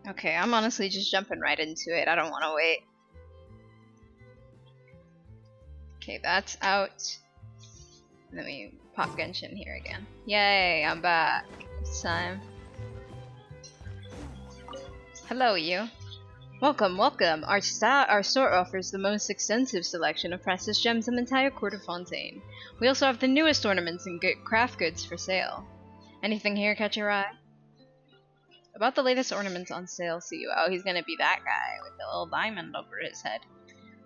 Okay, I'm honestly just jumping right into it. I don't want to wait. Okay, that's out. Let me pop Genshin here again. Yay, I'm back. This time. Hello, you. Welcome, welcome. Our store offers the most extensive selection of precious gems in the entire court of Fontaine. We also have the newest ornaments and craft goods for sale. Anything here catch your eye? About the latest ornaments on sale, see you. Oh, he's gonna be that guy with the little diamond over his head.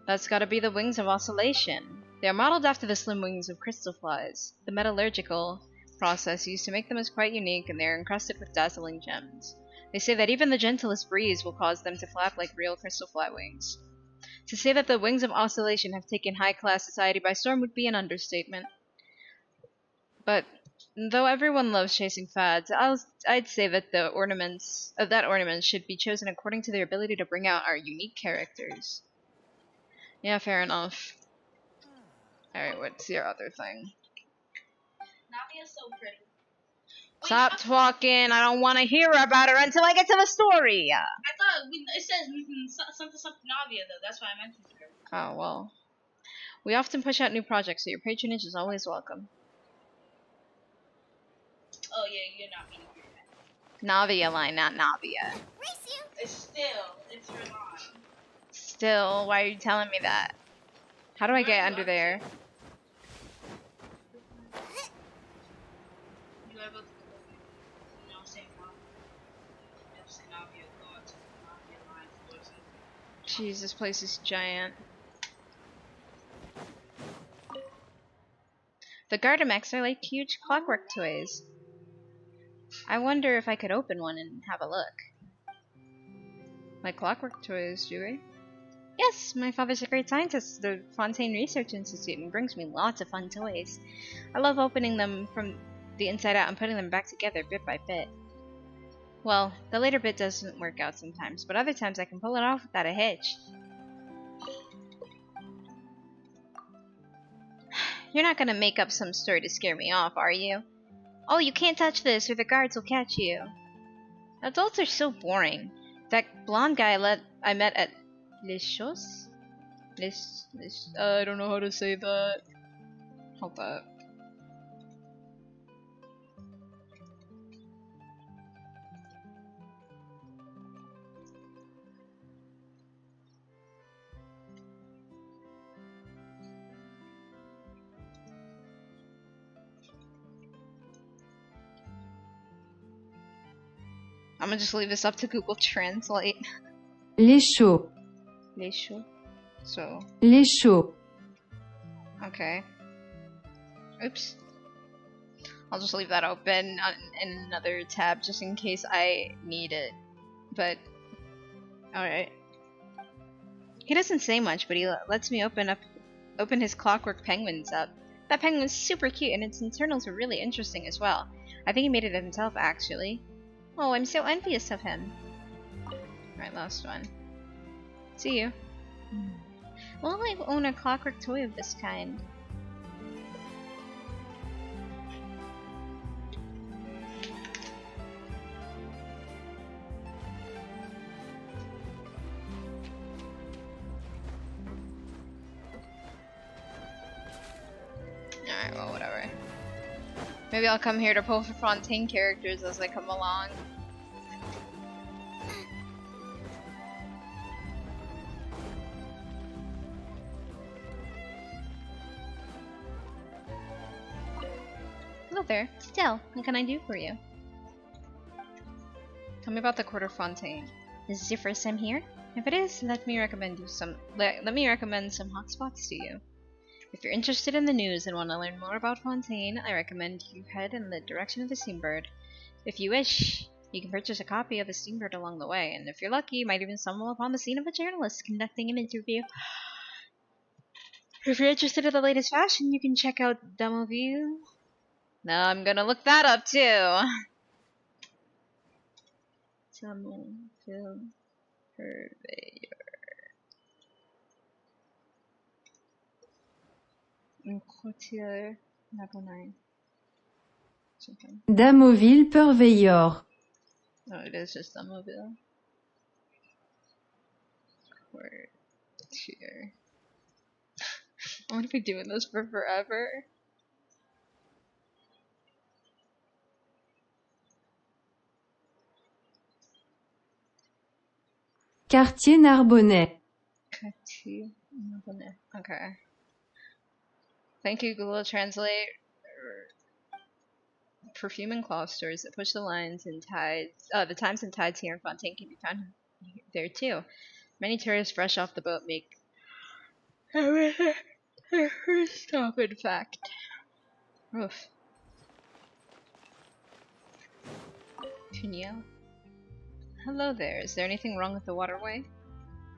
That's gotta be the wings of oscillation. They are modeled after the slim wings of crystal flies. The metallurgical process used to make them is quite unique, and they are encrusted with dazzling gems. They say that even the gentlest breeze will cause them to flap like real crystal fly wings. To say that the wings of oscillation have taken high-class society by storm would be an understatement. But though everyone loves chasing fads, I'd say that the ornaments should be chosen according to their ability to bring out our unique characters. Yeah, fair enough. Alright, what's your other thing? Navia's so pretty. Stop talking. I don't want to hear about her until I get to the story. I thought it says something Navia though. That's why I mentioned her. Oh, well. We often push out new projects, so your patronage is always welcome. Oh yeah, you're not meaning to hear that. Navia line, not Navia. It's her line. Still, why are you telling me that? How do I get under there? You ever, say Navia thoughts, Navia line thoughts. Jeez, this place is giant. The Gardamex are like huge clockwork toys. I wonder if I could open one and have a look. Like clockwork toys, do we? Yes, my father's a great scientist at the Fontaine Research Institute and brings me lots of fun toys. I love opening them from the inside out and putting them back together bit by bit. Well, the later bit doesn't work out sometimes, but other times I can pull it off without a hitch. You're not gonna make up some story to scare me off, are you? Oh, you can't touch this or the guards will catch you. Adults are so boring. That blonde guy I met at Les Choses? I don't know how to say that. Hold up. I'm gonna just leave this up to Google Translate. Les Chaux. Les Choses. So. Les Chaux. Okay. Oops. I'll just leave that open in another tab just in case I need it. But, alright. He doesn't say much, but he lets me open his clockwork penguins up. That penguin's super cute and its internals are really interesting as well. I think he made it himself, actually. Oh, I'm so envious of him. Alright, last one. See you. Will I own a clockwork toy of this kind? Alright, well, whatever. Maybe I'll come here to pull for Fontaine characters as they come along. Hello there. Still, what can I do for you? Tell me about the Court of Fontaine. Is this your first time here? If it is, let me recommend some hotspots to you. If you're interested in the news and want to learn more about Fontaine, I recommend you head in the direction of the Steambird. If you wish, you can purchase a copy of the Steambird along the way, and if you're lucky, you might even stumble upon the scene of a journalist conducting an interview. If you're interested in the latest fashion, you can check out Demoville. Now I'm gonna look that up too. Demoville Purveyor. Courtier level 9. Something. Damoville Purveyor. No, it is just Demoville. Teleport here. I want to be doing this for forever. Quartier Narbonnais. Okay. Thank you, Google Translate. Perfume and cloth stores that push the lines and tides. The times and tides here in Fontaine can be found there too. Many tourists fresh off the boat make their first stop. In fact. Oof. Tuniel. Hello there. Is there anything wrong with the waterway?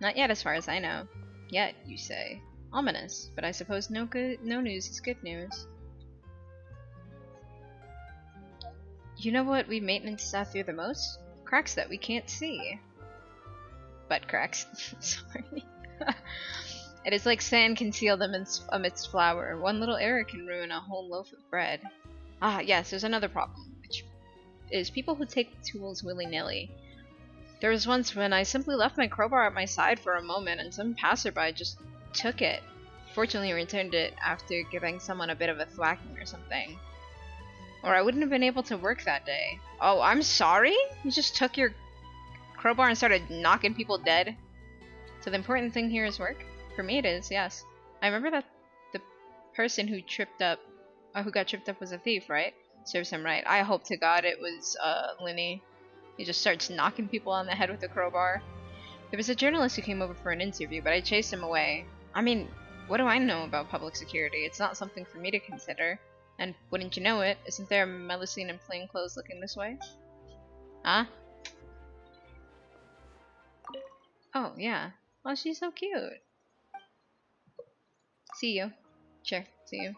Not yet, as far as I know. Yet, you say. Ominous, but I suppose no news is good news. You know what we maintenance staff fear the most? Cracks that we can't see. Butt cracks. Sorry. It is like sand concealed amidst flour. One little error can ruin a whole loaf of bread. Ah, yes, there's another problem, which is people who take tools willy-nilly. There was once when I simply left my crowbar at my side for a moment and some passerby just took it. Fortunately, returned it after giving someone a bit of a thwacking or something. Or I wouldn't have been able to work that day. Oh, I'm sorry? You just took your crowbar and started knocking people dead? So the important thing here is work? For me it is, yes. I remember that the person who got tripped up was a thief, right? Serves him right. I hope to God it was, Linny. He just starts knocking people on the head with a crowbar. There was a journalist who came over for an interview, but I chased him away. I mean, what do I know about public security? It's not something for me to consider. And wouldn't you know it, isn't there a Melusine in plain clothes looking this way? Huh? Oh, yeah. Oh, she's so cute. See you. Sure, see you.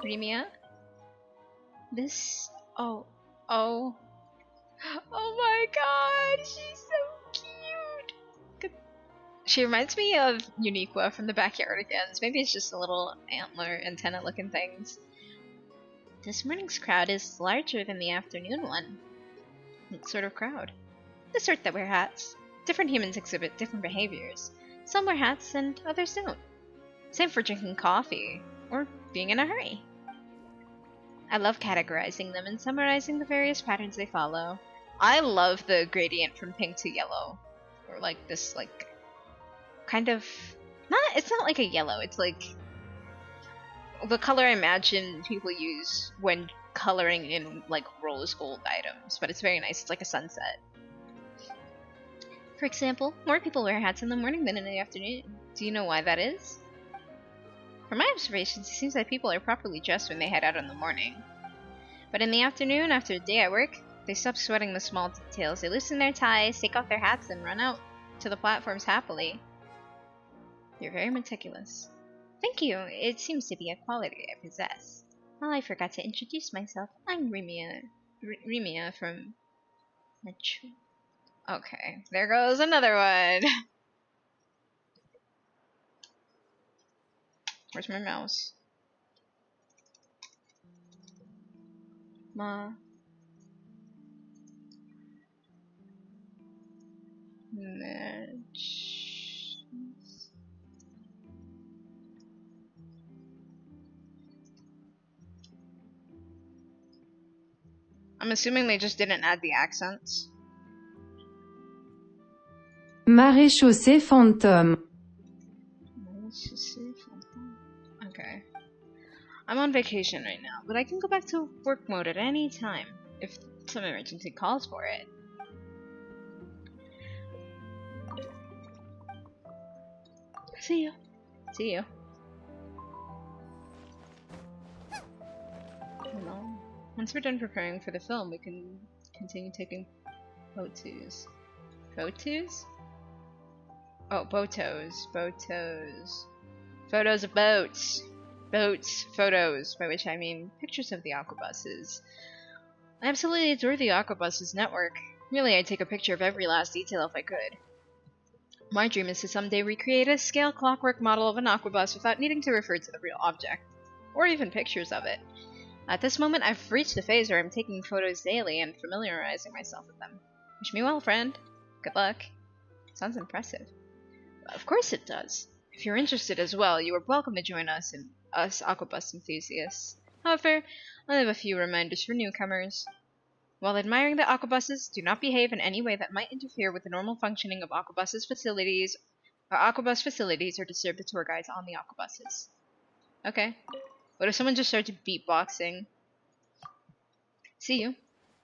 Remia? This... Oh my god, she's so cute! Good. She reminds me of Uniqua from the Backyardigans. Maybe it's just a little antler antenna looking things. This morning's crowd is larger than the afternoon one. What sort of crowd? The sort that wear hats. Different humans exhibit different behaviors. Some wear hats and others don't. Same for drinking coffee, or being in a hurry. I love categorizing them and summarizing the various patterns they follow. I love the gradient from pink to yellow. Or like this, like, kind of... It's not like a yellow, it's like... the color I imagine people use when coloring in, like, rose gold items. But it's very nice, it's like a sunset. For example, more people wear hats in the morning than in the afternoon. Do you know why that is? From my observations, it seems that people are properly dressed when they head out in the morning. But in the afternoon, after a day at work, they stop sweating the small details. They loosen their ties, take off their hats, and run out to the platforms happily. You're very meticulous. Thank you. It seems to be a quality I possess. Well, I forgot to introduce myself. I'm Remia from... Okay, there goes another one. Where's my mouse? I'm assuming they just didn't add the accents. Maréchaussée Fantôme. Okay. I'm on vacation right now, but I can go back to work mode at any time, if some emergency calls for it. See you. See you. Hello. Once we're done preparing for the film, we can continue taking photos. Photos? Oh, botos. Botos. Photos of boats. Boats. Photos, by which I mean pictures of the aquabuses. I absolutely adore the aquabuses network. Really, I'd take a picture of every last detail if I could. My dream is to someday recreate a scale clockwork model of an aquabus without needing to refer to the real object, or even pictures of it. At this moment, I've reached the phase where I'm taking photos daily and familiarizing myself with them. Wish me well, friend. Good luck. Sounds impressive. Of course it does. If you're interested as well, you are welcome to join us Aquabus enthusiasts. However, I have a few reminders for newcomers. While admiring the Aquabuses, do not behave in any way that might interfere with the normal functioning of Aquabus facilities or disturb the tour guides on the Aquabuses. Okay. What if someone just started beatboxing? See you.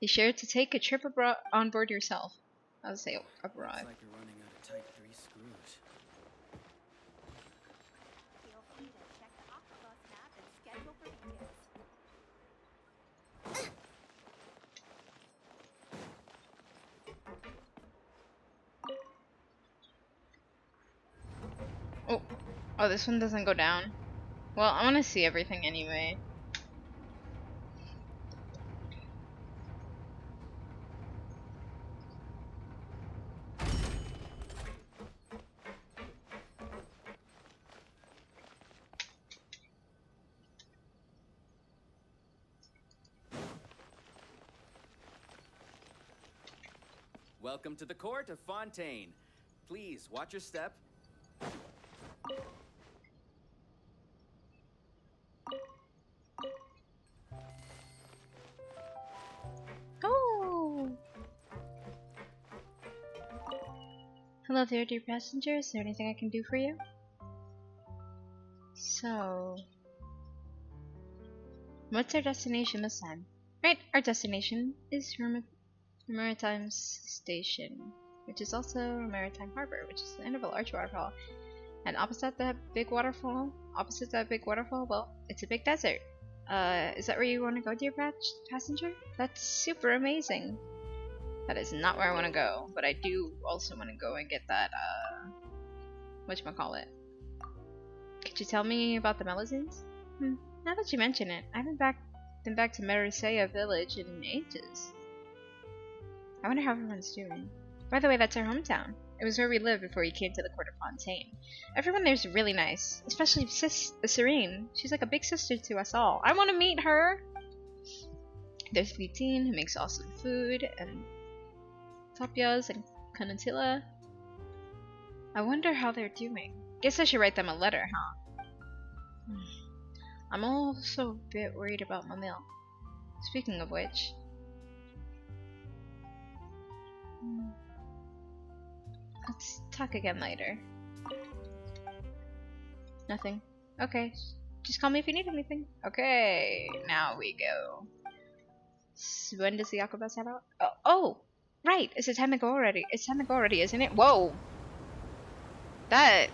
Be sure to take a trip on board yourself. I'll say abroad. Looks like you're running out of type 3 screws. Feel free to check the Aquabus map and schedule for details. Oh, this one doesn't go down. Well, I want to see everything anyway. Welcome to the court of Fontaine. Please watch your step. Oh! Hello there, dear passenger. Is there anything I can do for you? So... what's our destination this time? Right, our destination is Maritime Station, which is also a Maritime Harbor, which is the end of a large waterfall. And opposite that big waterfall, well, it's a big desert. Is that where you want to go, dear passenger? That's super amazing. That is not where I want to go, but I do also want to go and get that, whatchamacallit. Could you tell me about the Melazines? Now that you mention it, I haven't been back to Marseille village in ages. I wonder how everyone's doing. By the way, that's our hometown. It was where we lived before you came to the court of Fontaine. Everyone there's really nice, especially Serene. She's like a big sister to us all. I want to meet her! There's Vitine, who makes awesome food, and Tapias and Conatilla. I wonder how they're doing. Guess I should write them a letter, huh? I'm also a bit worried about Mamil. Speaking of which... let's talk again later. Nothing. Okay. Just call me if you need anything. Okay, now we go. So when does the Aquabus have out? Oh! Right! It's time to go already. It's time to go already, isn't it? Whoa! That...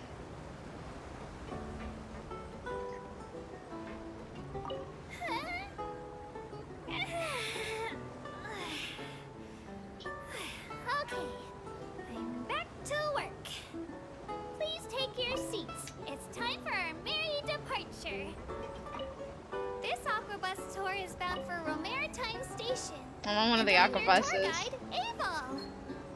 Okay, I'm back to work. Please take your seats. It's time for our merry departure. This Aquabus tour is bound for Maritime Station. I'm on one of the And I'm your tour Aquabuses. guide, Abel.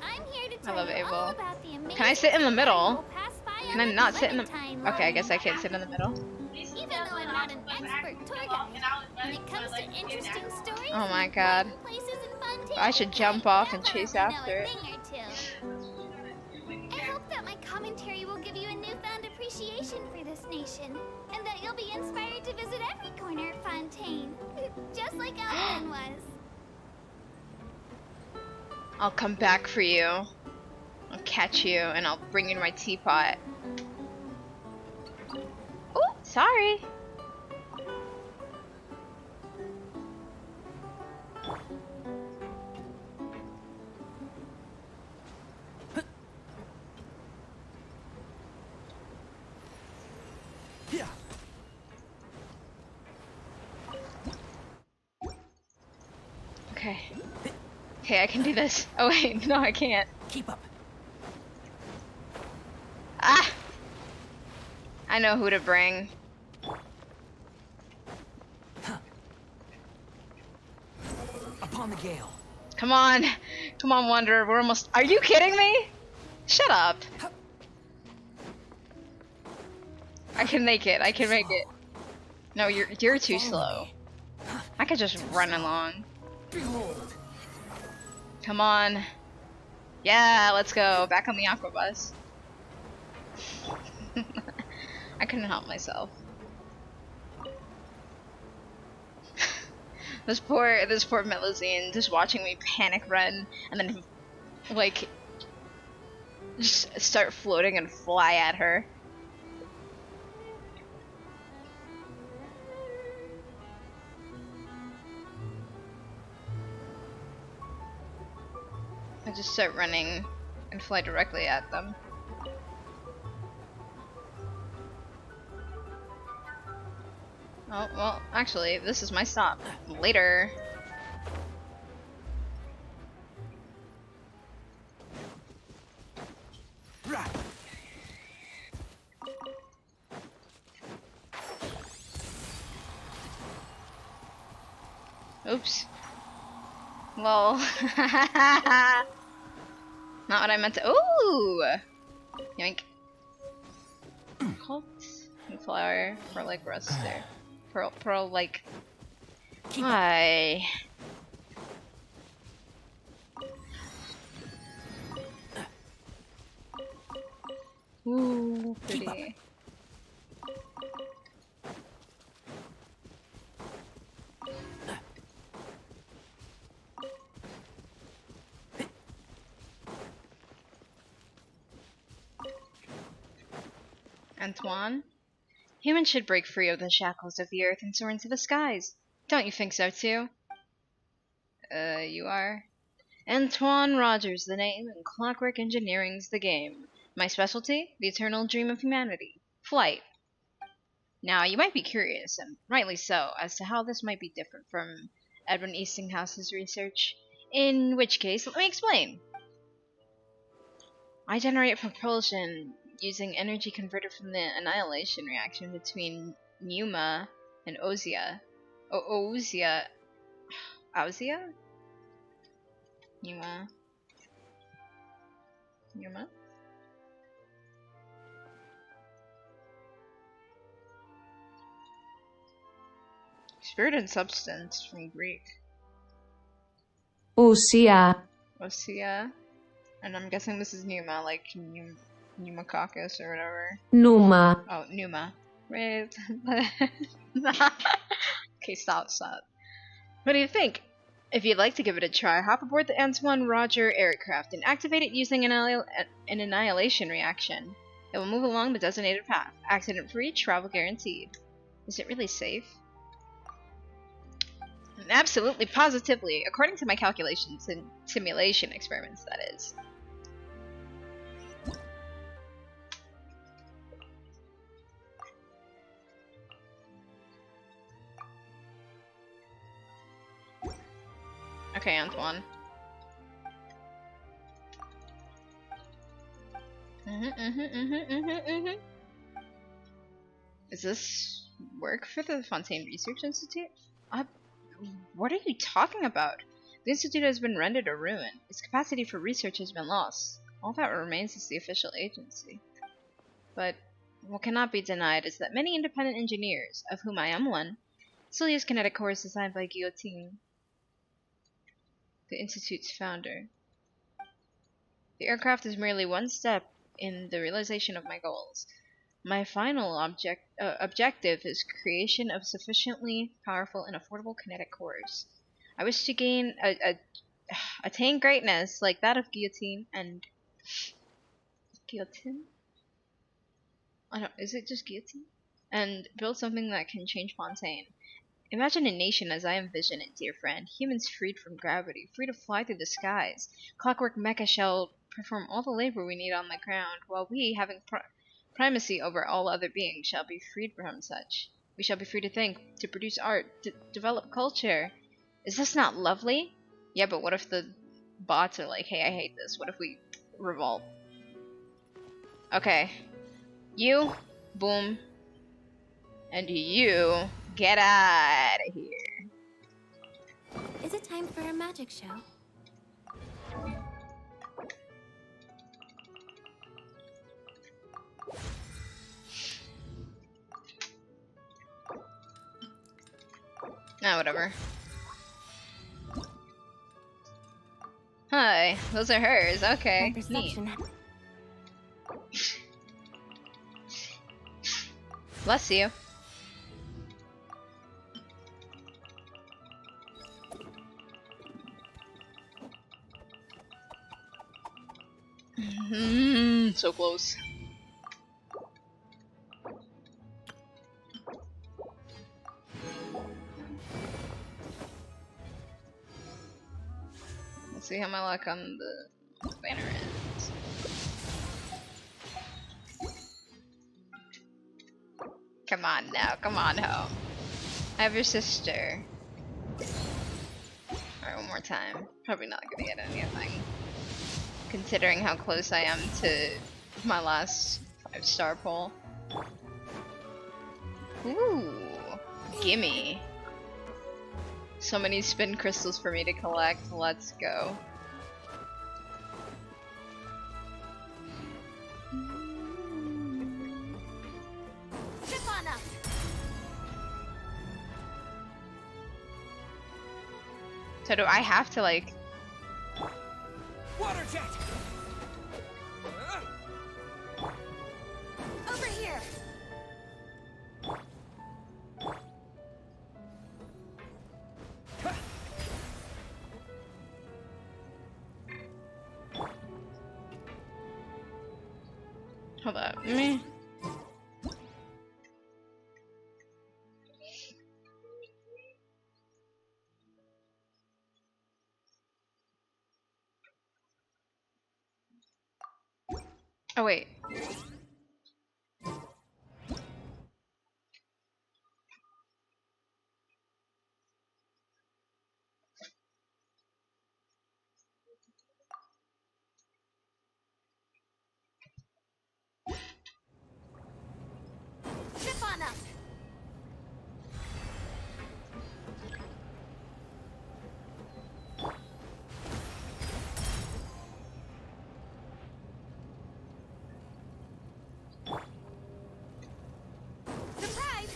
I'm here to tell love you Abel. all about the amazing Can I sit in the middle? we'll pass by Can I on not sit in the... Clementine Okay, I line. guess I can't sit in the middle. Even though I'm not an expert tour guide, when it comes to interesting stories Oh my and god. fun places in Fontaine, I should jump off and chase definitely after know it. a thing or two. I hope that my commentary will give you a newfound appreciation for this nation, and that you'll be inspired to visit every corner of Fontaine, just like Alvin was. I'll come back for you. I'll catch you and I'll bring you to my teapot. Oh, sorry. Yeah. Okay. Okay, I can do this. Oh wait, no I can't. Keep up. Ah! I know who to bring. Upon the gale. Come on. Come on, Wanderer. We're almost... Are you kidding me? Shut up. I can make it. I can make it. No, you're too slow. I could just run along. Behold. Come on. Yeah, let's go. Back on the aqua bus. I couldn't help myself. This poor Melusine just watching me panic run and then like just start floating and fly at her. I just start running and fly directly at them. Oh, well, actually, this is my stop. Later. Oops. Well, not what I meant to. Ooh! Yoink. Cult flower for like rust there. Pearl like. Why? Ooh, pretty. Antoine? Humans should break free of the shackles of the earth and soar into the skies. Don't you think so too? You are? Antoine Rogers the name, and Clockwork Engineering's the game. My specialty? The eternal dream of humanity. Flight. Now, you might be curious, and rightly so, as to how this might be different from Edwin Eastinghouse's research. In which case, let me explain. I generate propulsion using energy converted from the annihilation reaction between Numa and Ozia. Ozia? Ozia? Numa? Numa? Spirit and substance from Greek. Ossia. Ossia. And I'm guessing this is Numa, like Pneumococcus or whatever. Numa. Oh, Numa. Wait. Okay, stop. What do you think? If you'd like to give it a try, hop aboard the Antoine Roger aircraft and activate it using an annihilation reaction. It will move along the designated path. Accident-free, travel guaranteed. Is it really safe? Absolutely, positively, according to my calculations and simulation experiments, that is. Okay, Antoine. Is this work for the Fontaine Research Institute? What are you talking about? The Institute has been rendered a ruin. Its capacity for research has been lost. All that remains is the official agency. But what cannot be denied is that many independent engineers, of whom I am one, still use kinetic cores designed by Guillotine, the Institute's founder. The aircraft is merely one step in the realization of my goals. My final objective is creation of sufficiently powerful and affordable kinetic cores. I wish to gain attain greatness like that of Guillotine and Guillotine. Is it just Guillotine? And build something that can change Fontaine. Imagine a nation as I envision it, dear friend. Humans freed from gravity, free to fly through the skies. Clockwork Mecha shall perform all the labor we need on the ground, while we, having primacy over all other beings, shall be freed from such. We shall be free to think, to produce art, to develop culture. Is this not lovely? Yeah, but what if the bots are like, hey, I hate this. What if we revolt? Okay. You, boom, and you, get out of here. Is it time for a magic show? Nah, whatever. Hi, those are hers. My Okay, neat. perception. Bless you. So close. Let's see how my luck on the banner is. Come on now, come on home. I have your sister. Alright, one more time. Probably not gonna get anything. Considering how close I am to my last 5-star pull. Ooh, gimme. So many spin crystals for me to collect. Let's go. Trip on up. So do I have to like... Water jet! Over here. Hold up. Me. Oh wait. Trip on up. Surprise!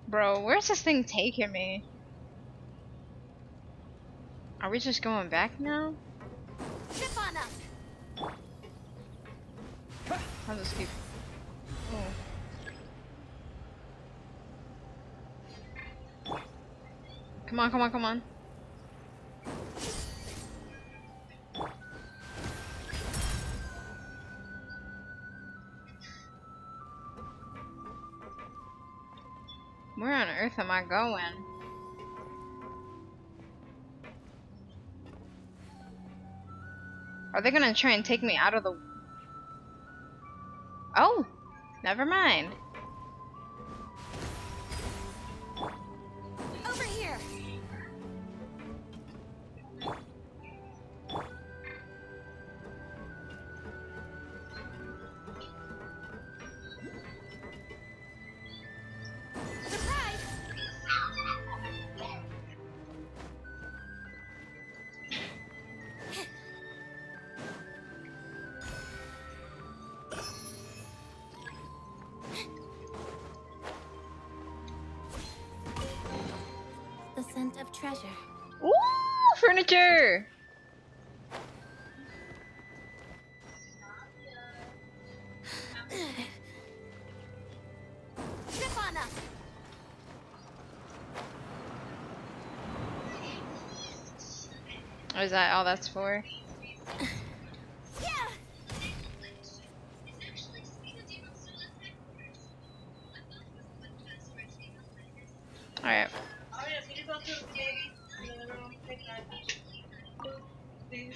Bro, where's this thing taking me? Are we just going back now? Trip on up. I'll just keep... Oh. Come on, come on, come on. Where on earth am I going? Are they gonna try and take me out of the... Oh! Never mind. Over here. Surprise! The scent of treasure. Ooh! Furniture! Trip on up. Oh, is that all that's for? Yeah. Alright. Oh yeah, can you go to the gate? And then everyone take that. Please.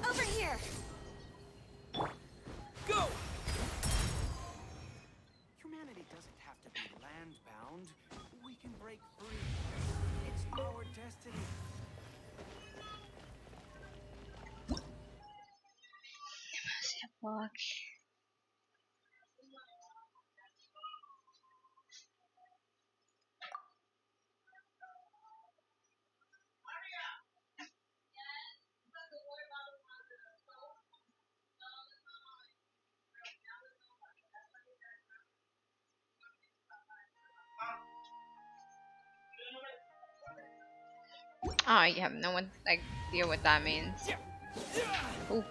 Over here. Go! Humanity doesn't have to be land-bound. We can break free. It's our destiny. Fuck. Oh, you have no idea what that means. Ooh.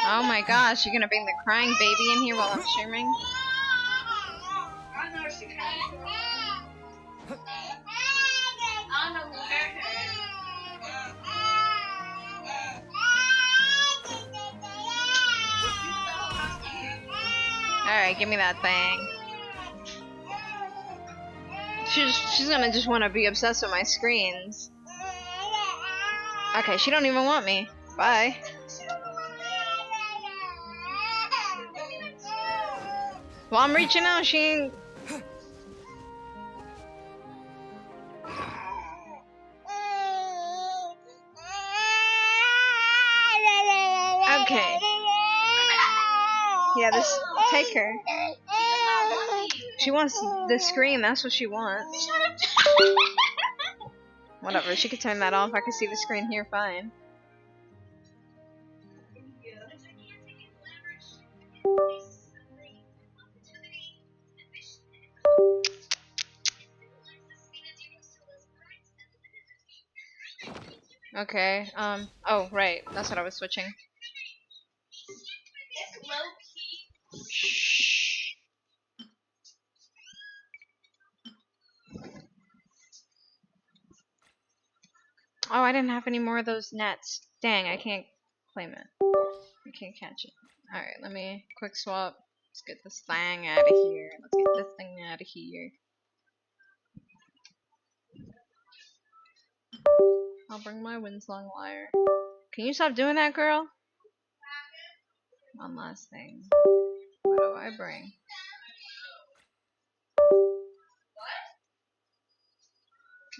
Oh my gosh, you're gonna bring the crying baby in here while I'm streaming? I know she can't. I don't know where. Alright, give me that thing. She's gonna just wanna be obsessed with my screens. Okay, she don't even want me. Bye. Well, I'm reaching out, she ain't... Okay. Yeah, this... Take her. She wants the screen, that's what she wants. Whatever, she could turn that off. I can see the screen here fine. Okay, oh, right. That's what I was switching. Shh. Oh, I didn't have any more of those nets. Dang, I can't claim it. I can't catch it. Alright, let me quick swap. Let's get this thing out of here. Let's get this thing out of here. I'll bring my Windsong wire. Can you stop doing that, girl? One last thing. What do I bring?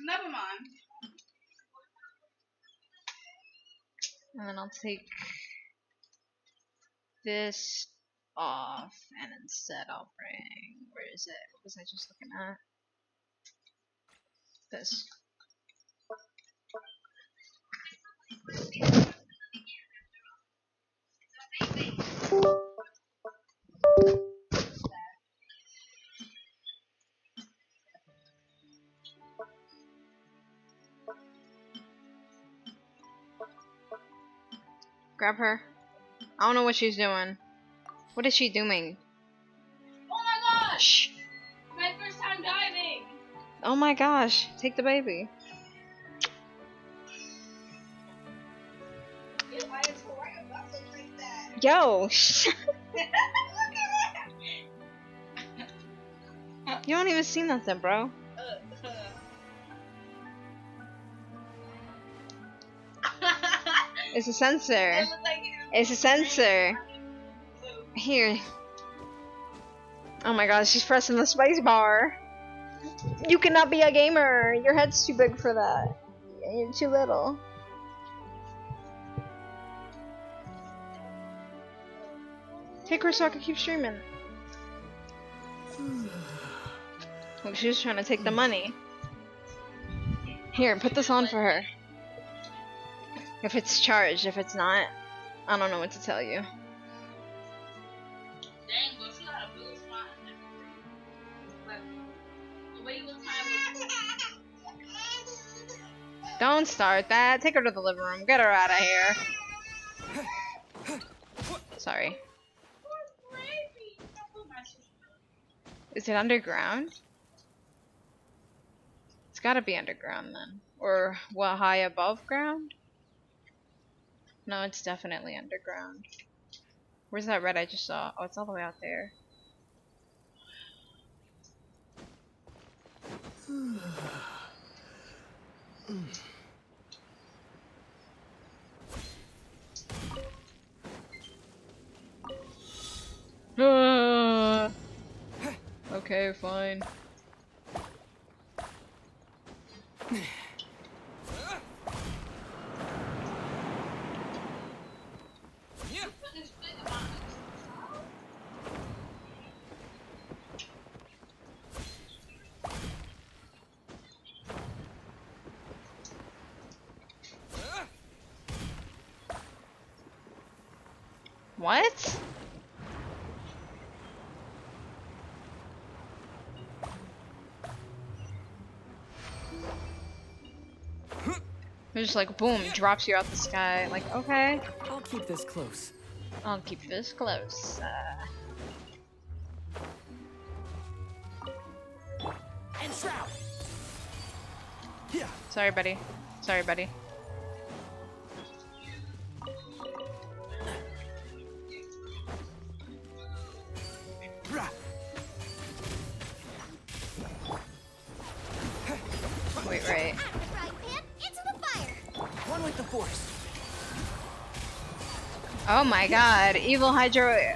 Never mind. And then I'll take this off, and instead I'll bring... Where is it? What was I just looking at? This. Grab her. I don't know what she's doing. What is she doing? Oh my gosh! Shh. My first time diving! Oh my gosh. Take the baby. Why is Hawaii about to like that? Yo. You don't even see nothing, bro. It's a sensor. It's a sensor. Here. Oh my gosh, she's pressing the space bar. You cannot be a gamer. Your head's too big for that. You're too little. Take her so I can keep streaming. Look, she was trying to take the money. Here, put this on for her. If it's charged, if it's not, I don't know what to tell you. Dang, but she got a blue spot and everything. Like, the way you look kind of... Don't start that. Take her to the living room. Get her out of here. Sorry. Is it underground? It's gotta be underground then. Or what, high above ground? No, it's definitely underground. Where's that red I just saw? Oh, it's all the way out there. Okay, fine. What? It just like boom, drops you out the sky. Like, okay, I'll keep this close. I'll keep this close. And shroud. Yeah. Sorry, buddy. Sorry, buddy. Wait, right. Out the frying pan, into the fire. One with the force. Oh my god, evil Hydro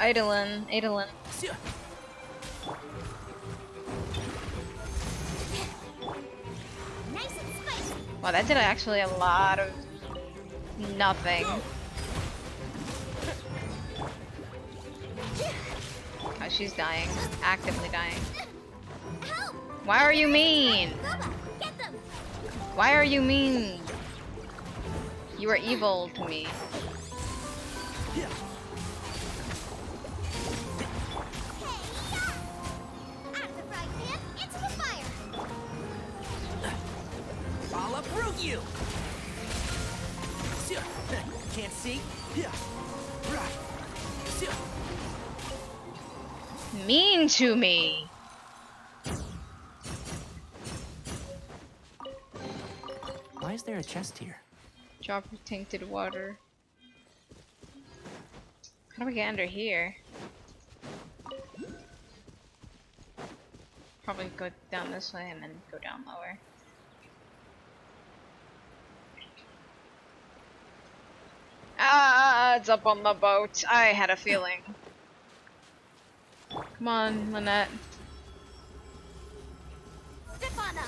Eidolon. Nice and spicy. Wow, that did actually a lot of nothing. Oh, she's dying. Actively dying. Help! Why are you mean? Boba, get them. Why are you mean? You are evil to me. Hey, yeah! Out the frying pan, into the fire. I'll uproot you. Can't see. Mean to me. Why is there a chest here? Drop of tainted water. How do we get under here? Probably go down this way and then go down lower. Ah, it's up on the boat. I had a feeling. Come on, Lynette. Step on up.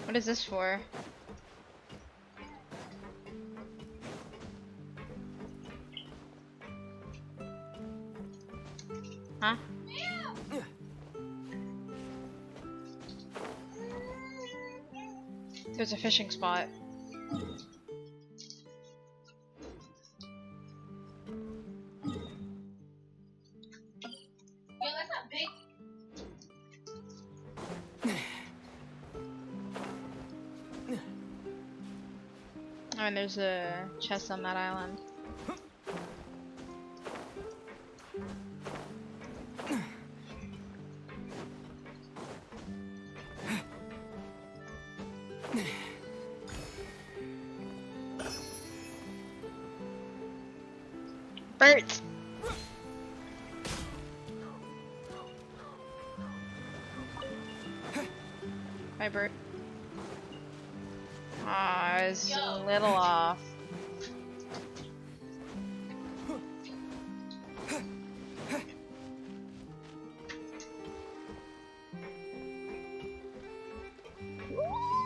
What is this for? Huh? There's a fishing spot. Yo, that's not big. Oh, and there's a chest on that island. Bert! Hi, Bert. Ah, I was a little off.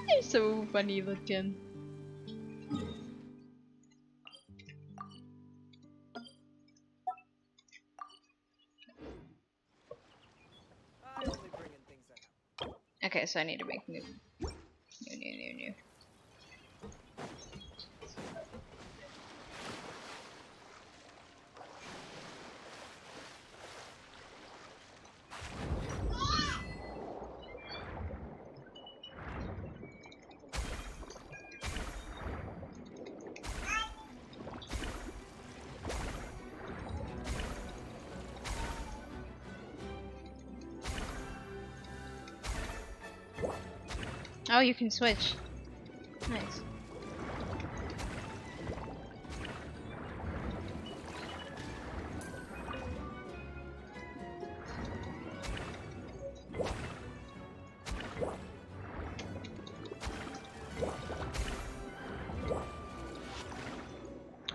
They're so funny looking. I only bring in things that help. Okay, so I need to make new. Oh, you can switch. Nice.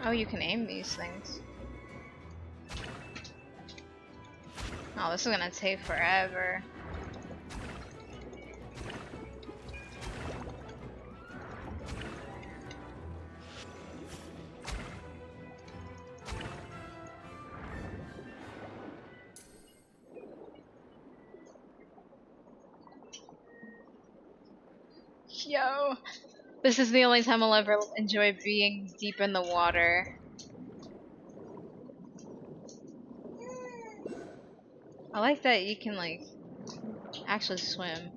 Oh, you can aim these things. Oh, this is gonna take forever. Yo, this is the only time I'll ever enjoy being deep in the water. I like that you can like actually swim.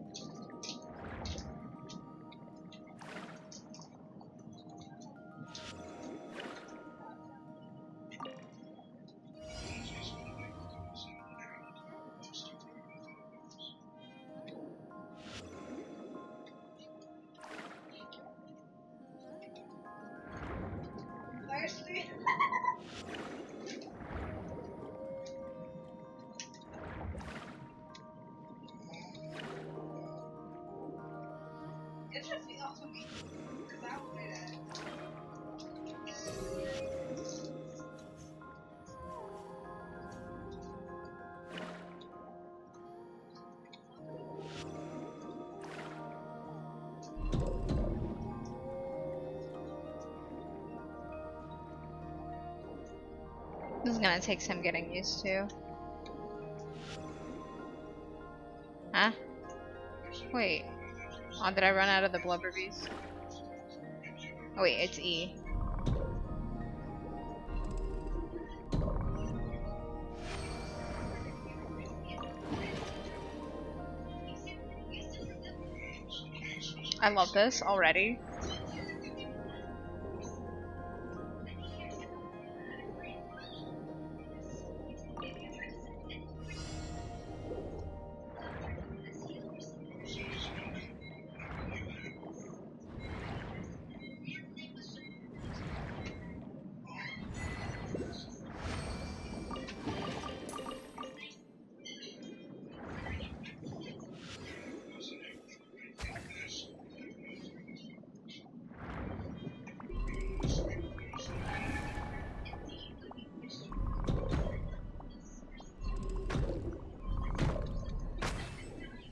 Seriously? Get your feet off of me. Because I don't play that. This is gonna take some getting used to. Huh? Wait. Oh, did I run out of the blubber beast? Oh wait, it's E. I love this already.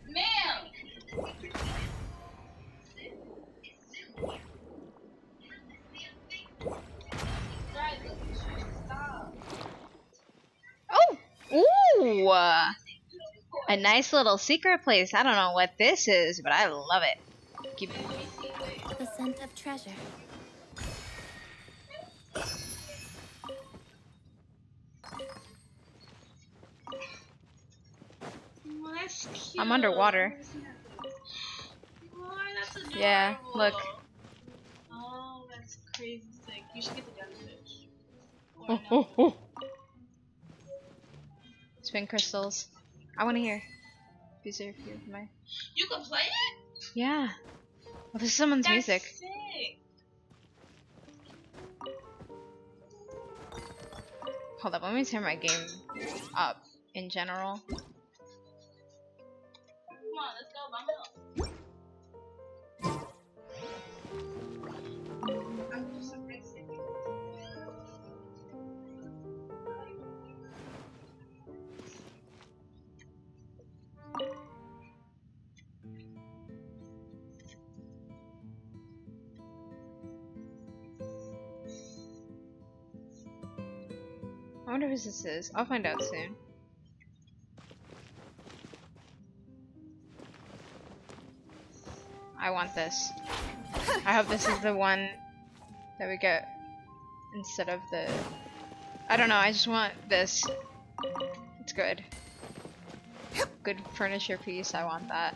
Ma'am! Guys, look at you. Stop. Oh! Ooh! A nice little secret place. I don't know what this is, but I love it. Keep The scent of treasure. Oh, that's cute. I'm underwater. Oh, that's adorable. Yeah, look. Oh, that's crazy sick. You should get the jellyfish. Oh, oh, oh. Spin crystals. I want to hear. These are a few of my. You can play it? Yeah. Well, this is someone's That's music. sick. Hold up, let me turn my game up in general. Come on, let's go. Vamos. I'm just a basic. I wonder who this is. I'll find out soon. I want this. I hope this is the one that we get instead of the... I don't know, I just want this. It's good. Good furniture piece, I want that.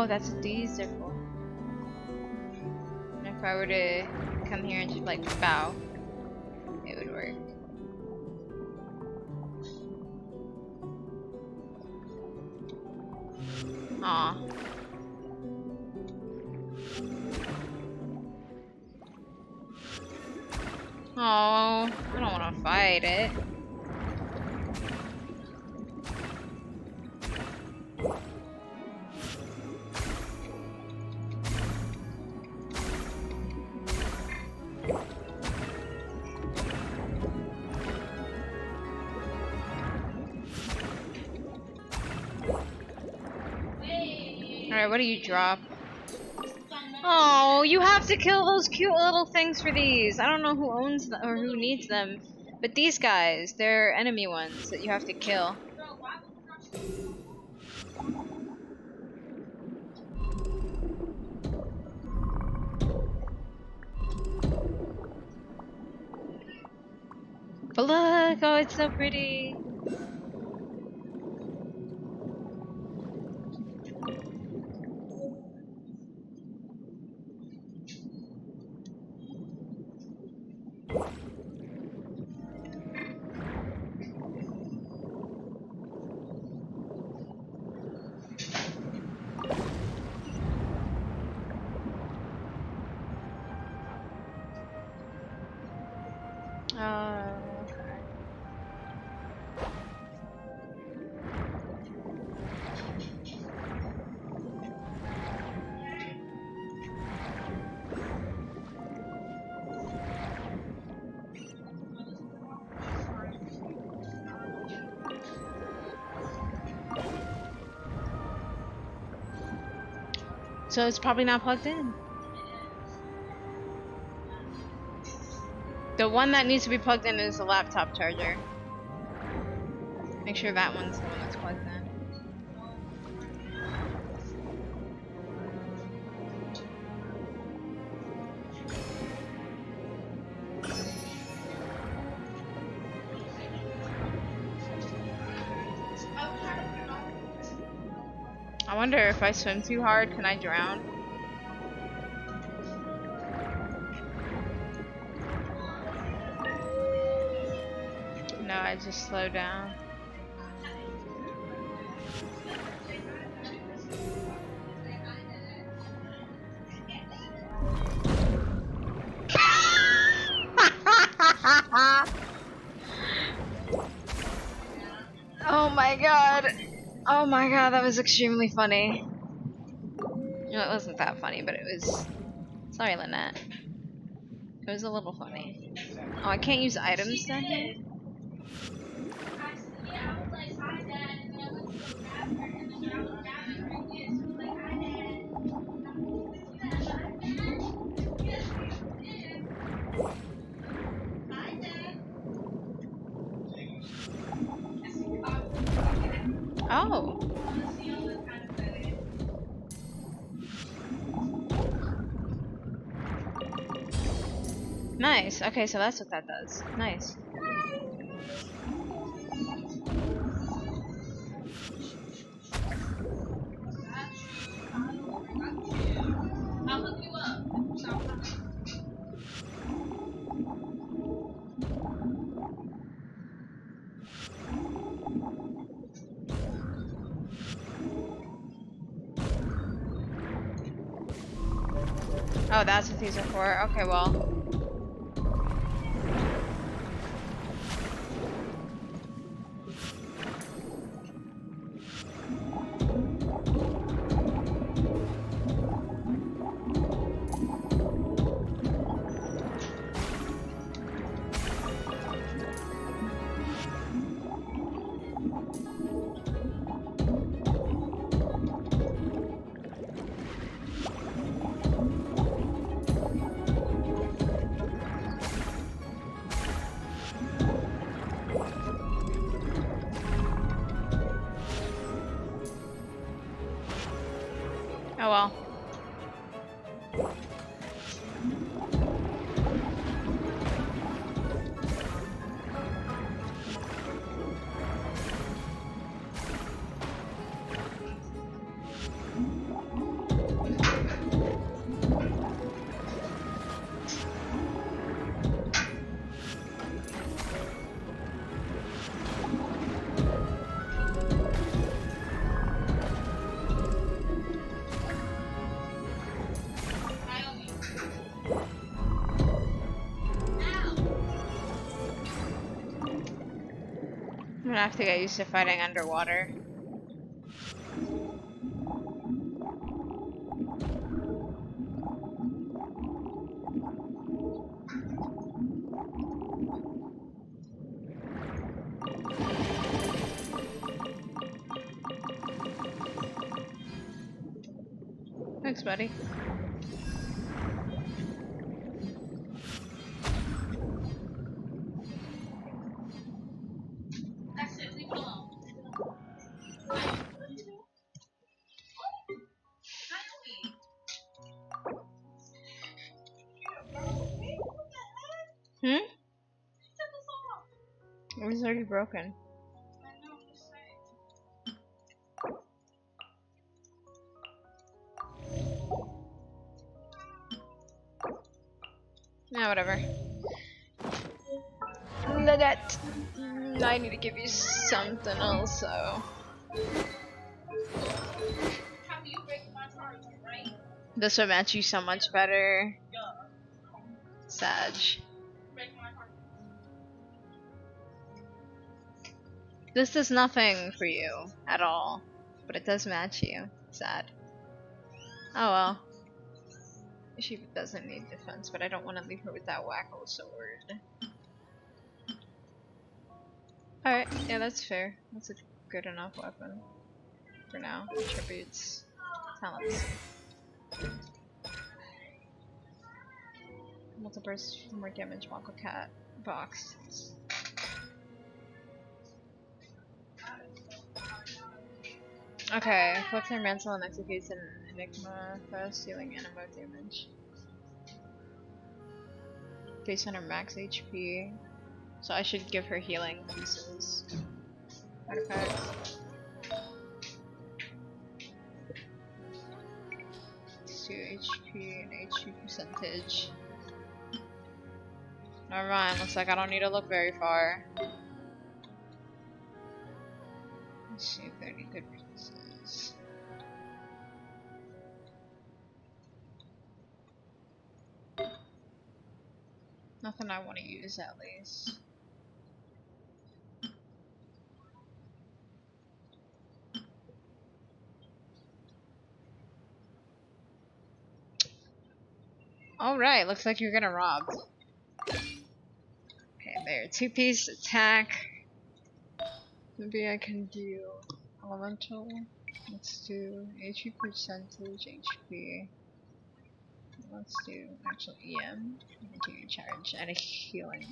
Oh, that's what these are for. And if I were to come here and just like bow, it would work. Aw. Oh, I don't want to fight it. Alright, what do you drop? Oh, you have to kill those cute little things for these. I don't know who owns them or who needs them, but these guys, they're enemy ones that you have to kill. But look, oh, it's so pretty. Okay. So it's probably not plugged in. The one that needs to be plugged in is the laptop charger. Make sure that one's the one that's plugged in. I wonder if I swim too hard, can I drown? No, I just slow down. Oh my god. Oh my god, that was extremely funny. No, it wasn't that funny, but it was... Sorry, Lynette. It was a little funny. Oh, I can't use items down here? Oh. Nice. Okay, so that's what that does. Nice. Oh, that's what these are for. Okay, well. gonna have to get used to fighting underwater. Thanks, buddy. That's it. Leave it alone. Hmm? It was already broken. Yeah, whatever. Lynette! I need to give you something else, so. How you break my heart, right? This would match you so much better. Sag. Break my heart. This does nothing for you at all, but it does match you. Sad. Oh well. She doesn't need defense, but I don't want to leave her with that wacko sword. Alright, yeah, that's fair. That's a good enough weapon. For now. Attributes. Talents. Multi-burst for more damage, Wonka Cat. Box. Okay, flips her mantle and executes an Enigma first, dealing animo damage. Based on her max HP. So I should give her healing pieces. Artifacts. 2 HP and HP percentage. Never mind, looks like I don't need to look very far. Let's see, 30 good pieces. Nothing I want to use at least. Alright, looks like you're gonna rob. Okay, there. 2-piece attack. Maybe I can do elemental. Let's do HP percentage, HP. Let's do actual EM. Energy recharge and a healing.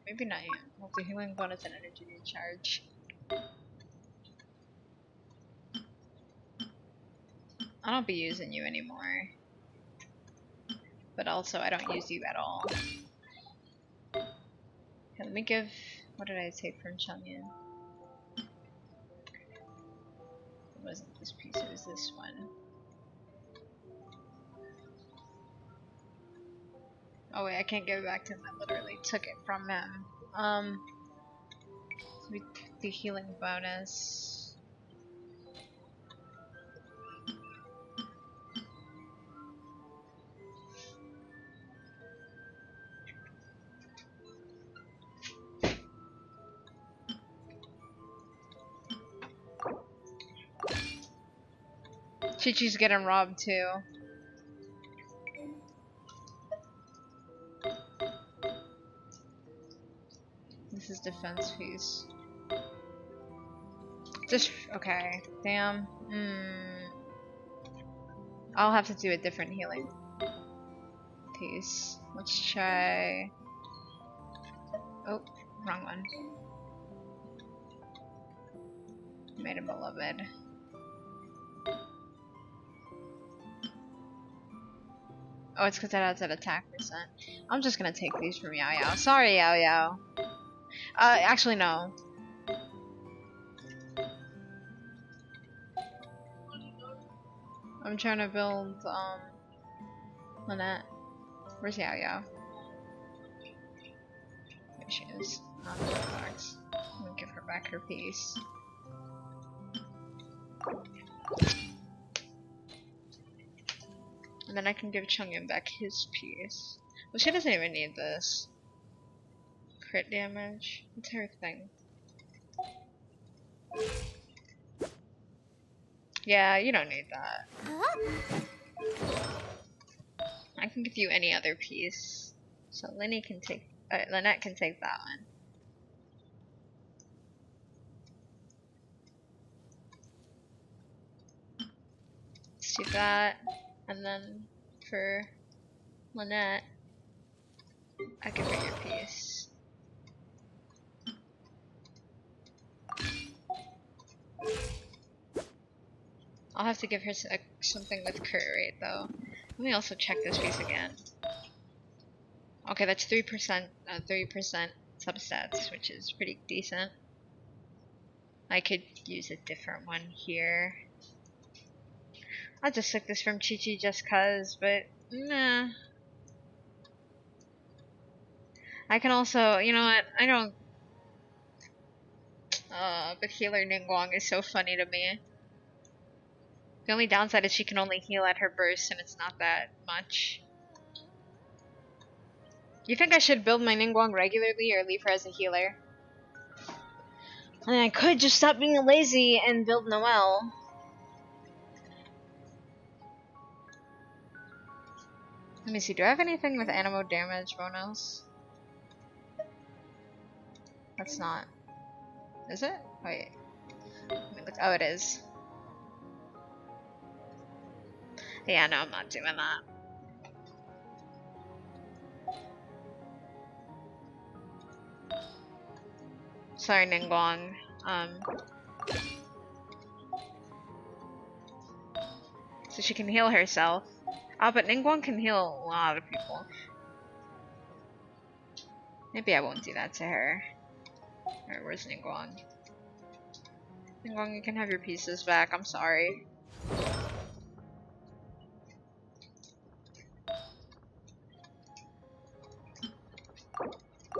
Maybe not EM. We'll do healing bonus and energy recharge. I don't be using you anymore. But also, I don't use you at all. Okay, let me give. What did I take from Chunyan? It wasn't this piece, it was this one. Oh wait, I can't give it back to him. I literally took it from him. The healing bonus. Chi-Chi's getting robbed too. This is defense piece. Just okay. Damn. I'll have to do a different healing piece. Let's try. Oh, wrong one. Made him beloved. Oh, it's because that adds an attack percent. I'm just gonna take these from Yao Yao. Sorry, Yao Yao. Actually, no. I'm trying to build, Lynette. Where's Yao Yao? There she is. On the box. I'm gonna give her back her piece. And then I can give Chungyun back his piece. Well, she doesn't even need this. Crit damage. What's her thing? Yeah, you don't need that. Huh? I can give you any other piece. So Lynette can take that one. Let's do that, and then for Lynette, I give her your piece. I'll have to give her something with crit rate though. Let me also check this piece again. Okay, that's 3%, 3% substats, which is pretty decent. I could use a different one here. I'll just stick this from Chi-Chi just cause, but nah. I can also, you know what, I don't, but Healer Ningguang is so funny to me. The only downside is she can only heal at her burst, and it's not that much. You think I should build my Ningguang regularly or leave her as a healer? I mean, I could just stop being lazy and build Noelle. Let me see, do I have anything with Animo damage bonus? That's not. Is it? Wait. Let me look. Oh, it is. Yeah, no, I'm not doing that. Sorry, Ningguang. So she can heal herself. Oh, but Ningguang can heal a lot of people. Maybe I won't do that to her. Alright, where's Ningguang? Ningguang, you can have your pieces back. I'm sorry.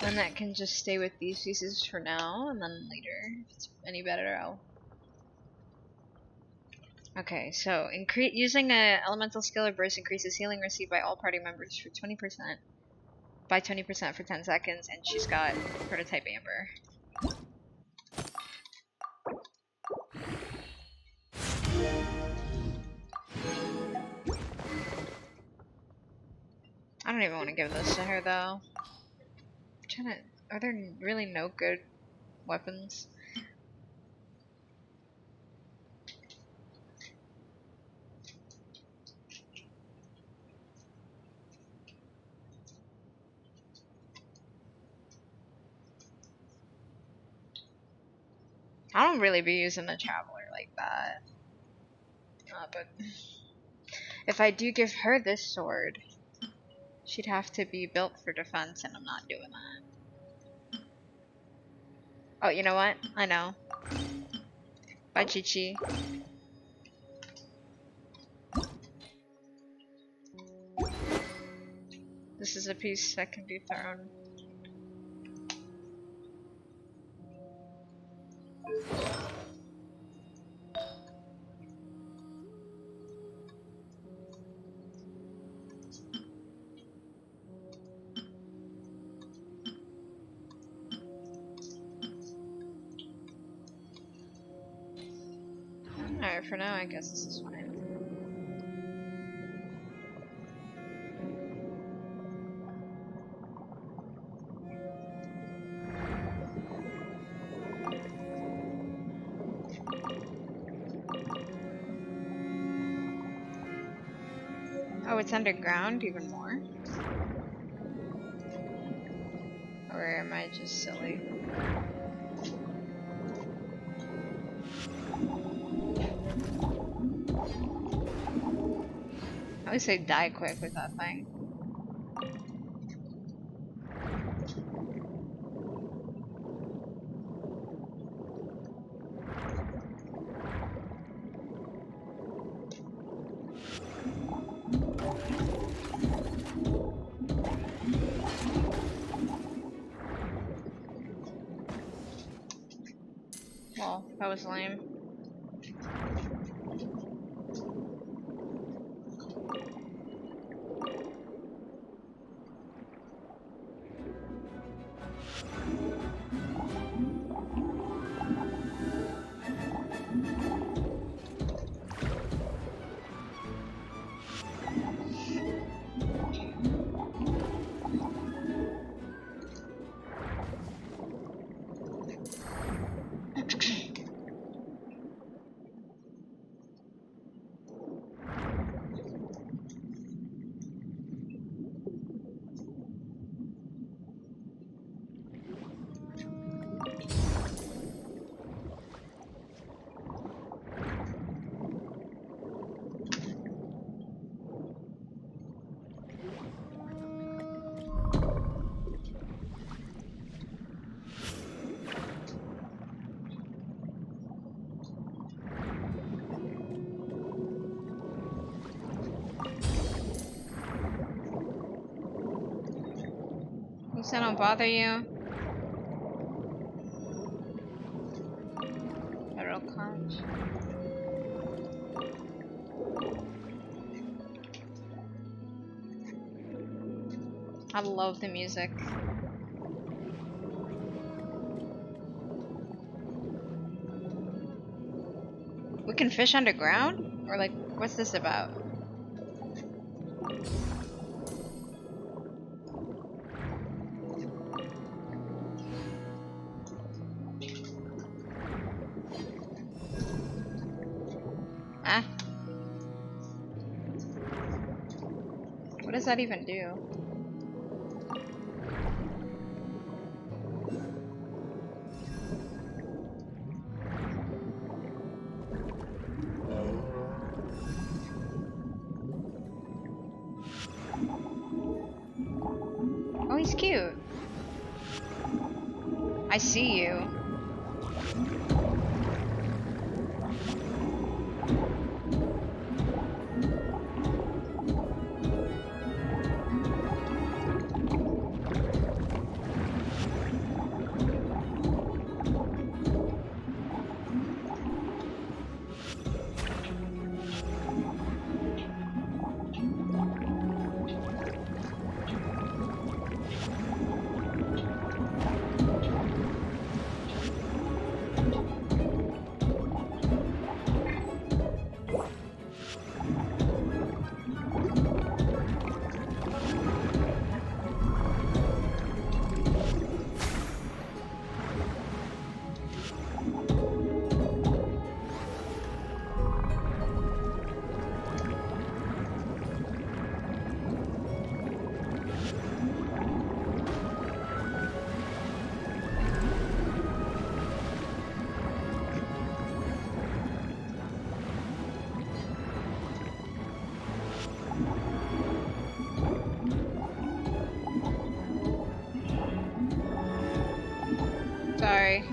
Then that can just stay with these pieces for now, and then later, if it's any better, I'll... Okay, so using a elemental skill or burst increases healing received by all party members for 20%. By 20% for 10 seconds, and she's got prototype Amber. I don't even want to give this to her though. Are there really no good weapons? I don't really be using the Traveler like that. But if I do give her this sword, she'd have to be built for defense, and I'm not doing that. Oh, you know what? I know. Bye, Chi-Chi. This is a piece that can be thrown. Alright, for now I guess this is fine. Oh, it's underground even more? Or am I just silly? I always say die quick with that thing. Well, that was lame. Does that don't bother you? Federal conch. I love the music. We can fish underground? Or like, what's this about? Ah. What does that even do? Oh, he's cute. I see you. Sorry.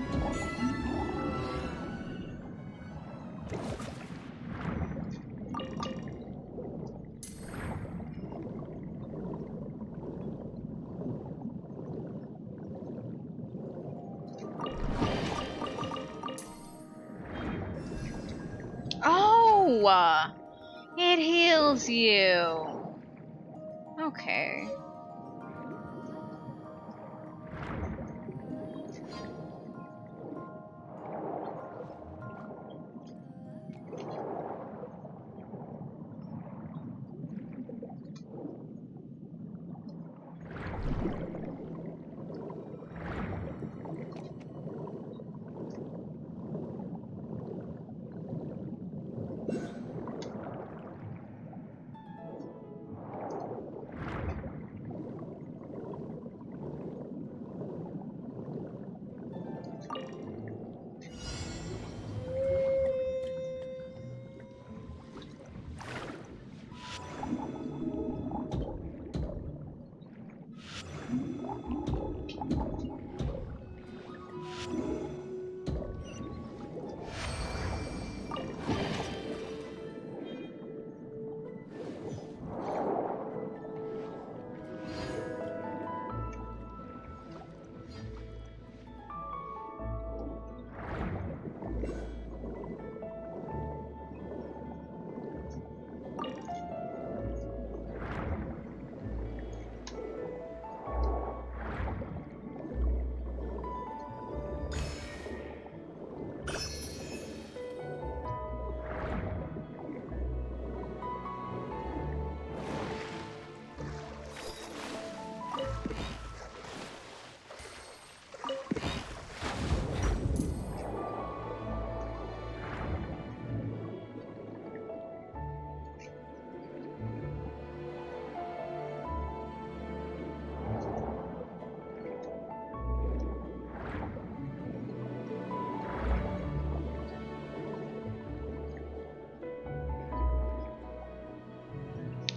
Oh! It heals you. Okay.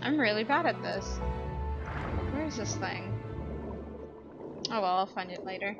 I'm really bad at this. Where is this thing? Oh well, I'll find it later.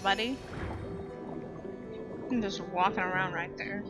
buddy. I'm just walking around right there.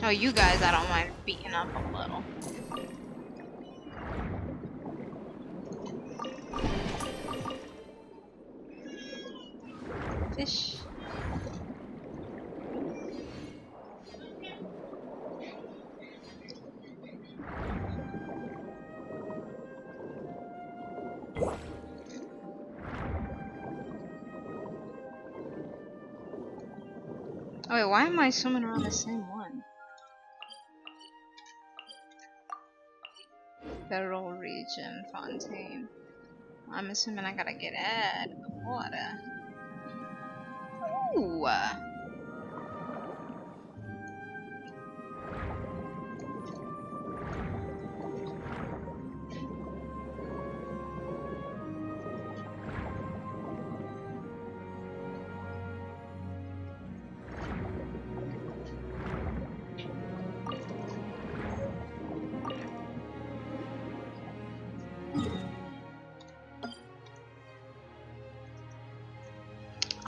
Oh, you guys, I don't mind beating up a little. Fish. Oh wait, why am I swimming around the same one? Federal region, Fontaine. I'm assuming I gotta get out of the water. Ooh.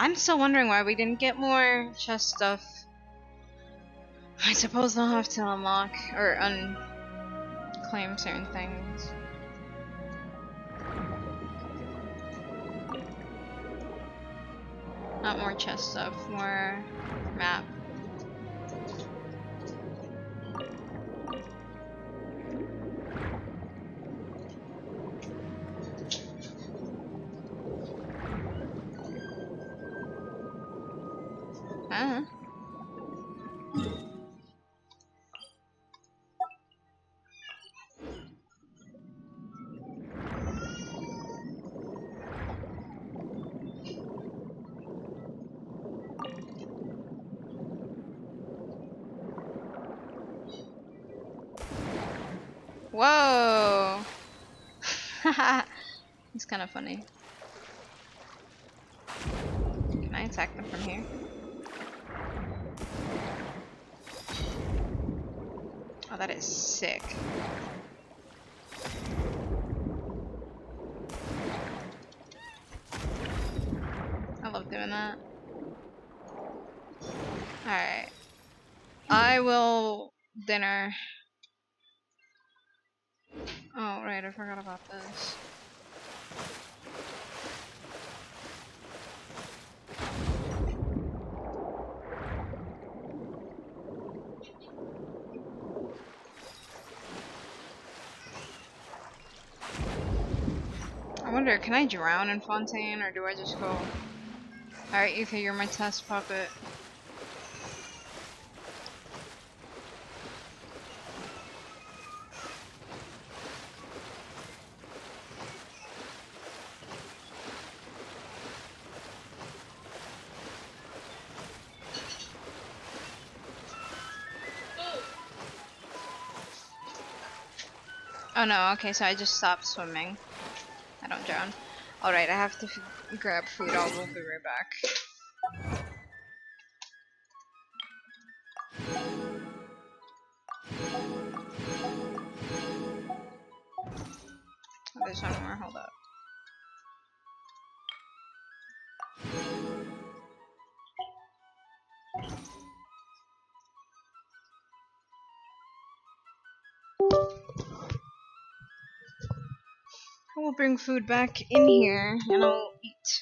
I'm still wondering why we didn't get more chest stuff. I suppose they'll have to unlock or unclaim certain things. Not more chest stuff, more map. Huh? Whoa! It's kind of funny. Can I attack them from here? Oh, that is sick. I love doing that. Alright. I will dinner. Oh, right, I forgot about this. I wonder, can I drown in Fontaine, or do I just go... Alright, Ether, you're my test puppet. Oh no, okay, so I just stopped swimming. I don't drown. Alright, I have to grab food. I'll be right back. Oh, there's one more. Hold up. I will bring food back in here and I'll eat.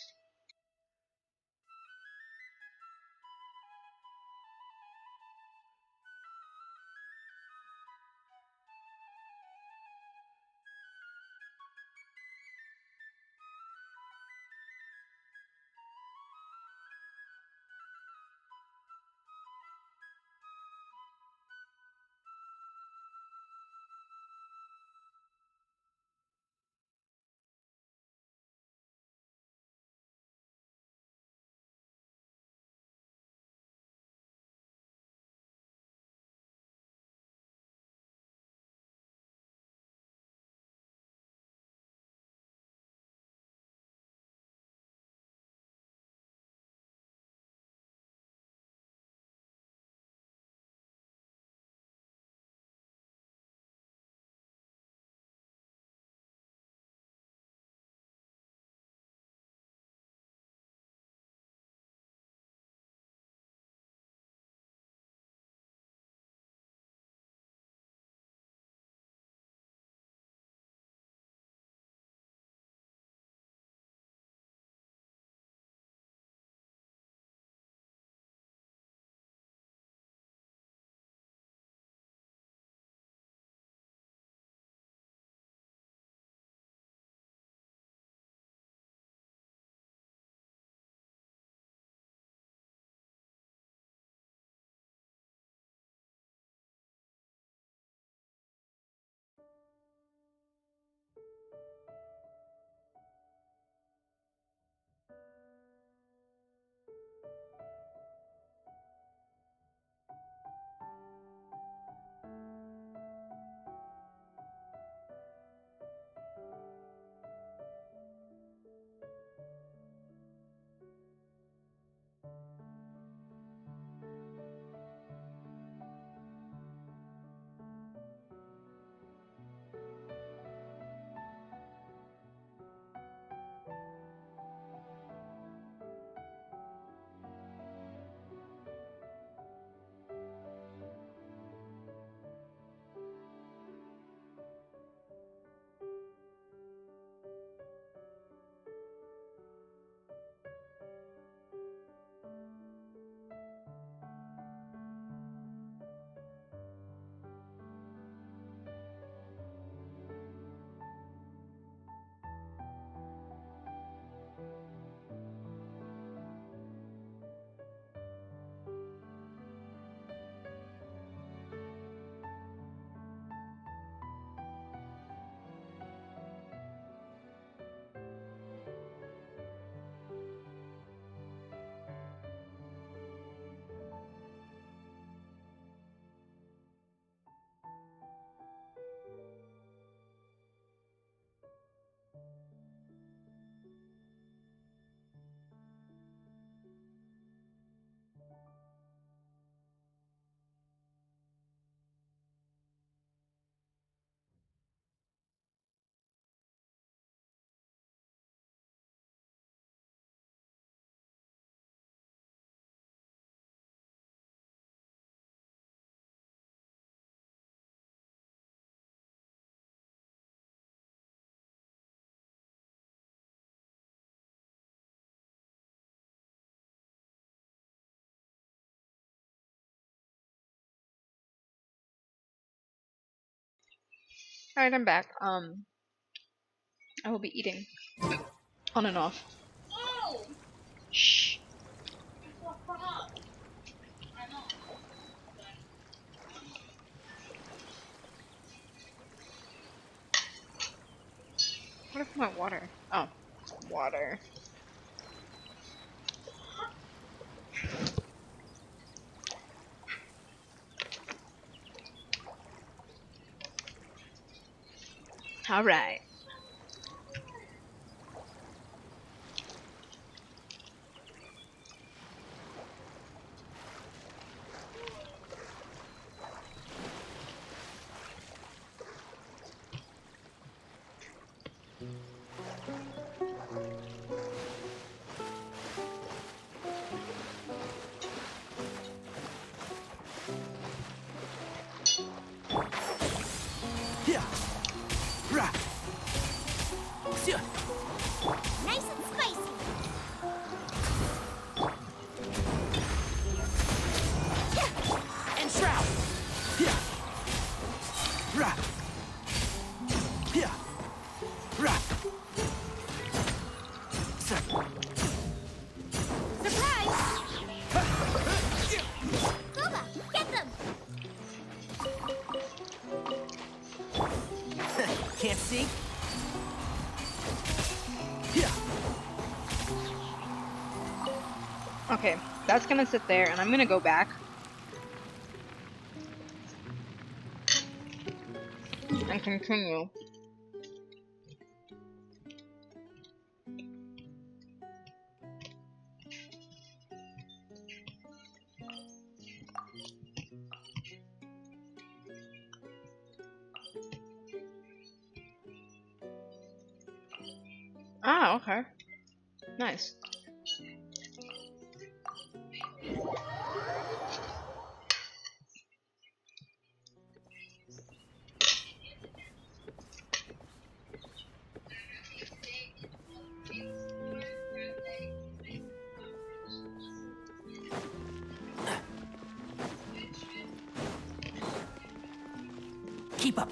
Alright, I'm back. I will be eating. On and off. Oh! Shh. You fucked up. I know. What if my water? Oh, water. Alright. Yeah. Rah. Yeah. Nice and spicy. And shroud. Yeah. Rah. Yeah. Rah. Surprise! Booba, get them! Can't see. Yeah. Okay, that's gonna sit there, and I'm gonna go back. And continue. Ah, okay. Nice. Keep up.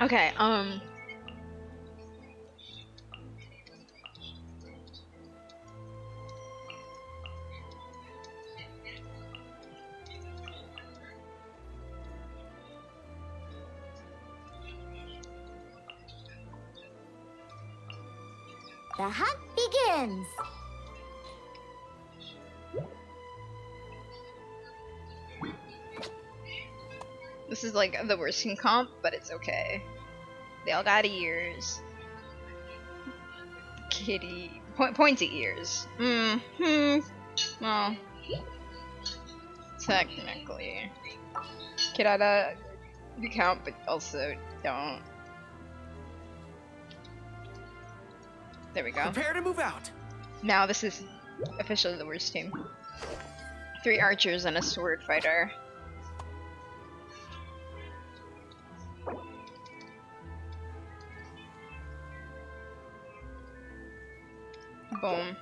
Okay, The hunt begins. this is like the worst in comp, but it's okay. They all got ears. Kitty. Pointy ears. Well, technically. Kirada, you count, but also don't. There we go. Prepare to move out. Now this is officially the worst team. 3 archers and a sword fighter. Boom.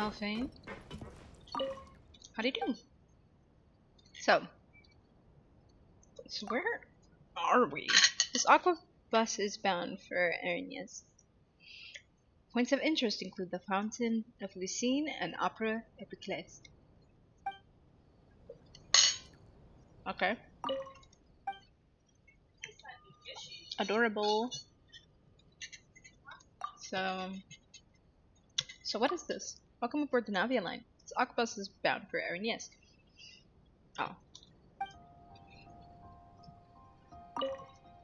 Alphane. How do you do? So where are we? This aqua bus is bound for Arenius. Points of interest include the Fountain of Lucine and Opera Epiclese. Okay. Adorable. So what is this? Welcome aboard the Navia line. This aqua bus is bound for Arenius. Oh.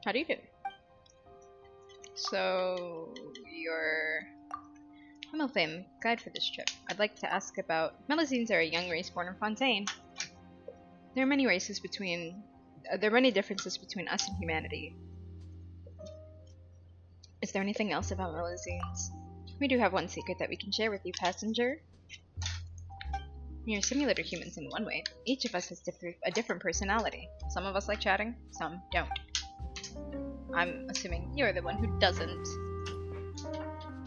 How do you do? So, I'm Fontaine, guide for this trip. I'd like to ask about... Melusines are a young race born in Fontaine. There are many differences between us and humanity. Is there anything else about Melusines? We do have one secret that we can share with you, passenger. We are simulator humans in one way. Each of us has a different personality. Some of us like chatting, some don't. I'm assuming you're the one who doesn't.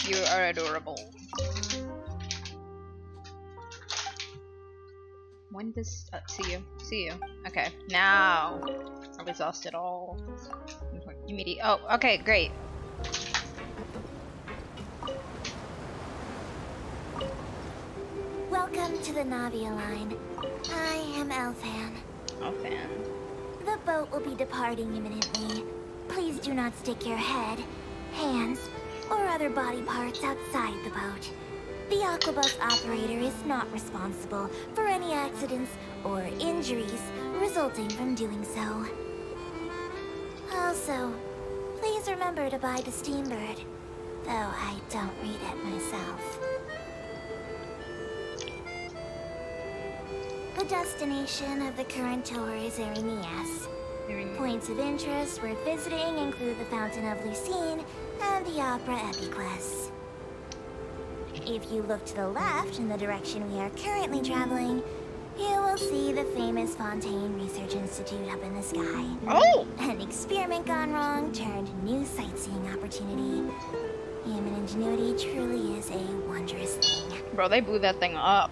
You are adorable. When does... see you. Okay, now I've exhausted all. Immediate... Oh, okay, great. Welcome to the Navia line. I am Elfan. Elfan. The boat will be departing imminently. Please do not stick your head, hands, or other body parts outside the boat. The Aquabus operator is not responsible for any accidents or injuries resulting from doing so. Also, please remember to buy the Steambird, though I don't read it myself. The destination of the current tour is Arenius. Points of interest worth visiting include the Fountain of Lucine and the Opera Epiclese. If you look to the left in the direction we are currently traveling, you will see the famous Fontaine Research Institute up in the sky. Oh! An experiment gone wrong turned new sightseeing opportunity. Human ingenuity truly is a wondrous thing. Bro, they blew that thing up.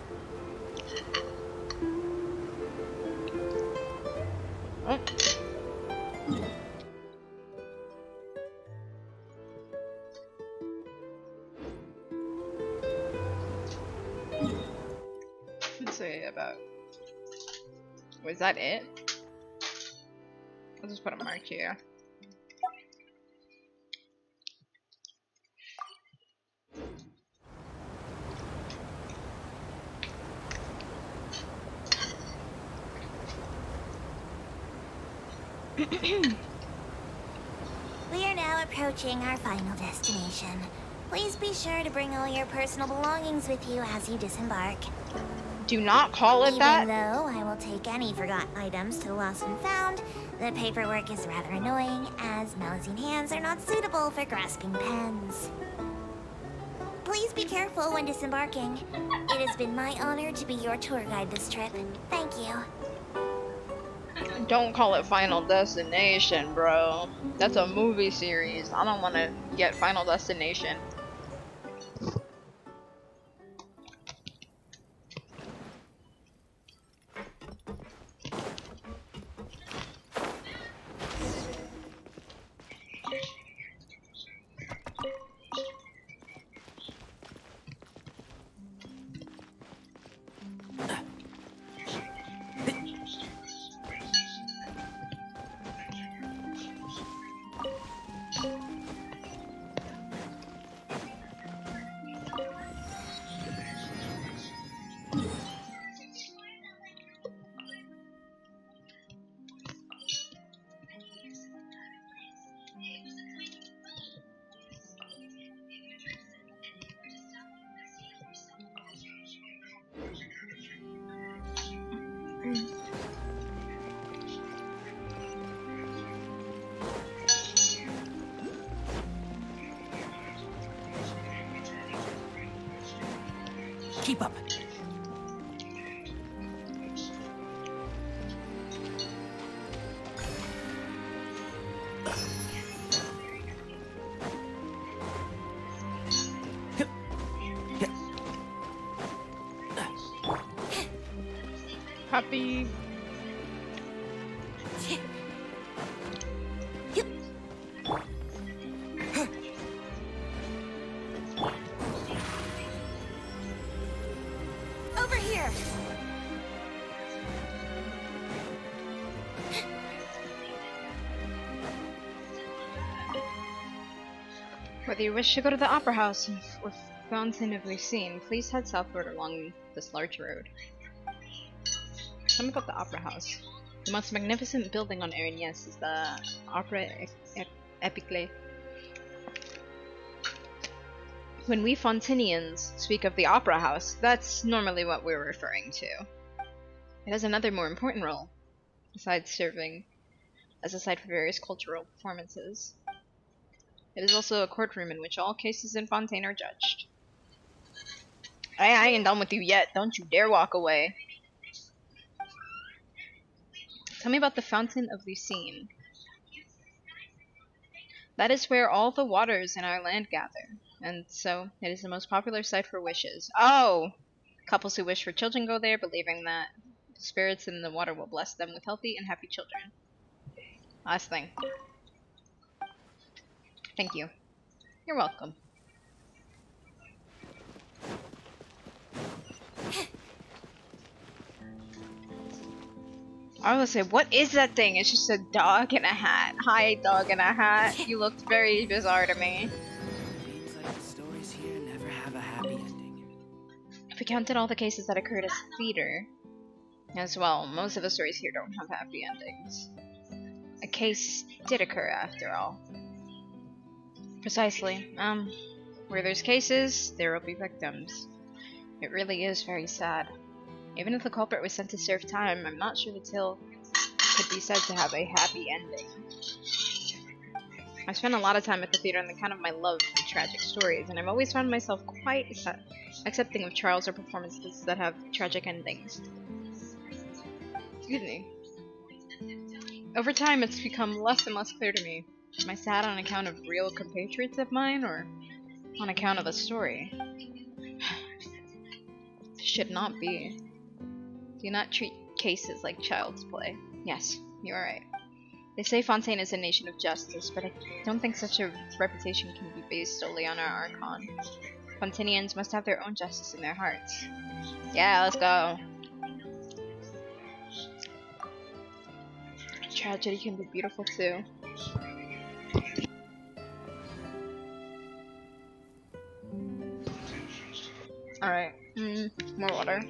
Oh. Let's see about... Was that it? I'll just put a mark here. We are now approaching our final destination. Please be sure to bring all your personal belongings with you as you disembark. Do not call it that. Even though I will take any forgotten items to the lost and found, the paperwork is rather annoying, as Melusine hands are not suitable for grasping pens. Please be careful when disembarking. It has been my honor to be your tour guide this trip. Thank you. Don't call it Final Destination, bro. That's a movie series. I don't want to get Final Destination. Keep up. Beep. Over here. Whether you wish to go to the Opera House or Fontaine of Lucine, please head southward along this large road. Tell me about the Opera House. The most magnificent building on Erignes is the Opera Epicle. When we Fontinians speak of the Opera House, that's normally what we're referring to. It has another more important role, besides serving as a site for various cultural performances. It is also a courtroom in which all cases in Fontaine are judged. I ain't done with you yet. Don't you dare walk away. Tell me about the Fountain of Lucine. That is where all the waters in our land gather, and so it is the most popular site for wishes. Oh! Couples who wish for children go there, believing that the spirits in the water will bless them with healthy and happy children. Last thing. Thank you. You're welcome. I was gonna say, what is that thing? It's just a dog in a hat. Hi, dog in a hat. You looked very bizarre to me. Seems like the stories here never have a happy ending. If we counted all the cases that occurred as theater, as well, most of the stories here don't have happy endings. A case did occur, after all. Precisely. Where there's cases, there will be victims. It really is very sad. Even if the culprit was sent to serve time, I'm not sure the tale could be said to have a happy ending. I've spent a lot of time at the theater on account of my love for tragic stories, and I've always found myself quite accepting of trials or performances that have tragic endings. Excuse me. Over time, it's become less and less clear to me. Am I sad on account of real compatriots of mine, or on account of the story? Should not be. Do not treat cases like child's play. Yes, you are right. They say Fontaine is a nation of justice, but I don't think such a reputation can be based solely on our Archon. Fontinians must have their own justice in their hearts. Yeah, let's go. Tragedy can be beautiful too. Alright, more water.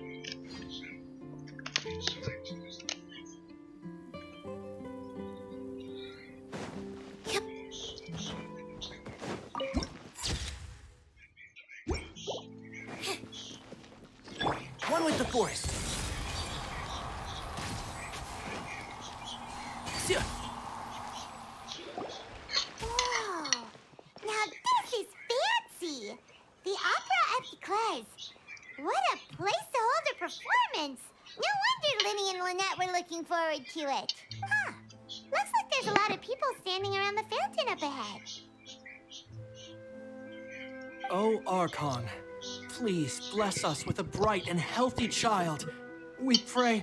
One with the forest. Whoa! Now this is fancy! The Opera Epicles. What a place to hold a performance! No wonder Linny and Lynette were looking forward to it. Huh. Looks like there's a lot of people standing around the fountain up ahead. Oh, Archon, please bless us with a bright and healthy child. We pray.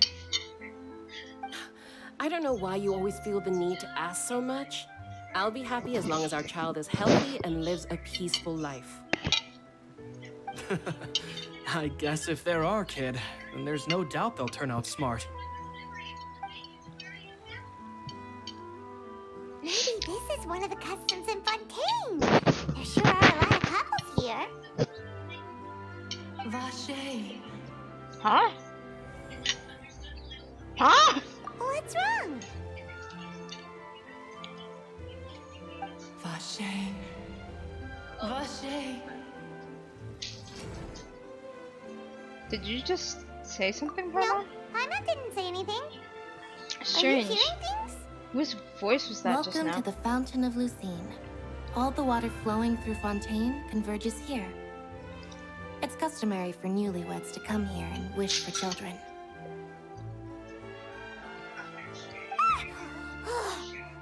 I don't know why you always feel the need to ask so much. I'll be happy as long as our child is healthy and lives a peaceful life. I guess if they're our kid, then there's no doubt they'll turn out smart. Maybe this is one of the customs in Fontaine. There sure are a lot of couples here. Vache. Huh? Huh? What's wrong? Vache. Vache. Did you just say something, No, Paula? Paimon didn't say anything. Strange. Are you hearing things? Whose voice was that just Welcome now? to the Fountain of Lucine. All the water flowing through Fontaine converges here. It's customary for newlyweds to come here and wish for children.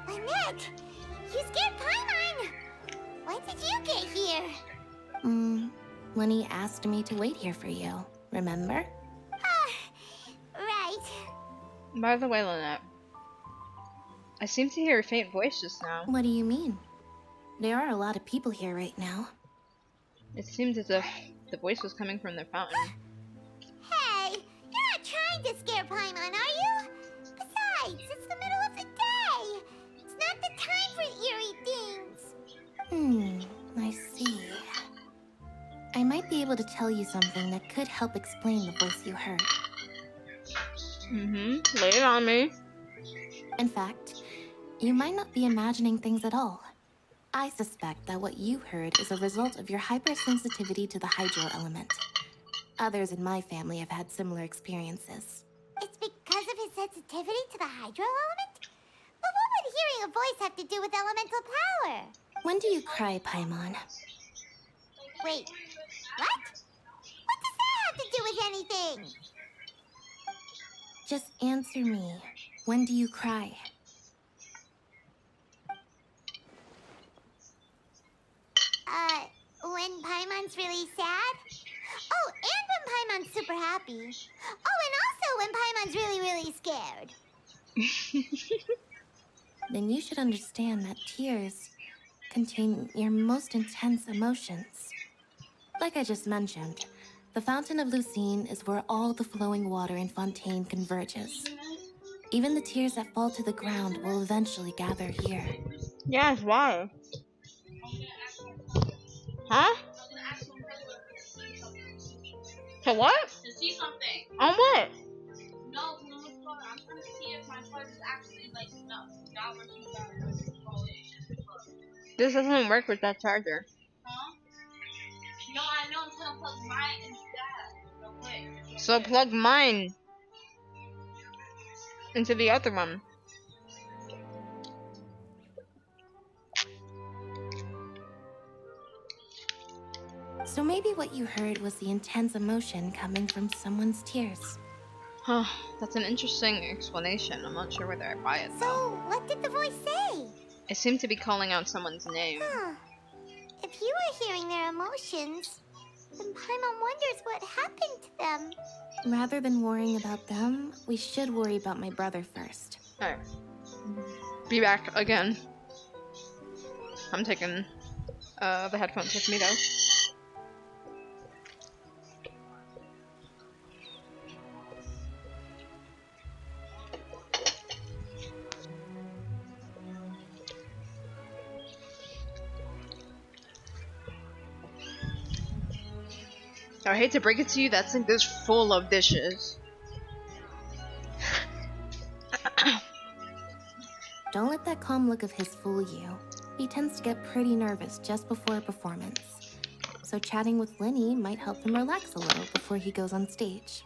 Lynette, you scared Paimon. When did you get here? Lenny asked me to wait here for you, remember? Right. By the way, Lynette, I seem to hear a faint voice just now. What do you mean? There are a lot of people here right now. It seemed as if the voice was coming from the fountain. Hey, you're not trying to scare Paimon, are you? Besides, it's the middle of the day. It's not the time for eerie things. I see. I might be able to tell you something that could help explain the voice you heard. Lay it on me. In fact, you might not be imagining things at all. I suspect that what you heard is a result of your hypersensitivity to the hydro element. Others in my family have had similar experiences. It's because of his sensitivity to the hydro element? But what would hearing a voice have to do with elemental power? When do you cry, Paimon? Wait, what? What does that have to do with anything? Just answer me. When do you cry? When Paimon's really sad? Oh, and when Paimon's super happy. Oh, and also when Paimon's really, really scared. Then you should understand that tears contain your most intense emotions. Like I just mentioned, the Fountain of Lucine is where all the flowing water in Fontaine converges. Even the tears that fall to the ground will eventually gather here. Yes, why? Huh? To what? To see something. On what? No, I'm trying to see if my charge is actually like not working better. This doesn't work with that charger. Huh? No, I know I'm trying to plug mine instead. No way. So plug mine into the other one. So maybe what you heard was the intense emotion coming from someone's tears. Huh, that's an interesting explanation. I'm not sure whether I buy it though. So, what did the voice say? It seemed to be calling out someone's name. Huh. If you were hearing their emotions, then Paimon wonders what happened to them. Rather than worrying about them, we should worry about my brother first. Alright. Be back again. I'm taking the headphones with me though. I hate to break it to you, that sink is full of dishes. Don't let that calm look of his fool you. He tends to get pretty nervous just before a performance. So chatting with Linny might help him relax a little before he goes on stage.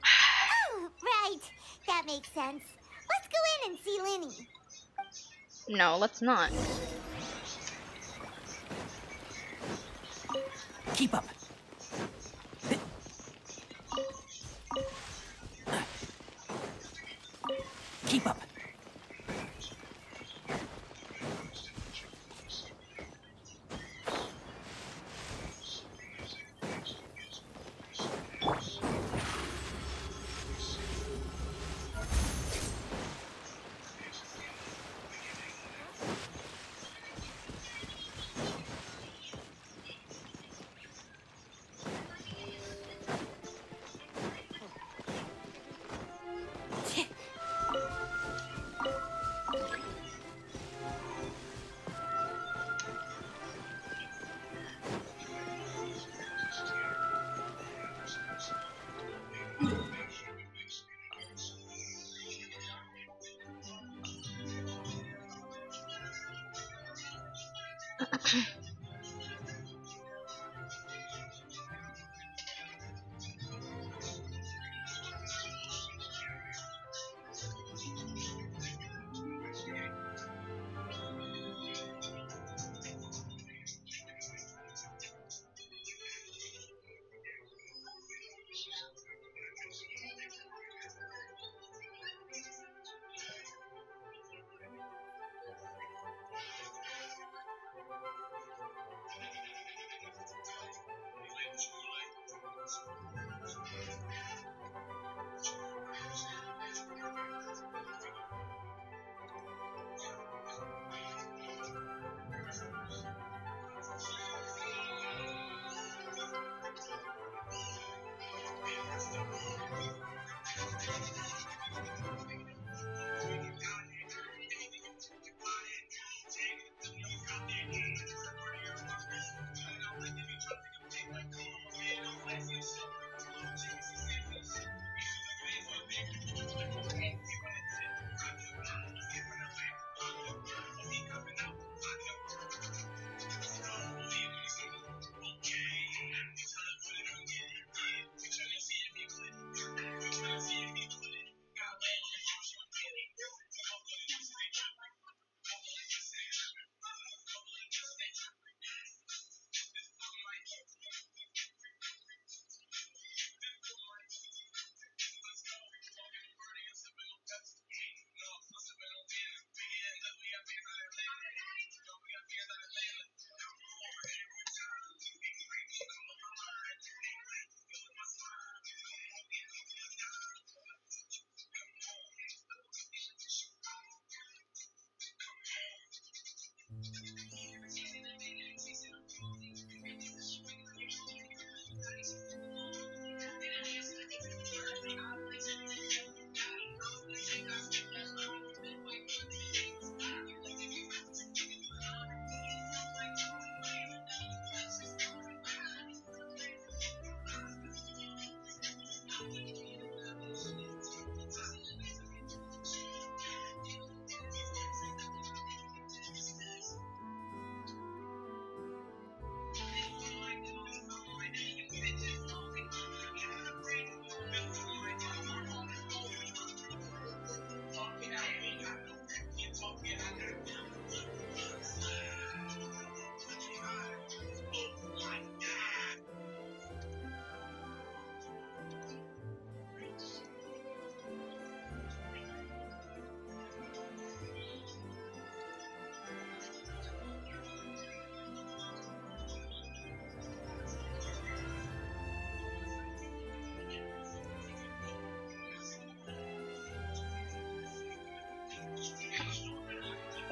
Oh, right. That makes sense. Let's go in and see Linny. No, let's not. Keep up. Keep up.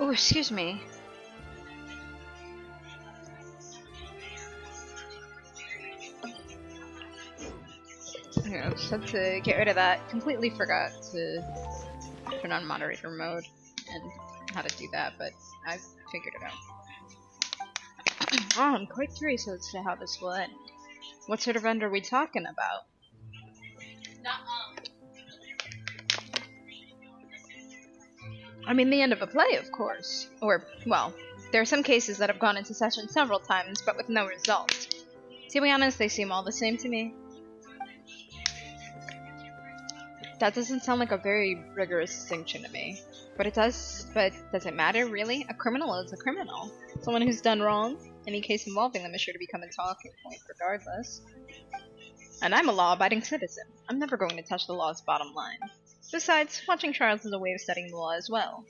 Oh, excuse me. Yeah, just had to get rid of that. Completely forgot to turn on moderator mode and how to do that, but I figured it out. Oh, I'm quite curious as to how this will end. What sort of end are we talking about? I mean, the end of a play, of course. Or, well, there are some cases that have gone into session several times, but with no result. To be honest, they seem all the same to me. That doesn't sound like a very rigorous distinction to me. But it does, but does it matter, really? A criminal is a criminal. Someone who's done wrong. Any case involving them is sure to become a talking point regardless. And I'm a law-abiding citizen. I'm never going to touch the law's bottom line. Besides, watching trials is a way of studying the law as well.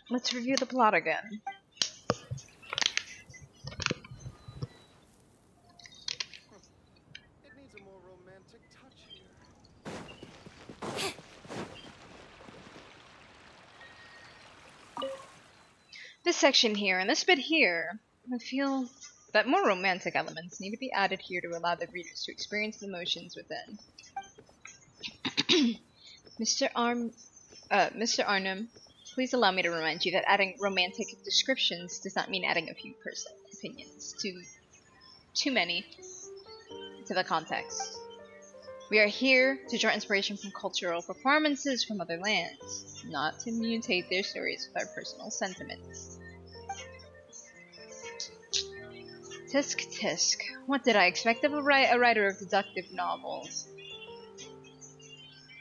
Let's review the plot again. It needs a more romantic touch here. This section here and this bit here, I feel that more romantic elements need to be added here to allow the readers to experience the emotions within. Mr. Arnhem, please allow me to remind you that adding romantic descriptions does not mean adding a few personal opinions too many to the context. We are here to draw inspiration from cultural performances from other lands, not to mutate their stories with our personal sentiments. Tisk tisk. What did I expect of a writer of deductive novels?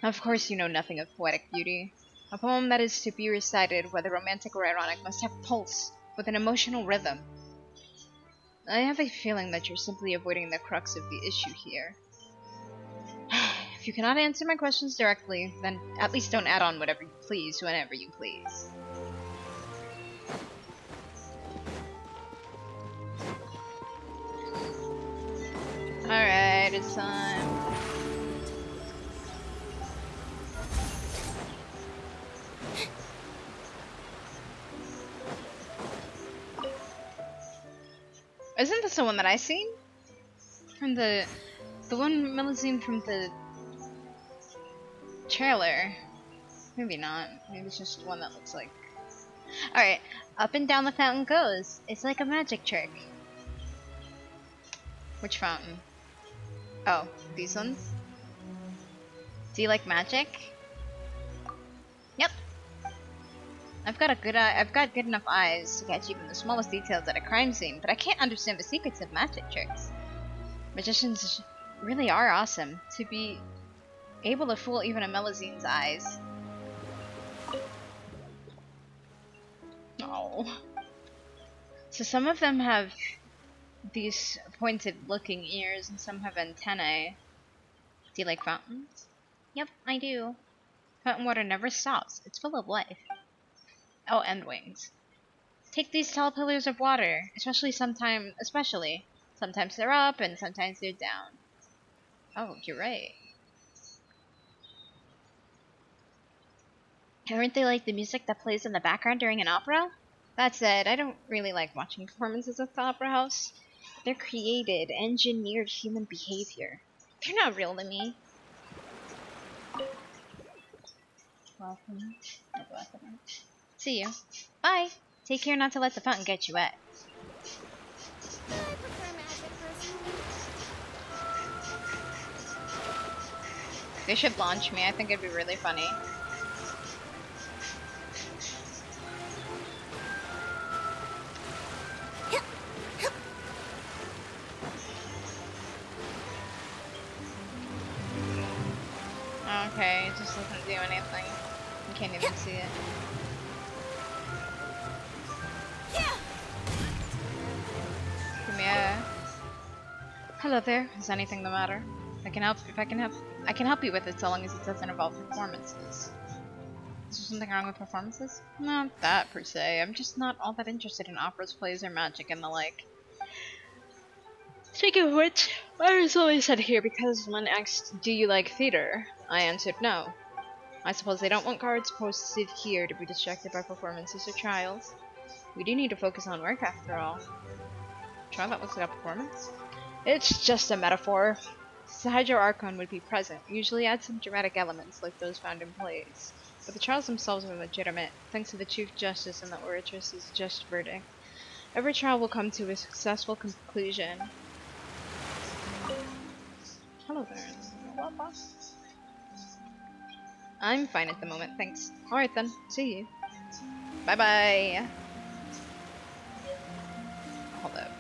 Of course you know nothing of poetic beauty. A poem that is to be recited, whether romantic or ironic, must have pulse, with an emotional rhythm. I have a feeling that you're simply avoiding the crux of the issue here. If you cannot answer my questions directly, then at least don't add on whatever you please whenever you please. Alright, it's time. Isn't this the one that I seen? From the one Melusine from the trailer. Maybe not. Maybe it's just one that looks like. Alright, up and down the fountain goes. It's like a magic trick. Which fountain? Oh, these ones? Do you like magic? Yep. I've got good enough eyes to catch even the smallest details at a crime scene, but I can't understand the secrets of magic tricks. Magicians really are awesome. To be able to fool even a Melusine's eyes. Oh. So some of them have these pointed looking ears and some have antennae. Do you like fountains? Yep, I do. Fountain water never stops. It's full of life. Oh, and wings. Take these tall pillars of water, especially. Sometimes they're up and sometimes they're down. Oh, you're right. Aren't they like the music that plays in the background during an opera? That said, I don't really like watching performances at the opera house. They're created, engineered human behavior. They're not real to me. Welcome. See you. Bye. Take care not to let the fountain get you wet. I prefer magic personally. They should launch me. I think it'd be really funny. Okay, it just doesn't do anything. You can't even see it. Give me a... Hello there. Is anything the matter? I can help you with it so long as it doesn't involve performances. Is there something wrong with performances? Not that per se. I'm just not all that interested in operas, plays, or magic and the like. Speaking of which, I was always sent here because when asked, "Do you like theater?" I answered no. I suppose they don't want guards posted here to be distracted by performances or trials. We do need to focus on work after all. Trial that looks like a performance? It's just a metaphor. The Hydro Archon would be present, usually add some dramatic elements like those found in plays. But the trials themselves are legitimate, thanks to the Chief Justice and the Oratress's just verdict. Every trial will come to a successful conclusion. Hello there. What, boss? I'm fine at the moment, thanks. Alright then, see you. Bye bye. Hold up.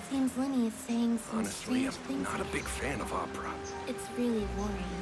Seems Lenny is saying some Honestly, strange I'm things. not a big fan of opera. It's really worrying.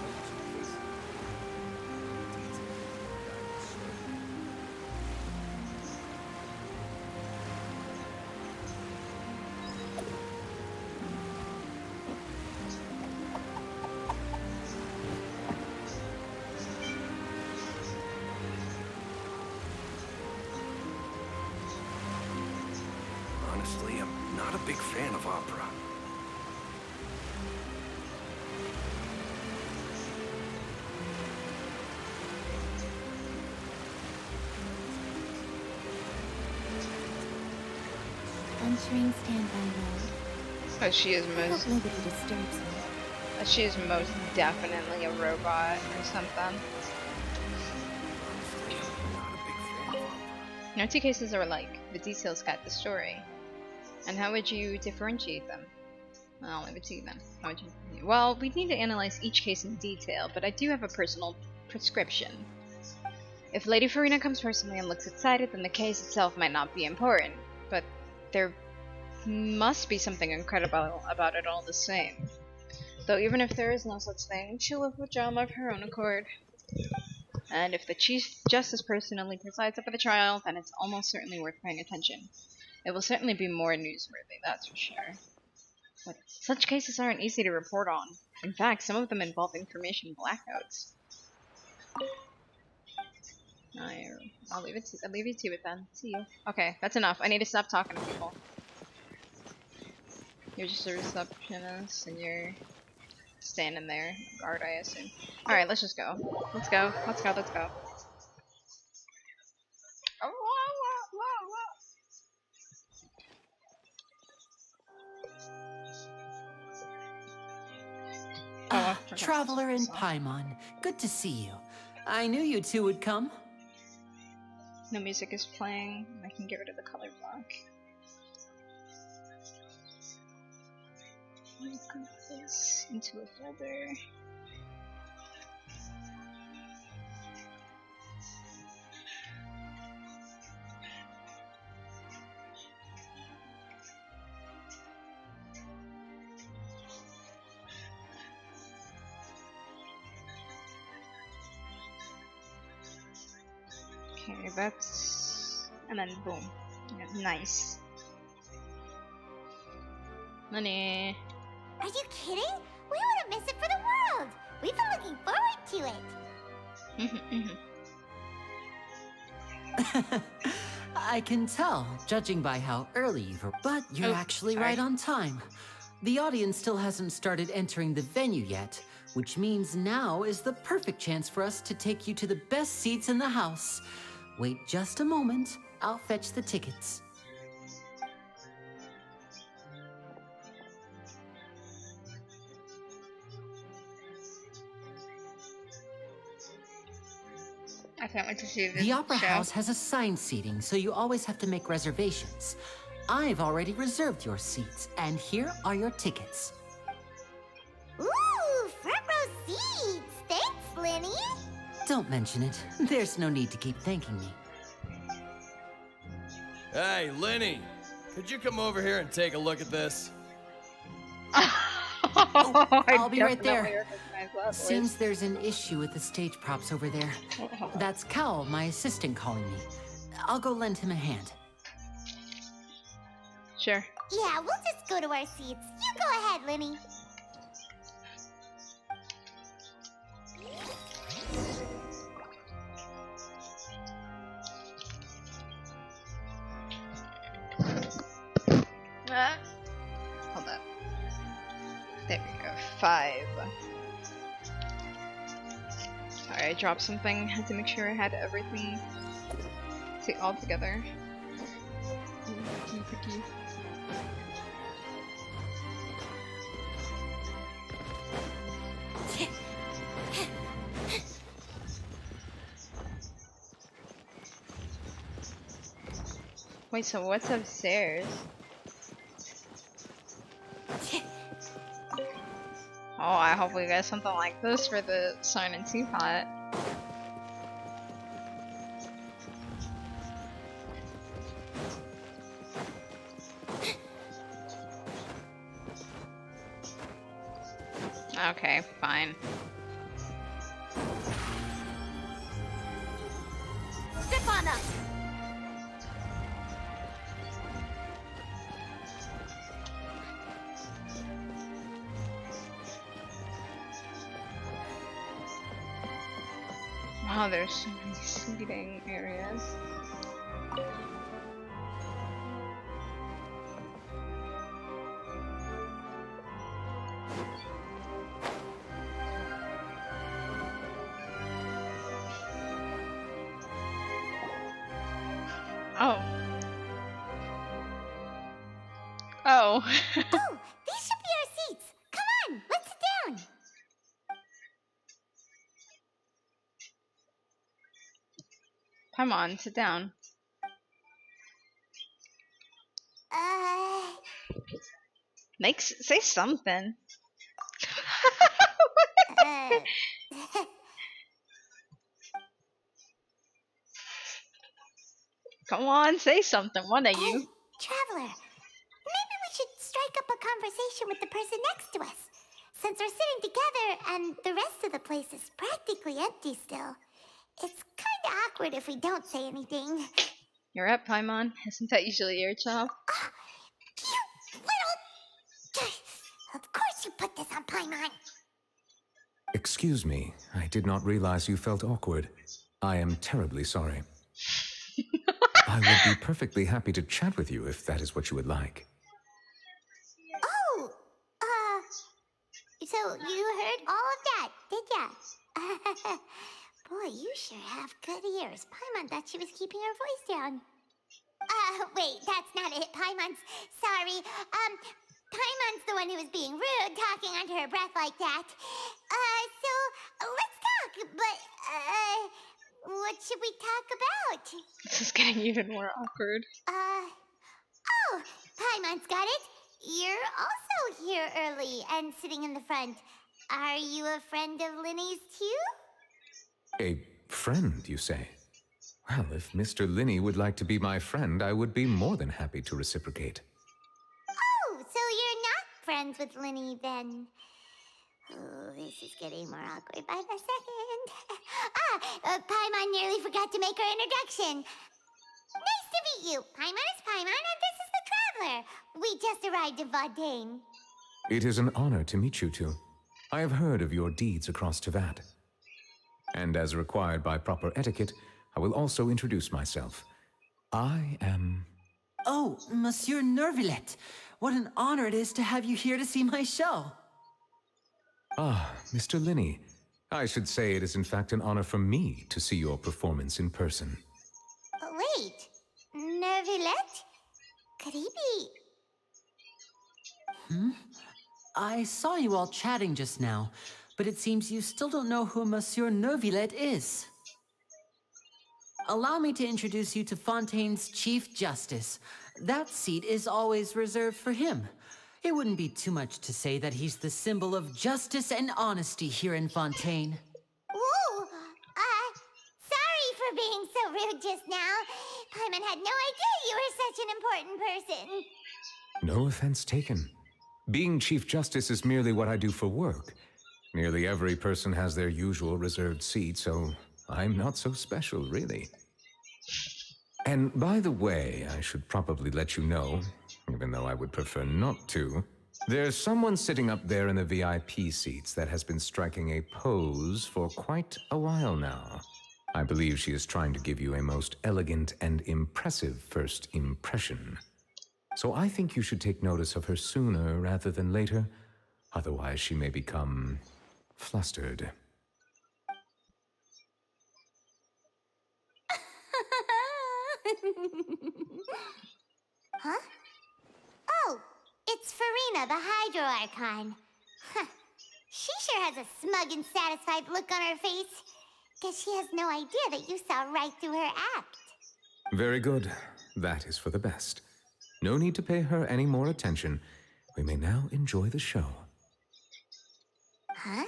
Honestly, I'm not a big fan of opera. Entering standby mode. Oh, she is I hope most. nobody disturbs me. She is most definitely a robot or something. Honestly, I'm not a big fan of opera. No two cases are alike. The details guide the story. And how would you differentiate them? Well, I'll leave it to you then. How would you? Well, we need to analyze each case in detail, but I do have a personal prescription. If Lady Farina comes personally and looks excited, then the case itself might not be important, but there must be something incredible about it all the same. Though even if there is no such thing, she'll live with drama of her own accord. And if the Chief Justice personally presides over the trial, then it's almost certainly worth paying attention. It will certainly be more newsworthy, that's for sure. But such cases aren't easy to report on. In fact, some of them involve information blackouts. I'll leave you to it then. See you. Okay, that's enough. I need to stop talking to people. You're just a receptionist, and you're standing there, guard, I assume. All right, let's just go. Let's go. Let's go. Let's go. Oh, Ah, okay. Traveler and Paimon. Good to see you. I knew you two would come. No music is playing. I can get rid of the color block. Put this into a folder. Okay, that's... and then boom. Yeah, nice. Money. Are you kidding? We wouldn't miss it for the world. We've been looking forward to it. I can tell, judging by how early you've arrived. But you're actually right on time. The audience still hasn't started entering the venue yet, which means now is the perfect chance for us to take you to the best seats in the house. Wait just a moment. I'll fetch the tickets. I can't wait to see this The Opera show. House has assigned seating, so you always have to make reservations. I've already reserved your seats, and here are your tickets. Ooh, front row seats. Thanks, Lenny. Don't mention it. There's no need to keep thanking me. Hey, Lenny, could you come over here and take a look at this? I'll be right there. definitely recognize that voice. Seems there's an issue with the stage props over there. That's Cal, my assistant, calling me. I'll go lend him a hand. Sure. Yeah, we'll just go to our seats. You go ahead, Linny. Hold up. There we go. 5. Sorry, I dropped something. Had to make sure I had everything all together. Pretty. Wait, so what's upstairs? Oh, I hope we get something like this for the sign and teapot. Okay, fine. Step on up. Wow, there's so many seating areas. Oh. Oh. Oh, these should be our seats. Come on, let's sit down. Come on, sit down. Say something. Come on, say something, one of you. Traveler, maybe we should strike up a conversation with the person next to us. Since we're sitting together and the rest of the place is practically empty still, it's kind of awkward if we don't say anything. You're up, Paimon. Isn't that usually your job? You little... Of course you put this on Paimon. Excuse me, I did not realize you felt awkward. I am terribly sorry. I would be perfectly happy to chat with you if that is what you would like. Oh, so you heard all of that, did ya? Boy, you sure have good ears. Paimon thought she was keeping her voice down. Wait, that's not it. Paimon's sorry. Paimon's the one who was being rude, talking under her breath like that. So let's talk, but, what should we talk about? This is getting even more awkward. Oh, Paimon's got it. You're also here early and sitting in the front. Are you a friend of Linny's too? A friend, you say? Well, if Mr. Linney would like to be my friend, I would be more than happy to reciprocate. Oh, so you're not friends with Linny then? Oh, this is getting more awkward by the second. Paimon nearly forgot to make her introduction. Nice to meet you. Paimon is Paimon, and this is the Traveler. We just arrived in Fontaine. It is an honor to meet you two. I have heard of your deeds across Tevat. And as required by proper etiquette, I will also introduce myself. I am... Oh, Monsieur Nervillet. What an honor it is to have you here to see my show. Ah, Mr. Linney. I should say it is in fact an honor for me to see your performance in person. Wait, Nervillet? Could he be... I saw you all chatting just now, but it seems you still don't know who Monsieur Nervillet is. Allow me to introduce you to Fontaine's Chief Justice. That seat is always reserved for him. It wouldn't be too much to say that he's the symbol of justice and honesty here in Fontaine. Whoa! Sorry for being so rude just now. Paimon had no idea you were such an important person. No offense taken. Being Chief Justice is merely what I do for work. Nearly every person has their usual reserved seat, so I'm not so special, really. And by the way, I should probably let you know, even though I would prefer not to. There's someone sitting up there in the VIP seats that has been striking a pose for quite a while now. I believe she is trying to give you a most elegant and impressive first impression. So I think you should take notice of her sooner rather than later, otherwise she may become flustered. Huh? Oh, it's Farina, the Hydro Archon. Huh. She sure has a smug and satisfied look on her face. Guess she has no idea that you saw right through her act. Very good. That is for the best. No need to pay her any more attention. We may now enjoy the show. Huh?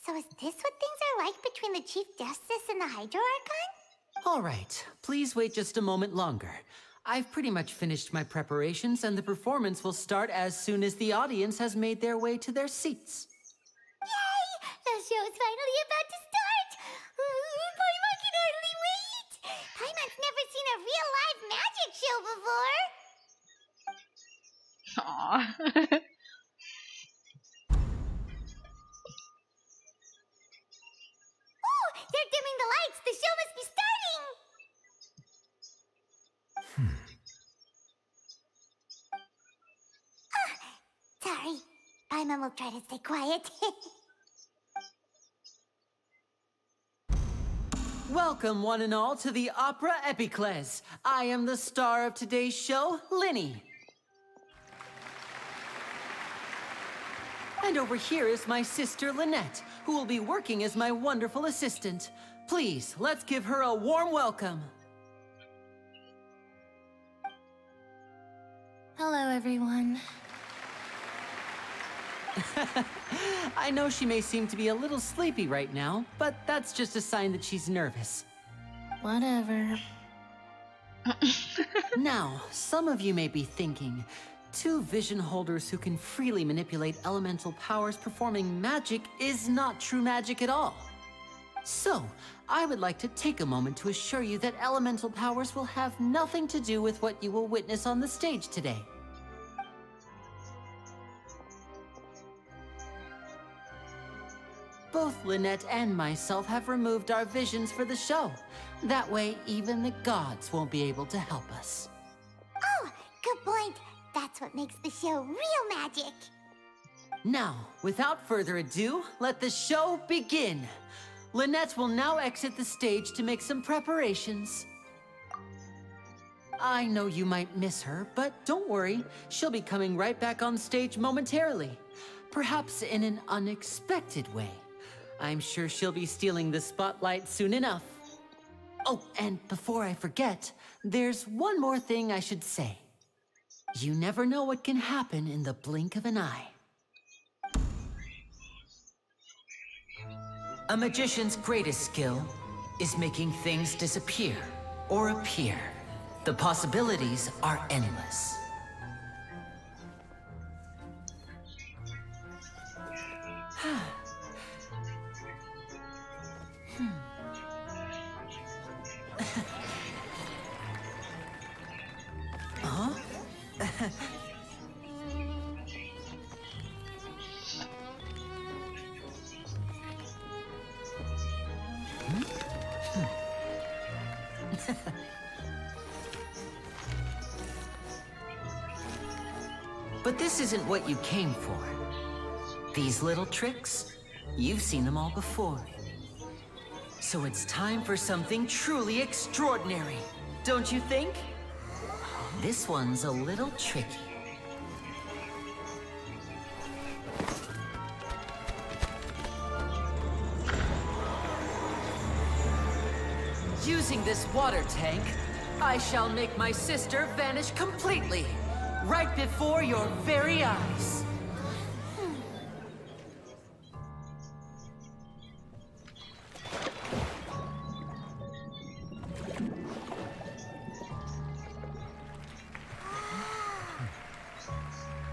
So is this what things are like between the Chief Justice and the Hydro Archon? All right, please wait just a moment longer. I've pretty much finished my preparations, and the performance will start as soon as the audience has made their way to their seats. Yay! The show's finally about to start! Paimon can hardly wait! Paimon's never seen a real live magic show before! Aww. Oh! They're dimming the lights! The show must be starting! Sorry. Paimon will try to stay quiet. Welcome, one and all, to the Opera Epiclese. I am the star of today's show, Linny. And over here is my sister, Lynette, who will be working as my wonderful assistant. Please, let's give her a warm welcome. Hello, everyone. I know she may seem to be a little sleepy right now, but that's just a sign that she's nervous. Whatever. Now, some of you may be thinking, two vision holders who can freely manipulate elemental powers performing magic is not true magic at all. So, I would like to take a moment to assure you that elemental powers will have nothing to do with what you will witness on the stage today. Both Lynette and myself have removed our visions for the show. That way, even the gods won't be able to help us. Oh, good point. That's what makes the show real magic. Now, without further ado, let the show begin. Lynette will now exit the stage to make some preparations. I know you might miss her, but don't worry. She'll be coming right back on stage momentarily. Perhaps in an unexpected way. I'm sure she'll be stealing the spotlight soon enough. Oh, and before I forget, there's one more thing I should say. You never know what can happen in the blink of an eye. A magician's greatest skill is making things disappear or appear. The possibilities are endless. Huh? But this isn't what you came for. These little tricks, you've seen them all before. So it's time for something truly extraordinary, don't you think? This one's a little tricky. Using this water tank, I shall make my sister vanish completely, right before your very eyes.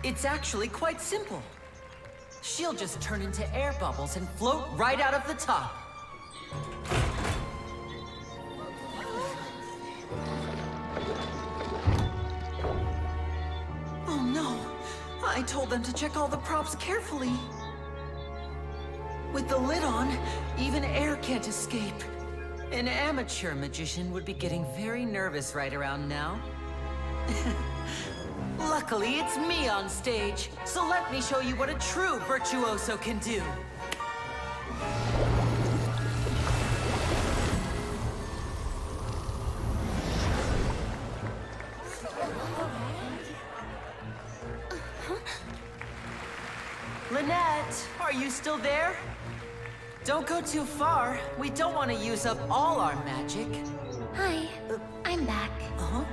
It's actually quite simple. She'll just turn into air bubbles and float right out of the top. I told them to check all the props carefully. With the lid on, even air can't escape. An amateur magician would be getting very nervous right around now. Luckily, it's me on stage, so let me show you what a true virtuoso can do. Lynette, are you still there? Don't go too far. We don't want to use up all our magic. Hi, I'm back. Uh-huh.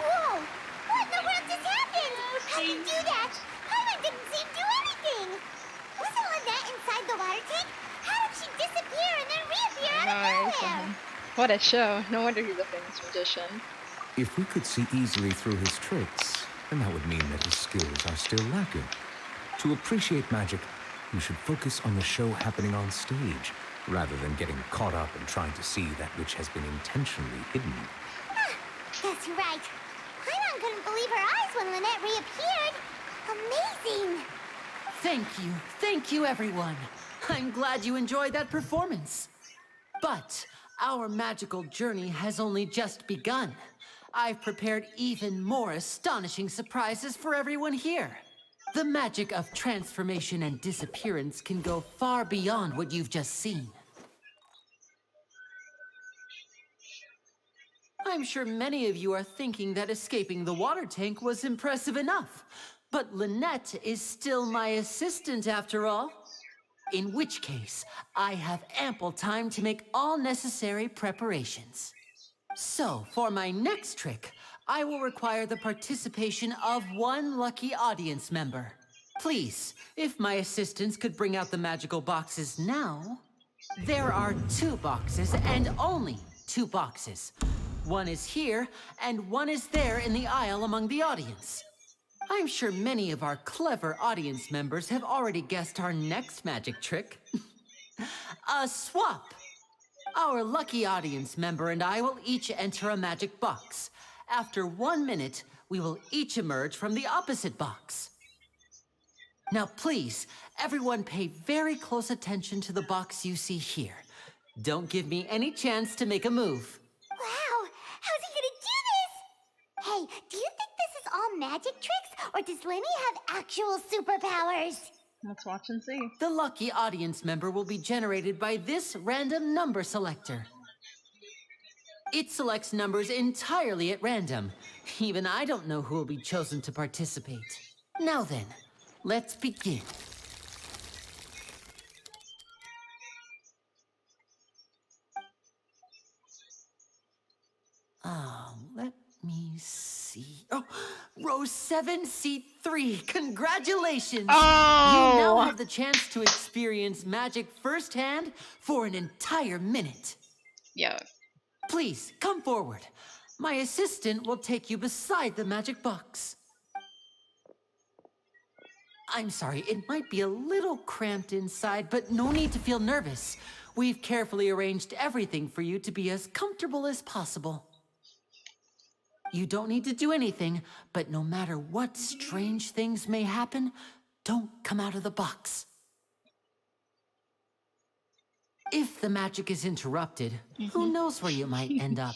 Whoa! What in the world just happened? How'd you do that? Paimon didn't seem to do anything. Wasn't Lynette inside the water tank? How did she disappear and then reappear out of nowhere? What a show. No wonder he's a famous magician. If we could see easily through his tricks, then that would mean that his skills are still lacking. To appreciate magic, you should focus on the show happening on stage, rather than getting caught up in trying to see that which has been intentionally hidden. Guess you're right. Paimon couldn't believe her eyes when Lynette reappeared. Amazing! Thank you everyone. I'm glad you enjoyed that performance. But our magical journey has only just begun. I've prepared even more astonishing surprises for everyone here. The magic of transformation and disappearance can go far beyond what you've just seen. I'm sure many of you are thinking that escaping the water tank was impressive enough. But Lynette is still my assistant after all. In which case, I have ample time to make all necessary preparations. So, for my next trick, I will require the participation of one lucky audience member. Please, if my assistants could bring out the magical boxes now. There are 2 boxes and only 2 boxes. One is here, and one is there in the aisle among the audience. I'm sure many of our clever audience members have already guessed our next magic trick. A swap! Our lucky audience member and I will each enter a magic box. After 1 minute, we will each emerge from the opposite box. Now please, everyone pay very close attention to the box you see here. Don't give me any chance to make a move. Wow! How's he gonna do this? Hey, do you think this is all magic tricks, or does Lenny have actual superpowers? Let's watch and see. The lucky audience member will be generated by this random number selector. It selects numbers entirely at random. Even I don't know who will be chosen to participate. Now then, let's begin. Let me see. Oh, row 7, seat 3. Congratulations! Oh! You now have the chance to experience magic firsthand for an entire minute. Yo. Please, come forward. My assistant will take you beside the magic box. I'm sorry, it might be a little cramped inside, but no need to feel nervous. We've carefully arranged everything for you to be as comfortable as possible. You don't need to do anything, but no matter what strange things may happen, don't come out of the box. If the magic is interrupted, who knows where you might end up?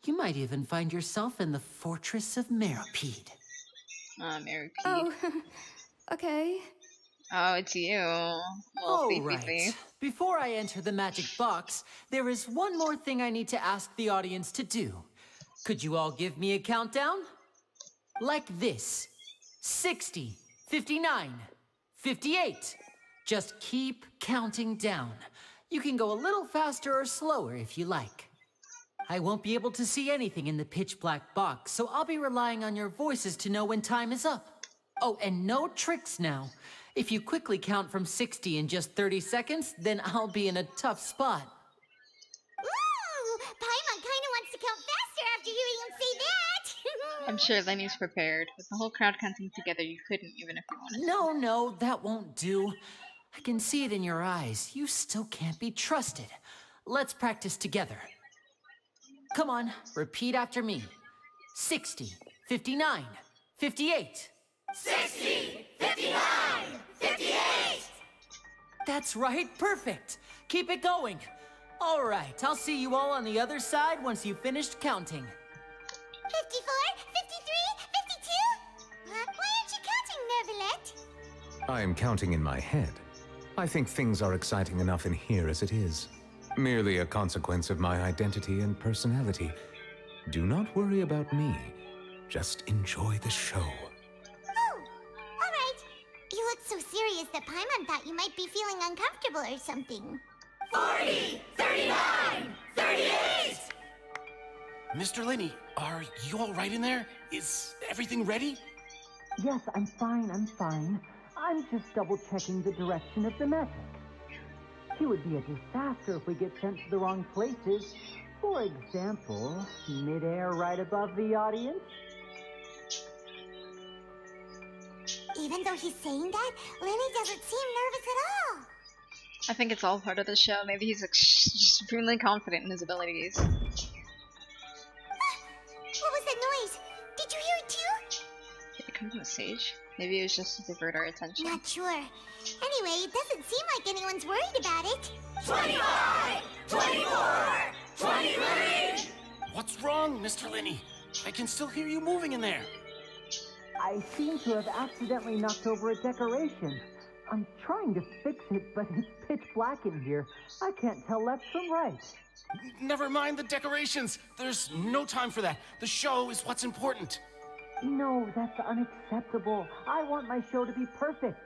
You might even find yourself in the Fortress of Meropide. Meropide. Oh, okay. Oh, it's you. All right. Before I enter the magic box, there is one more thing I need to ask the audience to do. Could you all give me a countdown? Like this. 60, 59, 58. Just keep counting down. You can go a little faster or slower if you like. I won't be able to see anything in the pitch black box, so I'll be relying on your voices to know when time is up. Oh, and no tricks now. If you quickly count from 60 in just 30 seconds, then I'll be in a tough spot. Ooh! Paimon kinda wants to count faster after hearing him say that! I'm sure Lenny's prepared. With the whole crowd counting together, you couldn't even if you wanted. No, that won't do. I can see it in your eyes. You still can't be trusted. Let's practice together. Come on, repeat after me. 60, 59, 58. 60! 59! 58! That's right, perfect. Keep it going. All right, I'll see you all on the other side once you've finished counting. 54, 53, 52? Why aren't you counting, Nervalet? I am counting in my head. I think things are exciting enough in here as it is. Merely a consequence of my identity and personality. Do not worry about me. Just enjoy the show. Oh, all right. You look so serious that Paimon thought you might be feeling uncomfortable or something. 40, 39, 38! Mr. Lenny, are you all right in there? Is everything ready? Yes, I'm fine. I'm just double-checking the direction of the magic. It would be a disaster if we get sent to the wrong places. For example, mid-air right above the audience. Even though he's saying that, Lenny doesn't seem nervous at all. I think it's all part of the show. Maybe he's extremely confident in his abilities. What was that noise? Did you hear it too? Did it come from the stage? Maybe it was just to divert our attention. Not sure. Anyway, it doesn't seem like anyone's worried about it. 25! 24! 23! What's wrong, Mr. Lenny? I can still hear you moving in there. I seem to have accidentally knocked over a decoration. I'm trying to fix it, but it's pitch black in here. I can't tell left from right. Never mind the decorations. There's no time for that. The show is what's important. No, that's unacceptable. I want my show to be perfect.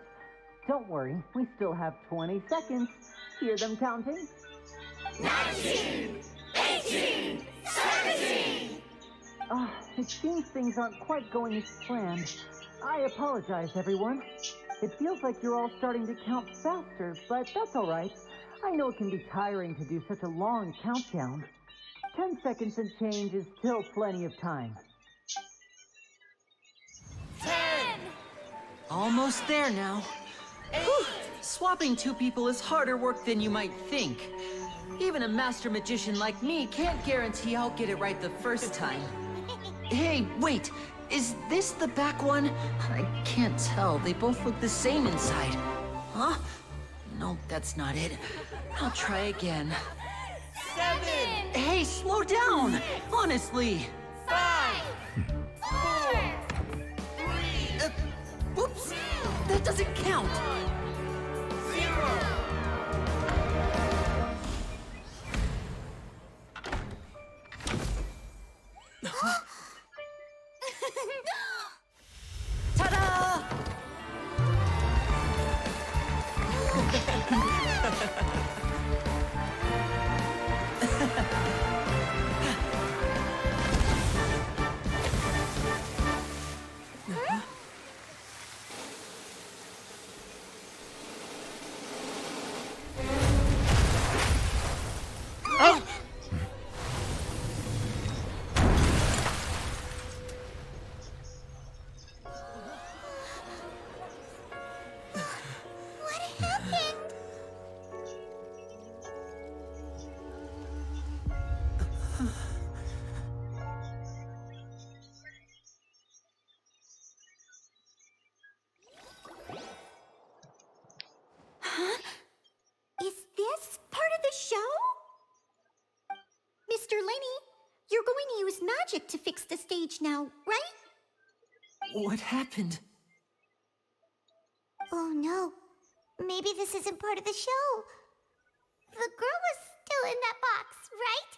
Don't worry, we still have 20 seconds. Hear them counting? 19! 18! 17! It seems things aren't quite going as planned. I apologize, everyone. It feels like you're all starting to count faster, but that's all right. I know it can be tiring to do such a long countdown. 10 seconds and change is still plenty of time. 10! Almost there now. Whew. Swapping two people is harder work than you might think. Even a master magician like me can't guarantee I'll get it right the first time. Hey, wait! Is this the back one? I can't tell. They both look the same inside. Huh? No, that's not it. I'll try again. 7! Hey, slow down! Honestly! 5! 4! 3! Whoops! That doesn't count! 0! Ta-da! Oh! What happened? Huh? Is this part of the show? Mr. Lenny, you're going to use magic to fix the stage now, right? What happened? Oh no. Maybe this isn't part of the show. The girl was still in that box, right?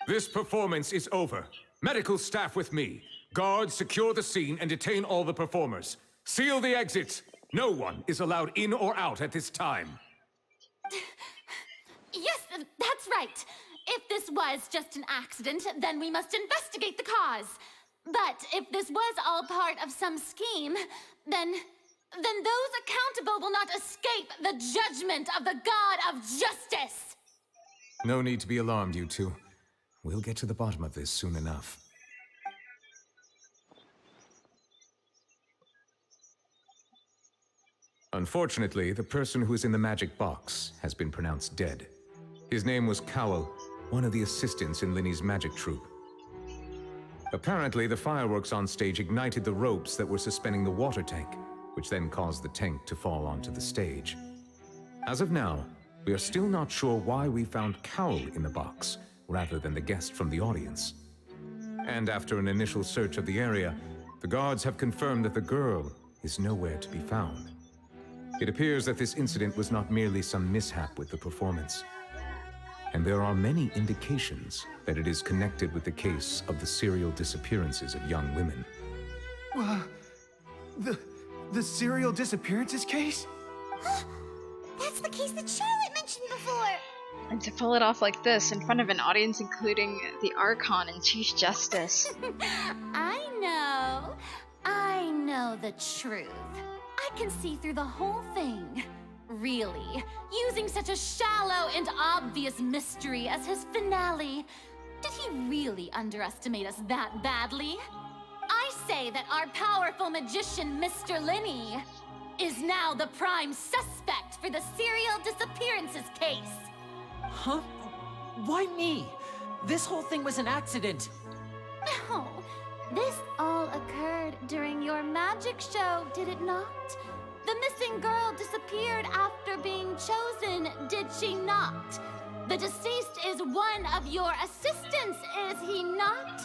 This performance is over. Medical staff with me. Guards, secure the scene and detain all the performers. Seal the exits. No one is allowed in or out at this time. Yes, that's right. if this was just an accident, then we must investigate the cause. But if this was all part of some scheme, then those accountable will not escape the judgment of the God of justice. No need to be alarmed, you two. We'll get to the bottom of this soon enough. Unfortunately, the person who is in the magic box has been pronounced dead. His name was Cowell, one of the assistants in Linny's magic troupe. Apparently, the fireworks on stage ignited the ropes that were suspending the water tank, which then caused the tank to fall onto the stage. As of now, we are still not sure why we found Cowell in the box, rather than the guest from the audience. And after an initial search of the area, the guards have confirmed that the girl is nowhere to be found. It appears that this incident was not merely some mishap with the performance. And there are many indications that it is connected with the case of the serial disappearances of young women. The serial disappearances case? That's the case that Charlotte mentioned before. And to pull it off like this in front of an audience including the Archon and Chief Justice. I know the truth. I can see through the whole thing. Really, using such a shallow and obvious mystery as his finale. Did he really underestimate us that badly? I say that our powerful magician, Mr. Linny, is now the prime suspect for the serial disappearances case. Huh? Why me? This whole thing was an accident. No, this all occurred during your magic show, did it not? The missing girl disappeared after being chosen, did she not? The deceased is one of your assistants, is he not?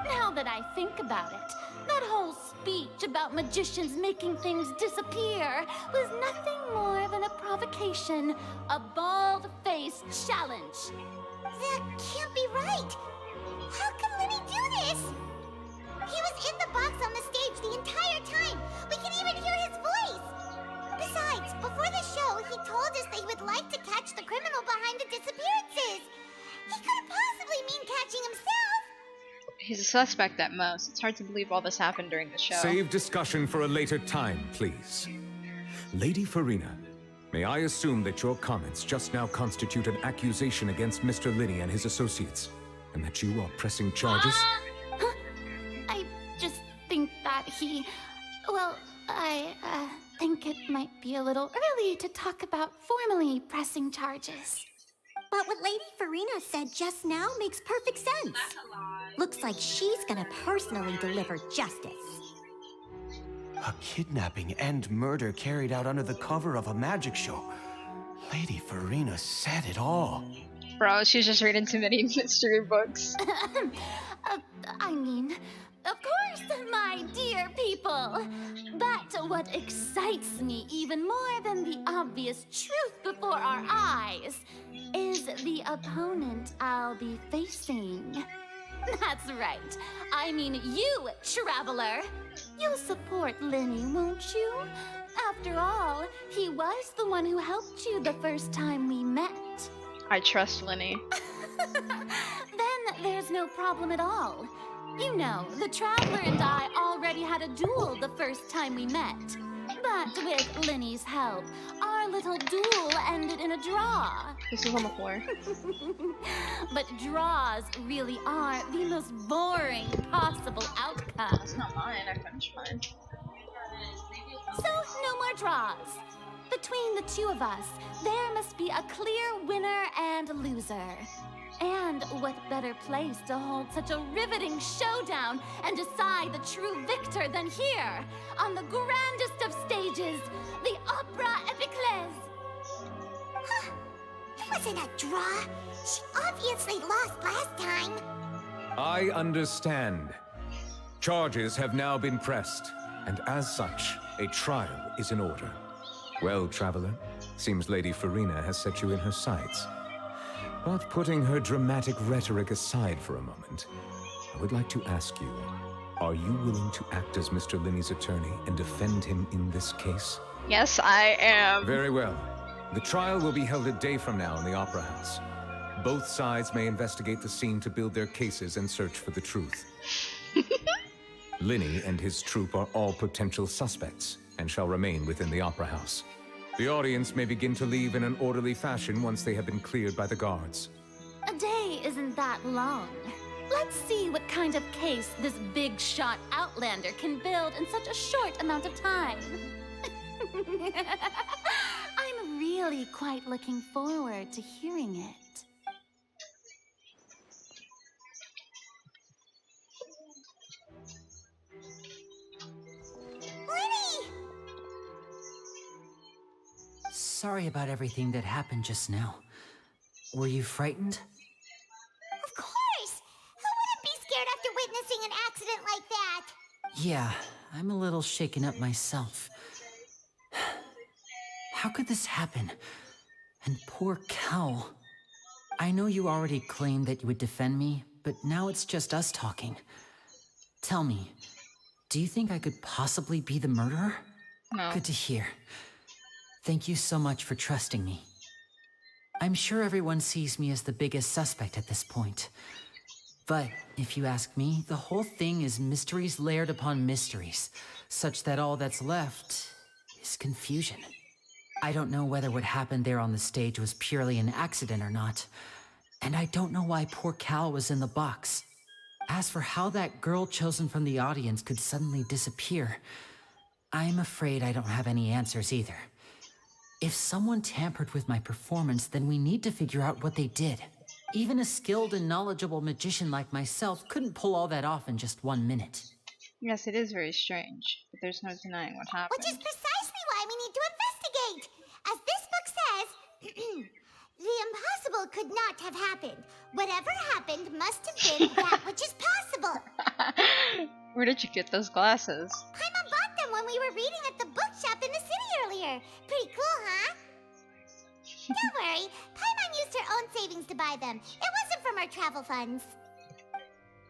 Now that I think about it, that whole speech about magicians making things disappear was nothing more than a provocation, a bald-faced challenge. That can't be right. How can Linny do this? He was in the box on the stage the entire time. We can even hear his voice. Besides, before the show, he told us that he would like to catch the criminal behind the disappearances. He couldn't possibly mean catching himself. He's a suspect at most. It's hard to believe all this happened during the show. Save discussion for a later time, please. Lady Farina, may I assume that your comments just now constitute an accusation against Mr. Linny and his associates, and that you are pressing charges? I just think that I think it might be a little early to talk about formally pressing charges. But what Lady Farina said just now makes perfect sense. Looks like she's gonna personally deliver justice. A kidnapping and murder carried out under the cover of a magic show. Lady Farina said it all. Bro, she's just reading too many mystery books. Of course, my dear people. But what excites me even more than the obvious truth before our eyes is the opponent I'll be facing. That's right. I mean you, Traveler. You'll support Linny, won't you? After all, he was the one who helped you the first time we met. I trust Linny. Then there's no problem at all. You know, the Traveler and I already had a duel the first time we met. But with Linny's help, our little duel ended in a draw. This is on the floor. But draws really are the most boring possible outcome. It's not mine, I finished mine. So, no more draws. Between the two of us, there must be a clear winner and loser. And what better place to hold such a riveting showdown and decide the true victor than here, on the grandest of stages, the Opera Epiclese. Huh. It wasn't a draw. She obviously lost last time. I understand. Charges have now been pressed, and as such, a trial is in order. Well, Traveler, seems Lady Farina has set you in her sights. But putting her dramatic rhetoric aside for a moment, I would like to ask you, are you willing to act as Mr. Linny's attorney and defend him in this case? Yes, I am. Very well. The trial will be held a day from now in the Opera House. Both sides may investigate the scene to build their cases and search for the truth. Linny and his troupe are all potential suspects and shall remain within the Opera House. The audience may begin to leave in an orderly fashion once they have been cleared by the guards. A day isn't that long. Let's see what kind of case this big shot outlander can build in such a short amount of time. I'm really quite looking forward to hearing it. Sorry about everything that happened just now. Were you frightened? Of course! Who wouldn't be scared after witnessing an accident like that? Yeah, I'm a little shaken up myself. How could this happen? And poor Cal. I know you already claimed that you would defend me, but now it's just us talking. Tell me, do you think I could possibly be the murderer? No. Good to hear. Thank you so much for trusting me. I'm sure everyone sees me as the biggest suspect at this point. But if you ask me, the whole thing is mysteries layered upon mysteries, such that all that's left is confusion. I don't know whether what happened there on the stage was purely an accident or not, and I don't know why poor Cal was in the box. As for how that girl chosen from the audience could suddenly disappear, I'm afraid I don't have any answers either. If someone tampered with my performance, then we need to figure out what they did. Even a skilled and knowledgeable magician like myself couldn't pull all that off in just 1 minute. Yes, it is very strange, but there's no denying what happened. Which is precisely why we need to investigate. As this book says, the impossible could not have happened. Whatever happened must have been that which is possible. Where did you get those glasses? Paimon bought them when we were reading at the bookshop in the city earlier. Pretty cool, huh? Don't worry, Paimon used her own savings to buy them. It wasn't from our travel funds.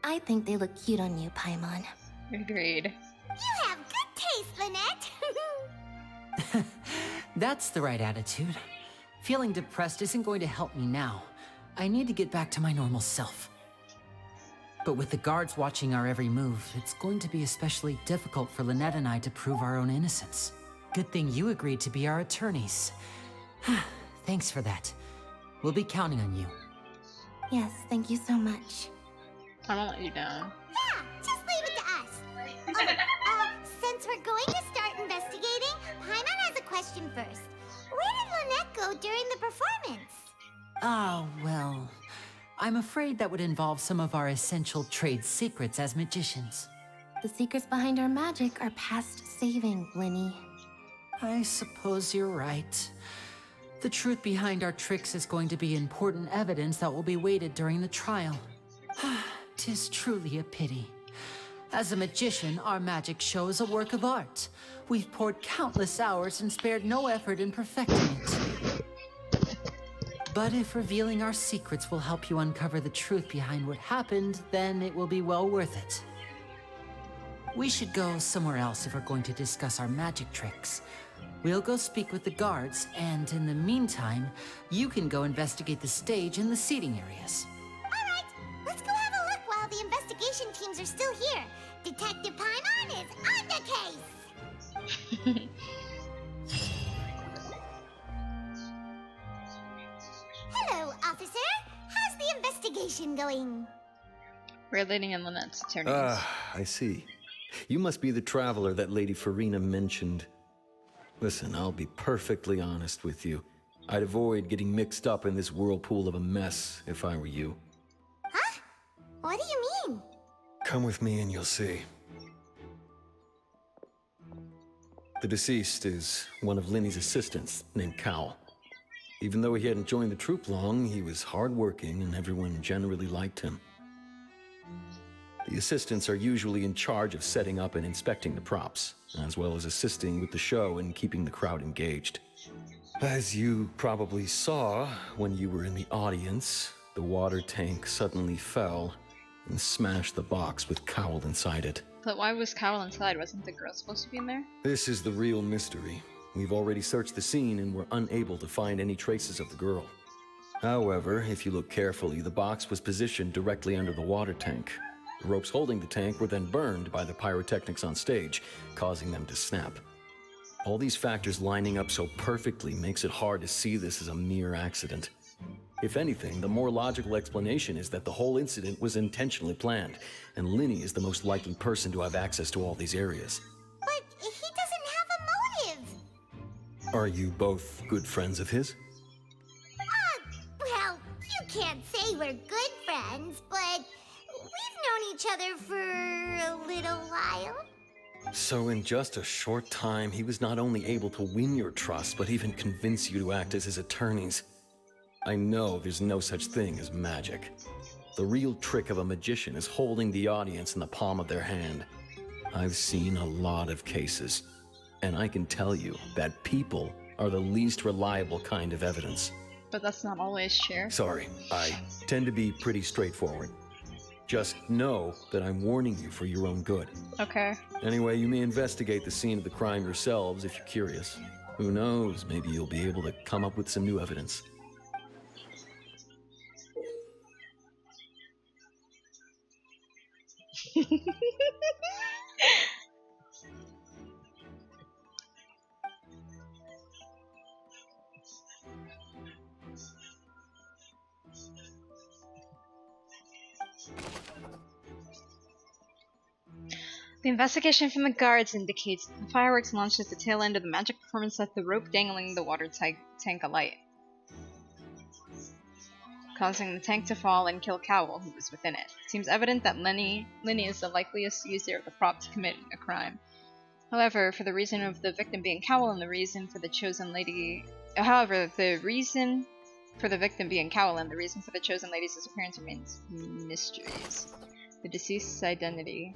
I think they look cute on you, Paimon. Agreed. You have good taste, Lynette. That's the right attitude. Feeling depressed isn't going to help me now. I need to get back to my normal self. But with the guards watching our every move, it's going to be especially difficult for Lynette and I to prove our own innocence. Good thing you agreed to be our attorneys. Thanks for that. We'll be counting on you. Yes, thank you so much. I won't let you down. Yeah, just leave it to us. Since we're going to start investigating, Paimon has a question first. Where did Lynette go during the performance? Ah, well, I'm afraid that would involve some of our essential trade secrets as magicians. The secrets behind our magic are past saving, Linny. I suppose you're right. The truth behind our tricks is going to be important evidence that will be weighted during the trial. 'Tis truly a pity. As a magician, our magic show is a work of art. We've poured countless hours and spared no effort in perfecting it. But if revealing our secrets will help you uncover the truth behind what happened, then it will be well worth it. We should go somewhere else if we're going to discuss our magic tricks. We'll go speak with the guards, and in the meantime, you can go investigate the stage and the seating areas. All right, let's go have a look while the investigation teams are still here. Detective Paimon is on the case. Hello, officer. How's the investigation going? We're Lady and Lynette's attorneys. I see. You must be the traveler that Lady Farina mentioned. Listen, I'll be perfectly honest with you. I'd avoid getting mixed up in this whirlpool of a mess if I were you. Huh? What do you mean? Come with me and you'll see. The deceased is one of Linny's assistants named Cal. Even though he hadn't joined the troupe long, he was hardworking and everyone generally liked him. The assistants are usually in charge of setting up and inspecting the props, as well as assisting with the show and keeping the crowd engaged. As you probably saw when you were in the audience, the water tank suddenly fell and smashed the box with Cowl inside it. But why was Cowl inside? Wasn't the girl supposed to be in there? This is the real mystery. We've already searched the scene and were unable to find any traces of the girl. However, if you look carefully, the box was positioned directly under the water tank. The ropes holding the tank were then burned by the pyrotechnics on stage, causing them to snap. All these factors lining up so perfectly makes it hard to see this as a mere accident. If anything, the more logical explanation is that the whole incident was intentionally planned, and Linny is the most likely person to have access to all these areas. But he doesn't have a motive. Are you both good friends of his? Well, you can't say we're good friends, but we've known each other for a little while. So in just a short time, he was not only able to win your trust, but even convince you to act as his attorneys. I know there's no such thing as magic. The real trick of a magician is holding the audience in the palm of their hand. I've seen a lot of cases, and I can tell you that people are the least reliable kind of evidence. But that's not always true. Sorry, I tend to be pretty straightforward. Just know that I'm warning you for your own good. Okay. Anyway, you may investigate the scene of the crime yourselves if you're curious. Who knows, maybe you'll be able to come up with some new evidence. The investigation from the guards indicates that the fireworks launched at the tail end of the magic performance set the rope dangling the water tank alight, causing the tank to fall and kill Cowell, who was within it. It seems evident that Linny is the likeliest user of the prop to commit a crime. However, for the reason of the victim being Cowell and the reason for the chosen lady... However, the reason for the victim being Cowell and the reason for the chosen lady's disappearance remains mysteries. The deceased's identity.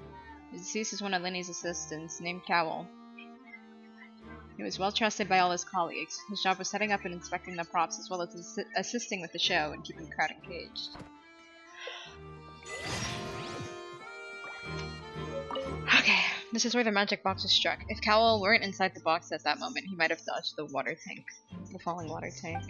The deceased is one of Linny's assistants, named Cowell. He was well trusted by all his colleagues. His job was setting up and inspecting the props, as well as assisting with the show and keeping the crowd engaged. Okay, this is where the magic box was struck. If Cowell weren't inside the box at that moment, he might have dodged the water tank. The falling water tank.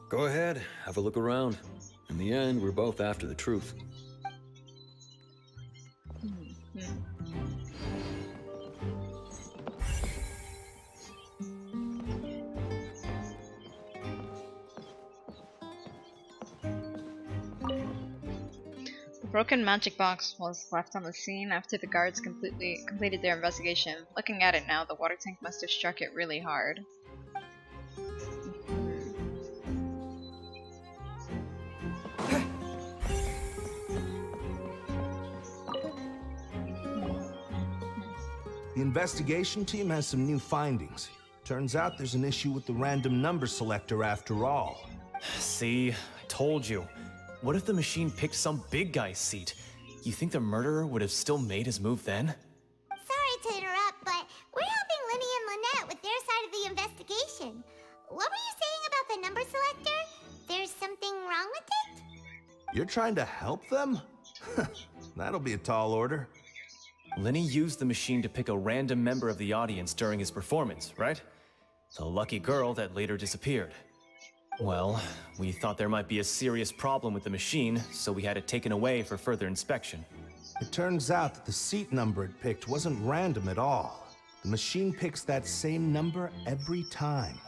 Go ahead, have a look around. In the end, we're both after the truth. The broken magic box was left on the scene after the guards completed their investigation. Looking at it now, the water tank must have struck it really hard. The investigation team has some new findings. Turns out there's an issue with the random number selector after all. See, I told you. What if the machine picked some big guy's seat? You think the murderer would have still made his move then? Sorry to interrupt, but we're helping Linny and Lynette with their side of the investigation. What were you saying about the number selector? There's something wrong with it? You're trying to help them? That'll be a tall order. Linny used the machine to pick a random member of the audience during his performance, right? The lucky girl that later disappeared. Well, we thought there might be a serious problem with the machine, so we had it taken away for further inspection. It turns out that the seat number it picked wasn't random at all. The machine picks that same number every time.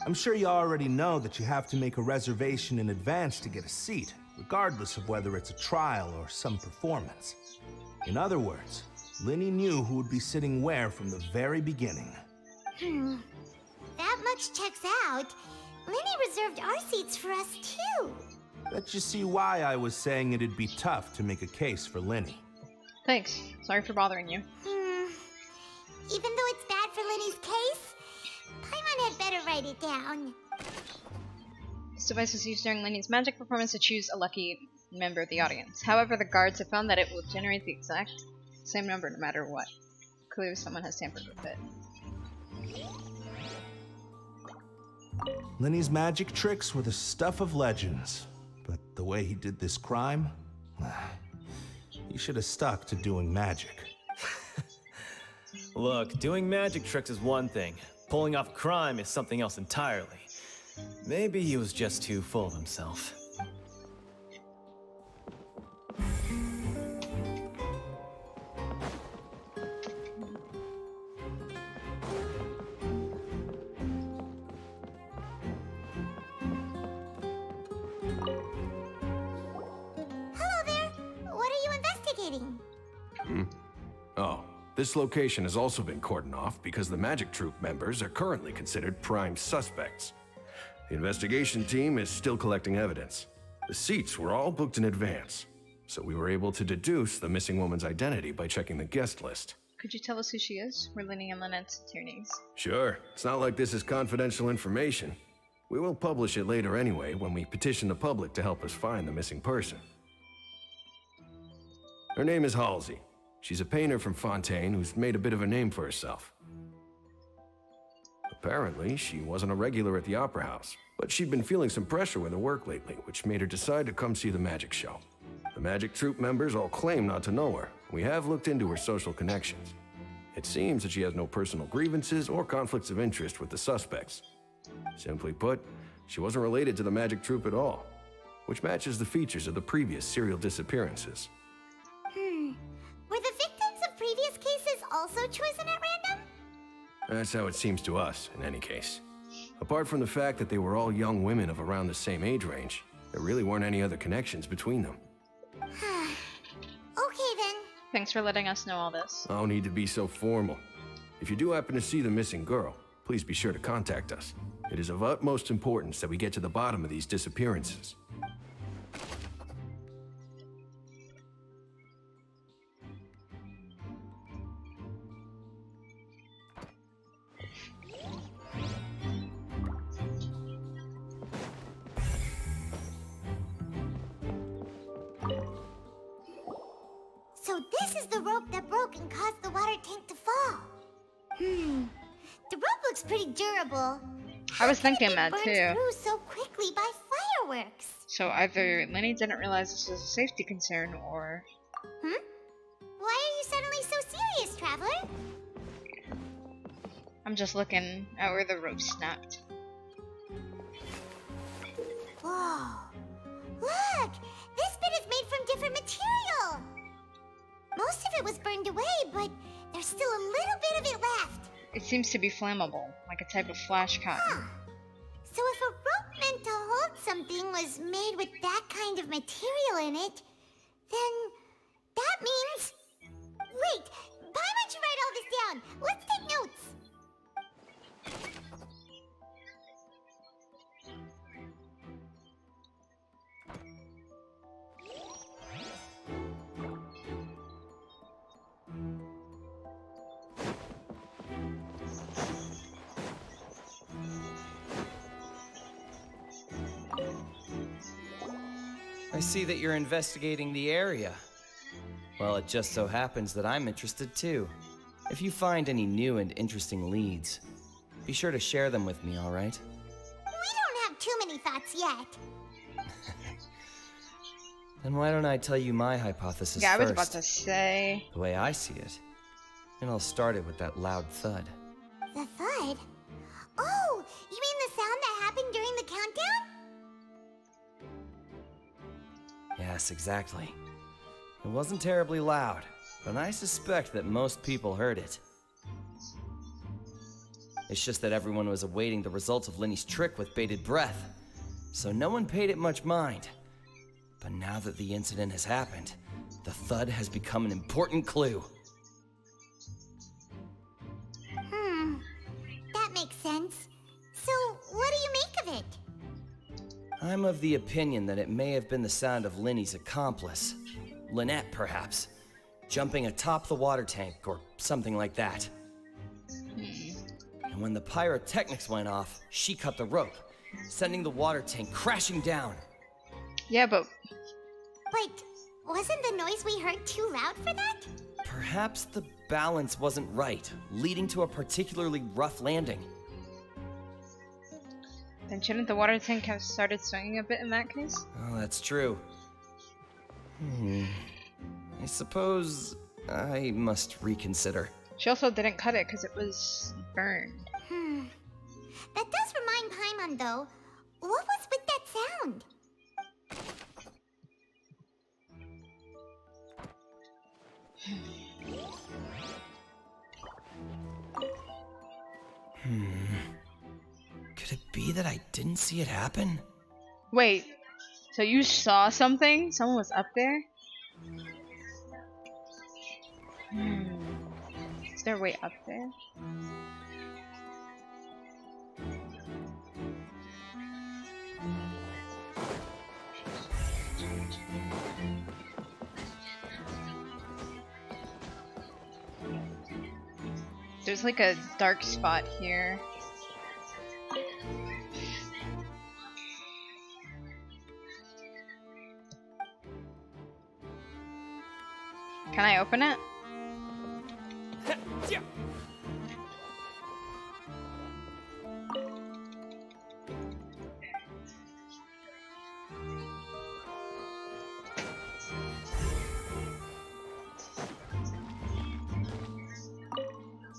I'm sure you already know that you have to make a reservation in advance to get a seat, regardless of whether it's a trial or some performance. In other words, Linny knew who would be sitting where from the very beginning. That much checks out. Linny reserved our seats for us too. Let you see why I was saying it'd be tough to make a case for Linny. Thanks. Sorry for bothering you. Even though it's bad for Linny's case, Paimon had better write it down. This device was used during Linny's magic performance to choose a lucky member of the audience. However, the guards have found that it will generate the exact same number no matter what. Clearly someone has tampered with it. Linny's magic tricks were the stuff of legends, but the way he did this crime, he should have stuck to doing magic. Look, doing magic tricks is one thing. Pulling off crime is something else entirely. Maybe he was just too full of himself. Hello there. What are you investigating? Oh, this location has also been cordoned off because the Magic Troupe members are currently considered prime suspects. The investigation team is still collecting evidence. The seats were all booked in advance, so we were able to deduce the missing woman's identity by checking the guest list. Could you tell us who she is? We're Lenny and Lynette's attorneys. Sure, it's not like this is confidential information. We will publish it later anyway when we petition the public to help us find the missing person. Her name is Halsey. She's a painter from Fontaine who's made a bit of a name for herself. Apparently, she wasn't a regular at the Opera House, but she'd been feeling some pressure with her work lately, which made her decide to come see the magic show. The Magic Troupe members all claim not to know her. We have looked into her social connections. It seems that she has no personal grievances or conflicts of interest with the suspects. Simply put, she wasn't related to the Magic Troupe at all, which matches the features of the previous serial disappearances. Were the victims of previous cases also chosen at random? That's how it seems to us, in any case. Apart from the fact that they were all young women of around the same age range, there really weren't any other connections between them. Okay then. Thanks for letting us know all this. No need to be so formal. If you do happen to see the missing girl, please be sure to contact us. It is of utmost importance that we get to the bottom of these disappearances. So this is the rope that broke and caused the water tank to fall. The rope looks pretty durable. I was thinking It that burned too. through so quickly by fireworks. So either Lenny didn't realize this was a safety concern, or... Why are you suddenly so serious, Traveler? I'm just looking at where the rope snapped. Whoa. Look! This bit is made from different material! Most of it was burned away, but there's still a little bit of it left. It seems to be flammable, like a type of flash cotton. So if a rope meant to hold something was made with that kind of material in it, then that means... Wait! Why don't you write all this down? Let's take notes! I see that you're investigating the area. Well, it just so happens that I'm interested too. If you find any new and interesting leads, be sure to share them with me, all right? We don't have too many thoughts yet. Then why don't I tell you my hypothesis Yeah, I was first? about to say... The way I see it. And I'll start it with that loud thud. The thud? Oh, you mean the sound that happened during the countdown? Yes, exactly. It wasn't terribly loud, but I suspect that most people heard it. It's just that everyone was awaiting the results of Lenny's trick with bated breath, so no one paid it much mind. But now that the incident has happened, the thud has become an important clue. That makes sense. So, what do you make of it? I'm of the opinion that it may have been the sound of Lenny's accomplice, Lynette perhaps, jumping atop the water tank or something like that. And when the pyrotechnics went off, she cut the rope, sending the water tank crashing down. Yeah, but... But wasn't the noise we heard too loud for that? Perhaps the balance wasn't right, leading to a particularly rough landing. Then shouldn't the water tank have started swinging a bit in that case? Oh, that's true. I suppose I must reconsider. She also didn't cut it because it was burned. That does remind Paimon, though. What was with that sound? Could it be that I didn't see it happen? Wait, so you saw something? Someone was up there? Is there a way up there? There's like a dark spot here. Can I open it?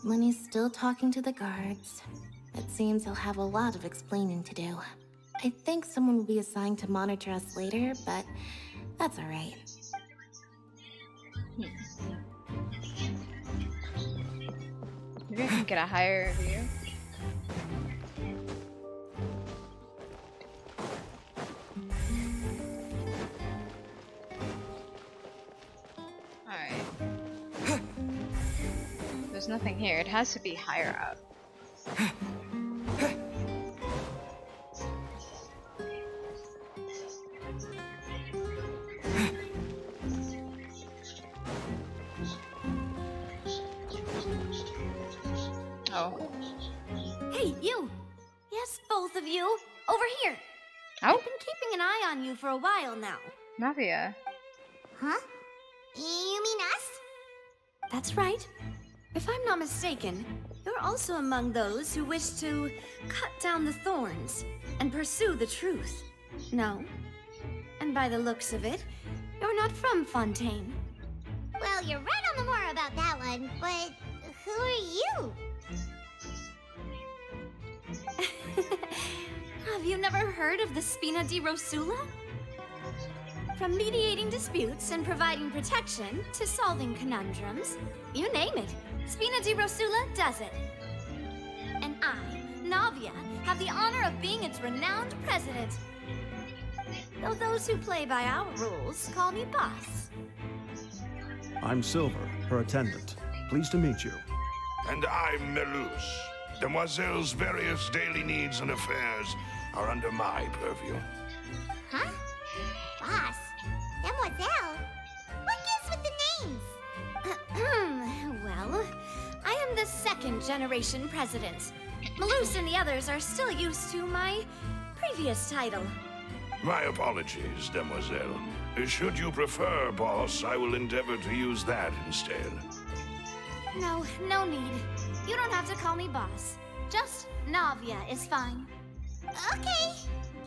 Lenny's still talking to the guards. It seems he'll have a lot of explaining to do. I think someone will be assigned to monitor us later, but that's alright. Maybe I can get a higher view. Alright. There's nothing here. It has to be higher up. Oh. Hey, you! Yes, both of you! Over here! Oh? I've been keeping an eye on you for a while now. Navia. Huh? You mean us? That's right. If I'm not mistaken, you're also among those who wish to cut down the thorns and pursue the truth. No? And by the looks of it, you're not from Fontaine. Well, you're right on the more about that one, but who are you? Have you never heard of the Spina di Rosula? From mediating disputes and providing protection to solving conundrums, you name it, Spina di Rosula does it. And I, Navia, have the honor of being its renowned president. Though those who play by our rules call me boss. I'm Silver, her attendant. Pleased to meet you. And I'm Melus. Demoiselle's various daily needs and affairs are under my purview. Huh? Boss? Demoiselle? What gives with the names? Well, I am the second generation president. Melus and the others are still used to my previous title. My apologies, Demoiselle. Should you prefer, boss, I will endeavor to use that instead. No, no need. You don't have to call me boss. Just Navia is fine. Okay,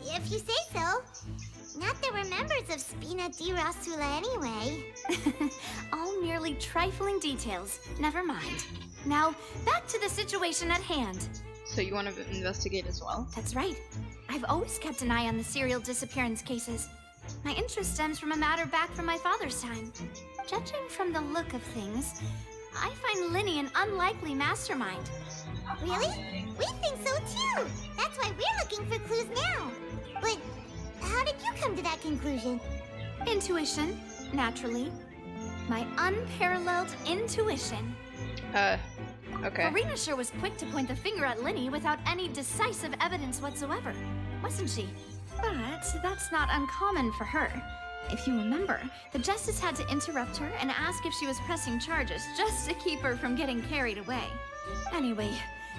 if you say so. Not that we're members of Spina di Rosula anyway. All merely trifling details. Never mind. Now, back to the situation at hand. So you want to investigate as well? That's right. I've always kept an eye on the serial disappearance cases. My interest stems from a matter back from my father's time. Judging from the look of things, I find Linny an unlikely mastermind. Really? We think so too! That's why we're looking for clues now. But how did you come to that conclusion? Intuition, naturally. My unparalleled intuition. Okay. Arena sure was quick to point the finger at Linny without any decisive evidence whatsoever, wasn't she? But that's not uncommon for her. If you remember, the Justice had to interrupt her and ask if she was pressing charges just to keep her from getting carried away. Anyway,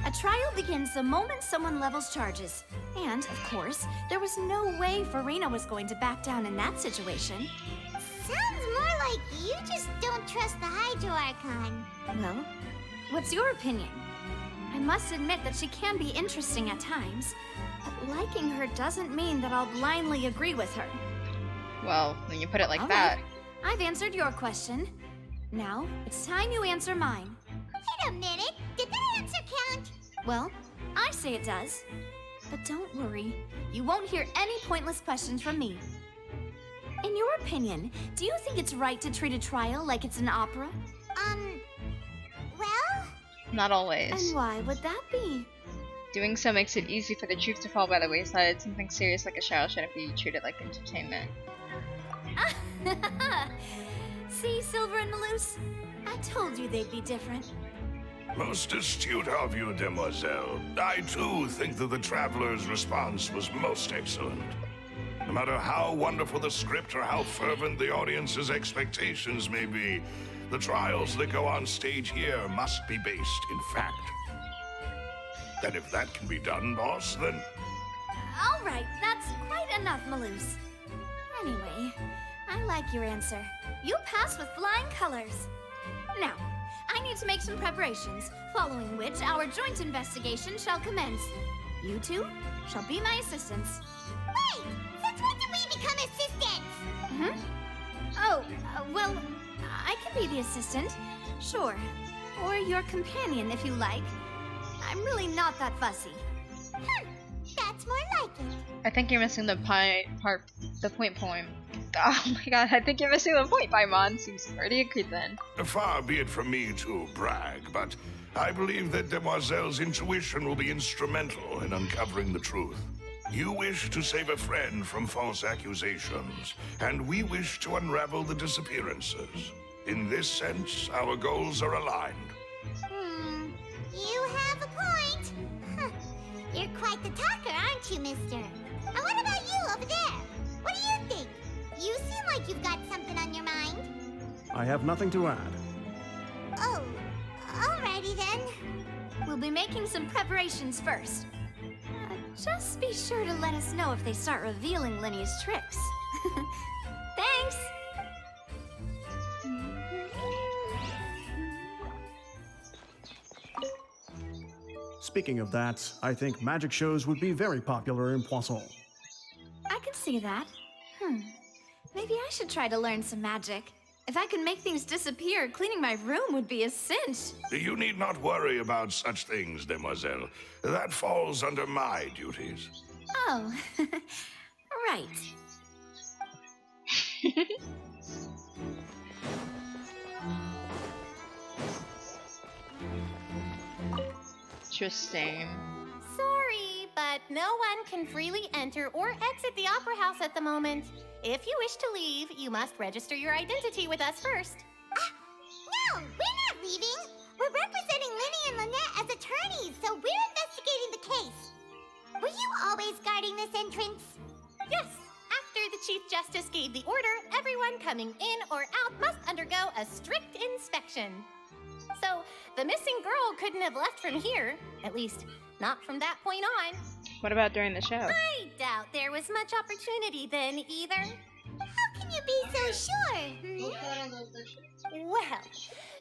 a trial begins the moment someone levels charges. And, of course, there was no way Farina was going to back down in that situation. Sounds more like you just don't trust the Hydro Archon. Well, what's your opinion? I must admit that she can be interesting at times, but liking her doesn't mean that I'll blindly agree with her. Well, when you put it like All that. right. I've answered your question. Now, it's time you answer mine. Wait a minute. Did that answer count? Well, I say it does. But don't worry, you won't hear any pointless questions from me. In your opinion, do you think it's right to treat a trial like it's an opera? Well? Not always. And why would that be? Doing so makes it easy for the truth to fall by the wayside. Something serious like a trial shouldn't be treated like entertainment. See, Silver and Maloose? I told you they'd be different. Most astute of you, demoiselle. I too think that the traveler's response was most excellent. No matter how wonderful the script or how fervent the audience's expectations may be, the trials that go on stage here must be based in fact. And if that can be done, boss, then... All right, that's quite enough, Maloose. Anyway, I like your answer. You pass with flying colors. Now, I need to make some preparations, following which our joint investigation shall commence. You two shall be my assistants. Wait! Since when did we become assistants? Oh, well, I can be the assistant, sure. Or your companion, if you like. I'm really not that fussy. That's more like it. I think you're missing the point poem. Oh my god, I think you're missing the point, Paimon. Seems pretty agreed then. Far be it from me to brag, but I believe that Demoiselle's intuition will be instrumental in uncovering the truth. You wish to save a friend from false accusations, and we wish to unravel the disappearances. In this sense, our goals are aligned. You have a point. Huh. You're quite the talker, aren't you, mister? And what about you over there? What do you think? You seem like you've got something on your mind. I have nothing to add. Oh, alrighty then. We'll be making some preparations first. Just be sure to let us know if they start revealing Lenny's tricks. Thanks! Speaking of that, I think magic shows would be very popular in Poisson. I can see that. Maybe I should try to learn some magic. If I could make things disappear, cleaning my room would be a cinch. You need not worry about such things, demoiselle. That falls under my duties. Oh, right. Interesting. Sorry, but no one can freely enter or exit the Opera House at the moment. If you wish to leave, you must register your identity with us first. No, we're not leaving. We're representing Linny and Lynette as attorneys, so we're investigating the case. Were you always guarding this entrance? Yes. After the Chief Justice gave the order, everyone coming in or out must undergo a strict inspection. So, the missing girl couldn't have left from here. At least, not from that point on. What about during the show? I doubt there was much opportunity then, either. How can you be so sure? Well,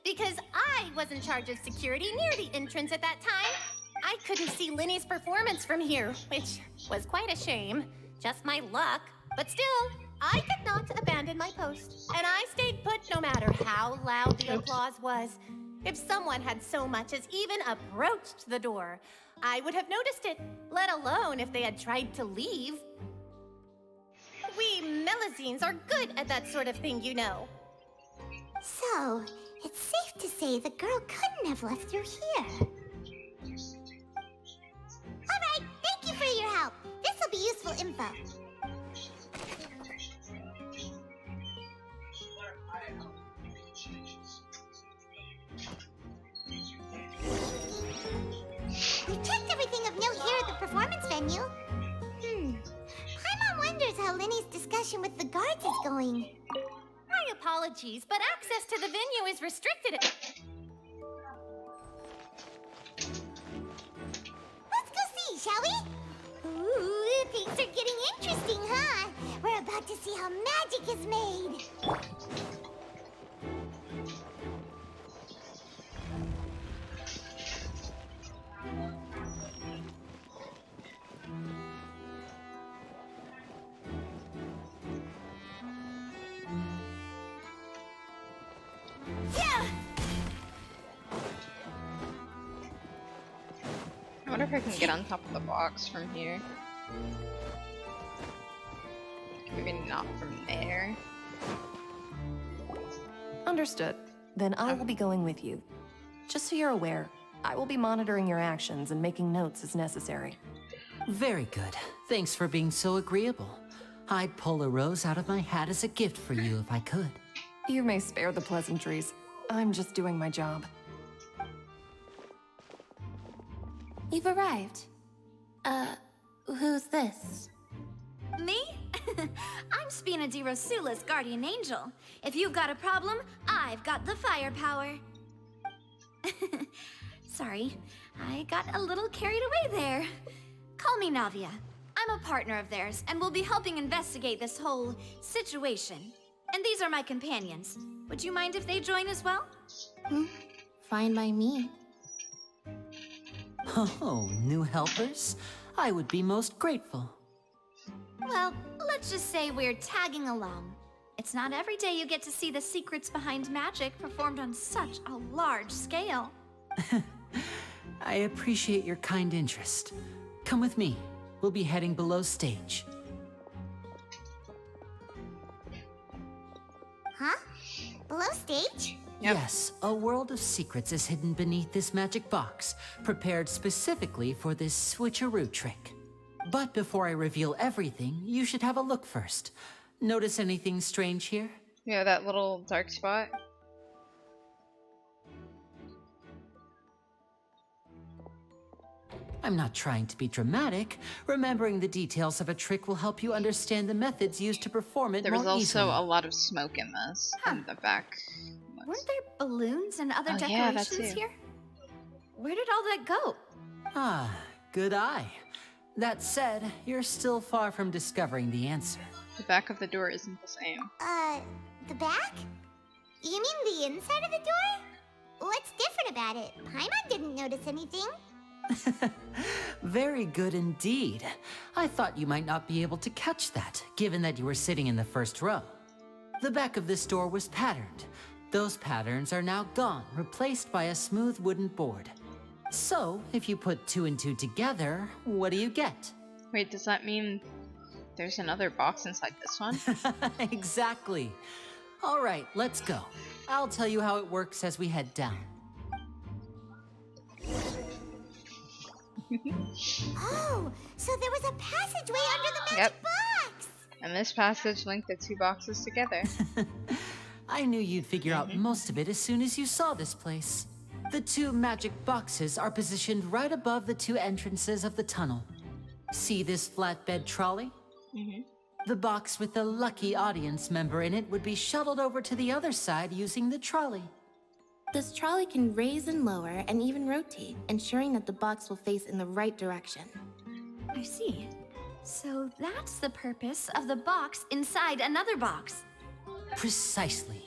because I was in charge of security near the entrance at that time, I couldn't see Linny's performance from here, which was quite a shame. Just my luck. But still, I could not abandon my post. And I stayed put no matter how loud the applause was. If someone had so much as even approached the door, I would have noticed it, let alone if they had tried to leave. We Melusines are good at that sort of thing, you know. So, it's safe to say the girl couldn't have left through here. Alright, thank you for your help. This will be useful info. We checked everything of note here at the performance venue. Paimon wonders how Linny's discussion with the guards is going. My apologies, but access to the venue is restricted. Let's go see, shall we? Ooh, things are getting interesting, huh? We're about to see how magic is made. wonder if I can get on top of the box from here. Maybe not from there. Understood. Then I will be going with you. Just so you're aware, I will be monitoring your actions and making notes as necessary. Very good. Thanks for being so agreeable. I'd pull a rose out of my hat as a gift for you if I could. You may spare the pleasantries. I'm just doing my job. You've arrived. Who's this? Me? I'm Spina di Rosula's guardian angel. If you've got a problem, I've got the firepower. Sorry, I got a little carried away there. Call me Navia. I'm a partner of theirs, and will be helping investigate this whole situation. And these are my companions. Would you mind if they join as well? Fine by me. Oh, new helpers? I would be most grateful. Well, let's just say we're tagging along. It's not every day you get to see the secrets behind magic performed on such a large scale. I appreciate your kind interest. Come with me. We'll be heading below stage. Huh? Below stage? Yes, a world of secrets is hidden beneath this magic box, prepared specifically for this switcheroo trick. But before I reveal everything, you should have a look first. Notice anything strange here? Yeah, that little dark spot. I'm not trying to be dramatic. Remembering the details of a trick will help you understand the methods used to perform it There more was also easily. a lot of smoke in this, in the back. Weren't there balloons and other Oh, yeah, that decorations too. here? Where did all that go? Ah, good eye. That said, you're still far from discovering the answer. The back of the door isn't the same. The back? You mean the inside of the door? What's different about it? Paimon didn't notice anything. Very good indeed. I thought you might not be able to catch that, given that you were sitting in the first row. The back of this door was patterned. Those patterns are now gone, replaced by a smooth wooden board. So, if you put 2 and 2 together, what do you get? Wait, does that mean there's another box inside this one? Exactly. All right, let's go. I'll tell you how it works as we head down. Oh, so there was a passageway under the magic box! And this passage linked the 2 boxes together. I knew you'd figure out most of it as soon as you saw this place. The 2 magic boxes are positioned right above the 2 entrances of the tunnel. See this flatbed trolley? The box with the lucky audience member in it would be shuttled over to the other side using the trolley. This trolley can raise and lower and even rotate, ensuring that the box will face in the right direction. I see. So that's the purpose of the box inside another box. Precisely.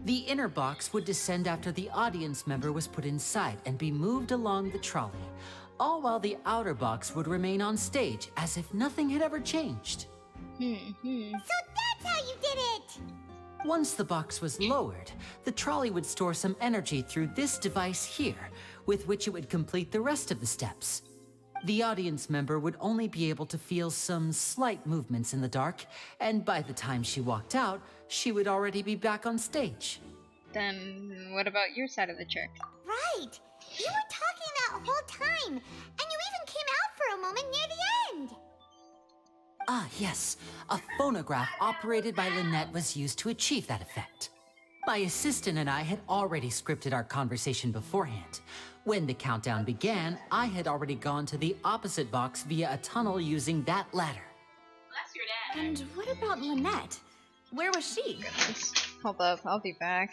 The inner box would descend after the audience member was put inside and be moved along the trolley, all while the outer box would remain on stage as if nothing had ever changed. So that's how you did it! Once the box was lowered, the trolley would store some energy through this device here, with which it would complete the rest of the steps. The audience member would only be able to feel some slight movements in the dark, and by the time she walked out, she would already be back on stage. Then what about your side of the trick? Right! You were talking that whole time, and you even came out for a moment near the end! Ah, yes. A phonograph operated by Lynette was used to achieve that effect. My assistant and I had already scripted our conversation beforehand. When the countdown began, I had already gone to the opposite box via a tunnel using that ladder. And what about Lynette? Where was she? Hold up, I'll be back.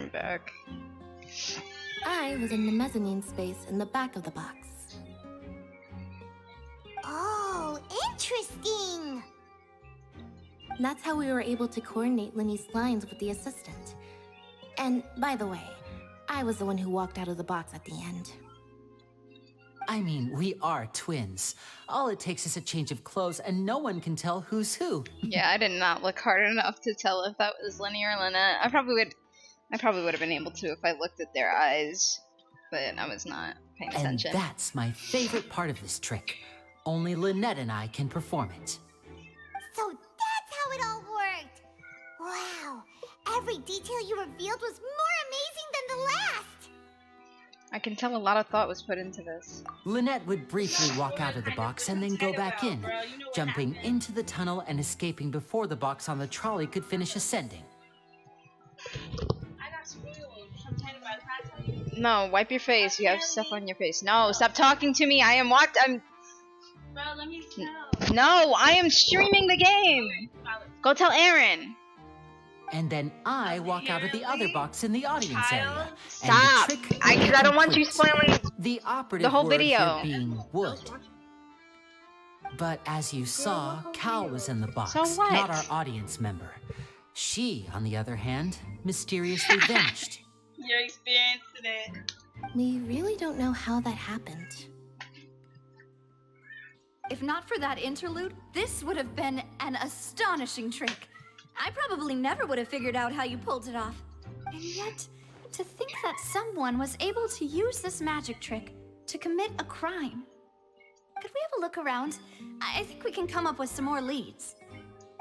I'm back. I was in the mezzanine space in the back of the box. Oh, interesting. That's how we were able to coordinate Linny's lines with the assistant. And by the way, I was the one who walked out of the box at the end. I mean, we are twins. All it takes is a change of clothes, and no one can tell who's who. Yeah, I did not look hard enough to tell if that was Lenny or Lynette. I probably would have been able to if I looked at their eyes, but I was not paying attention. And that's my favorite part of this trick. Only Lynette and I can perform it. So that's how it all worked. Wow, every detail you revealed was more amazing than the last. I can tell a lot of thought was put into this. Lynette would briefly walk out of the box and then go back in, jumping into the tunnel and escaping before the box on the trolley could finish ascending. No, wipe your face. You have stuff on your face. No, stop talking to me. I'm. Bro, let me tell. No, I am streaming the game. Go tell Aaron. And then I walk out of the other box in the audience area. Stop! Because I don't want you spoiling the operative the whole word video. Here being would. But as you saw, Cal was in the box, So what? not our audience member. She, on the other hand, mysteriously vanished. Your experience today. We really don't know how that happened. If not for that interlude, this would have been an astonishing trick. I probably never would have figured out how you pulled it off. And yet, to think that someone was able to use this magic trick to commit a crime. Could we have a look around? I think we can come up with some more leads.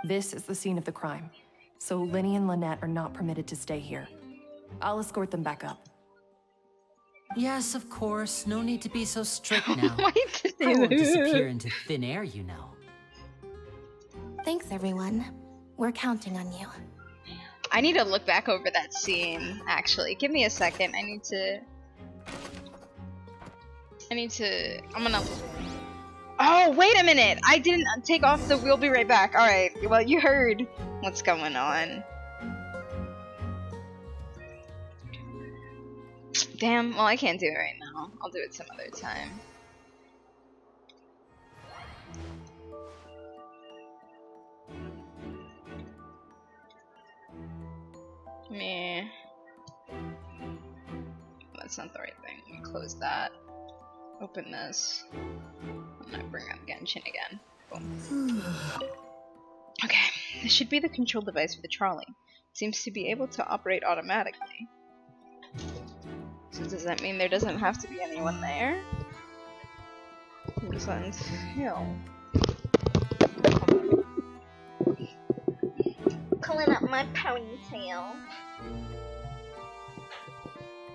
This is the scene of the crime, so Linny and Lynette are not permitted to stay here. I'll escort them back up. Yes, of course. No need to be so strict now. Why did I won't disappear into thin air, you know. Thanks, everyone. We're counting on you. I need to look back over that scene, actually. Give me a second. I'm gonna... Oh, wait a minute! I didn't take off the we'll be right back. Alright, well, you heard what's going on. Damn, well, I can't do it right now. I'll do it some other time. Meh. That's not the right thing. Let me close that. Open this. I'm gonna bring up Genshin again. Boom. Okay, this should be the control device for the trolley. It seems to be able to operate automatically. So does that mean there doesn't have to be anyone there? Who's on hill? Pulling up my ponytail.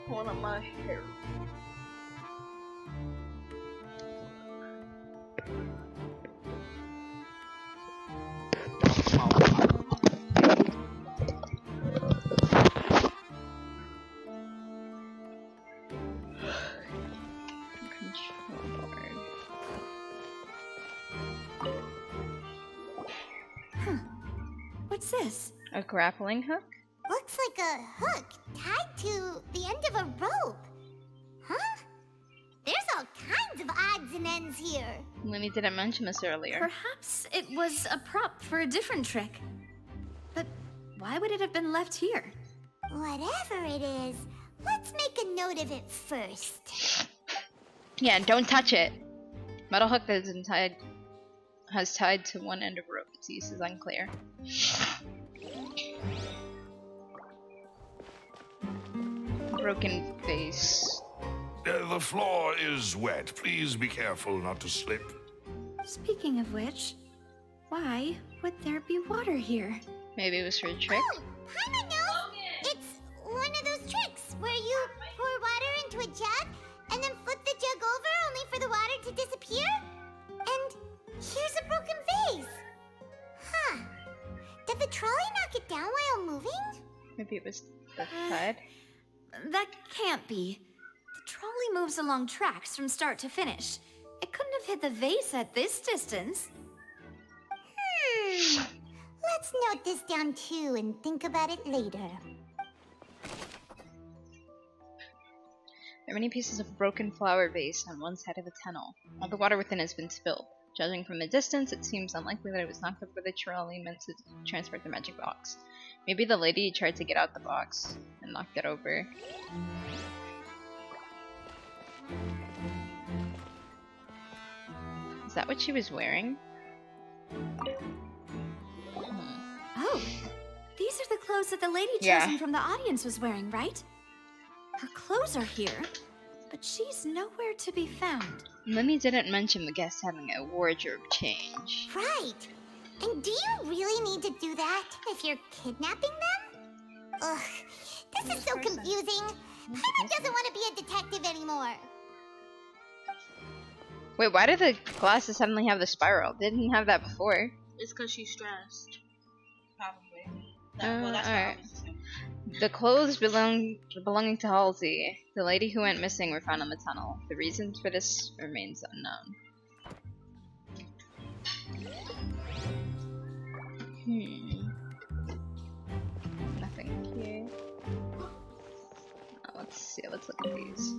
Pulling up my hair. What's this? A grappling hook? Looks like a hook tied to the end of a rope. Huh? There's all kinds of odds and ends here. Linny didn't mention this earlier. Perhaps it was a prop for a different trick. But why would it have been left here? Whatever it is, let's make a note of it first. Yeah, don't touch it. Metal hook that is tied to one end of rope. Its use is unclear. Broken vase. The floor is wet. Please be careful not to slip. Speaking of which, why would there be water here? Maybe it was for a trick? Oh, Paimon knows! It's one of those tricks where you pour water into a jug and then flip the jug over only for the water to disappear. And here's a broken vase. Huh. Did the trolley knock it down while moving? Maybe it was the side. That can't be. The trolley moves along tracks from start to finish. It couldn't have hit the vase at this distance. Let's note this down too and think about it later. There are many pieces of broken flower vase on one side of the tunnel. All the water within has been spilled. Judging from the distance, it seems unlikely that it was knocked over by the trolley meant to transport the magic box. Maybe the lady tried to get out the box and knocked it over. Is that what she was wearing? Oh, these are the clothes that the lady chosen from the audience was wearing, right? Her clothes are here, but she's nowhere to be found. Lenny didn't mention the guest having a wardrobe change. Right. And do you really need to do that if you're kidnapping them? Ugh, this is so confusing. Paimon doesn't want to be a detective anymore. Wait, why did the glasses suddenly have the spiral? Didn't have that before. It's because she's stressed. Probably. Alright. The clothes belonging to Halsey, the lady who went missing, were found in the tunnel. The reason for this remains unknown. Nothing here. Oh, let's see. Let's look at these.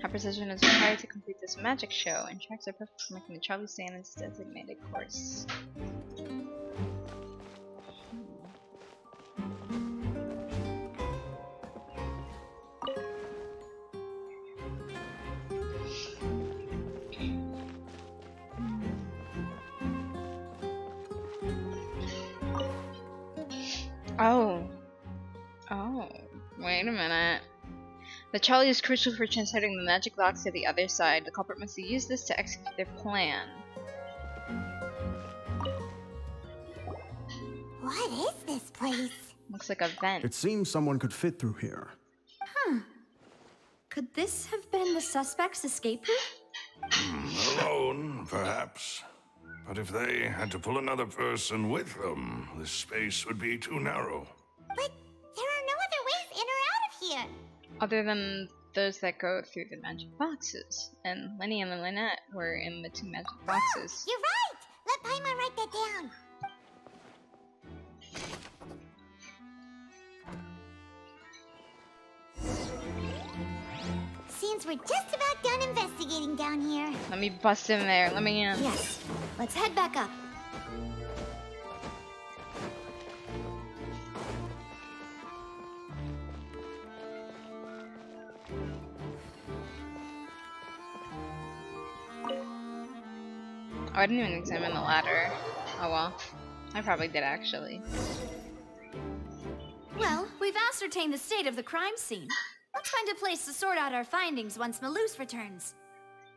High precision is required to complete this magic show, and tracks are perfect for making the Charlie stay on its designated course. Oh, wait a minute. The Charlie is crucial for transporting the magic box to the other side. The culprit must use this to execute their plan. What is this place? Looks like a vent. It seems someone could fit through here. Could this have been the suspect's escape route? Alone, perhaps. But if they had to pull another person with them, this space would be too narrow. But there are no other ways in or out of here. Other than those that go through the magic boxes. And Lenny and Lynette were in the two magic boxes. You're right! Let Paimon write that down. Seems we're just about done investigating down here. Let me bust in there. Let me in. Yes. Let's head back up. Oh, I didn't even examine the ladder. Oh well. I probably did actually. Well, we've ascertained the state of the crime scene. Let's find a place to sort out our findings once Malus returns.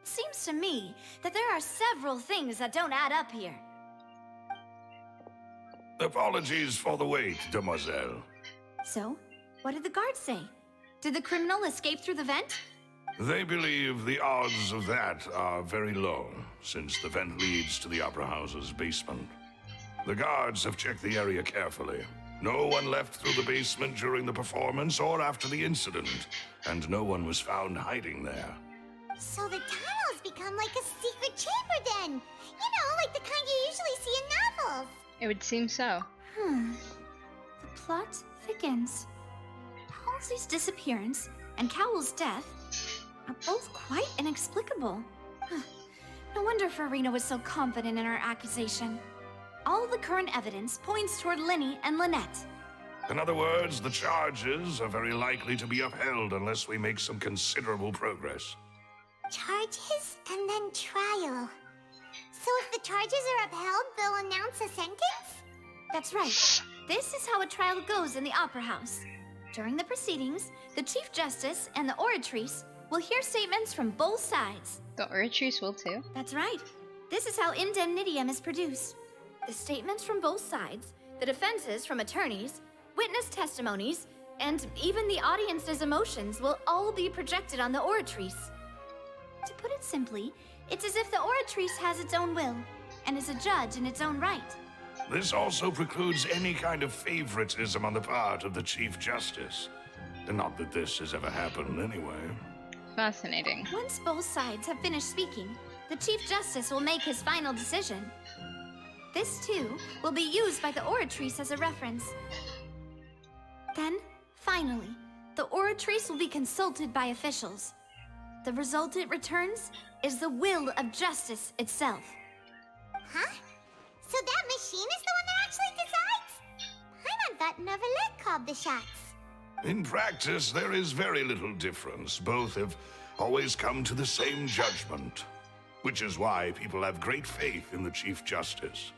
Seems to me that there are several things that don't add up here. Apologies for the wait, demoiselle. So, what did the guards say? Did the criminal escape through the vent? They believe the odds of that are very low, since the vent leads to the Opera House's basement. The guards have checked the area carefully. No one left through the basement during the performance or after the incident, and no one was found hiding there. So the tunnel's become like a secret chamber then! You know, like the kind you usually see in novels! It would seem so. The plot thickens. Halsey's disappearance and Cowell's death are both quite inexplicable. No wonder Farina was so confident in her accusation. All the current evidence points toward Lenny and Lynette. In other words, the charges are very likely to be upheld unless we make some considerable progress. Charges and then trial. So if the charges are upheld, they'll announce a sentence? That's right. This is how a trial goes in the Opera House. During the proceedings, the Chief Justice and the Oratrice will hear statements from both sides. The Oratrice will too? That's right. This is how indemnitium is produced. The statements from both sides, the defenses from attorneys, witness testimonies, and even the audience's emotions will all be projected on the Oratrice. To put it simply, it's as if the Oratrice has its own will, and is a judge in its own right. This also precludes any kind of favoritism on the part of the Chief Justice. Not that this has ever happened anyway. Fascinating. Once both sides have finished speaking, the Chief Justice will make his final decision. This, too, will be used by the Oratrice as a reference. Then, finally, the Oratrice will be consulted by officials. The result it returns is the will of justice itself. Huh? So that machine is the one that actually decides? Paimon thought Neverlet called the shots. In practice, there is very little difference. Both have always come to the same judgment, which is why people have great faith in the Chief Justice.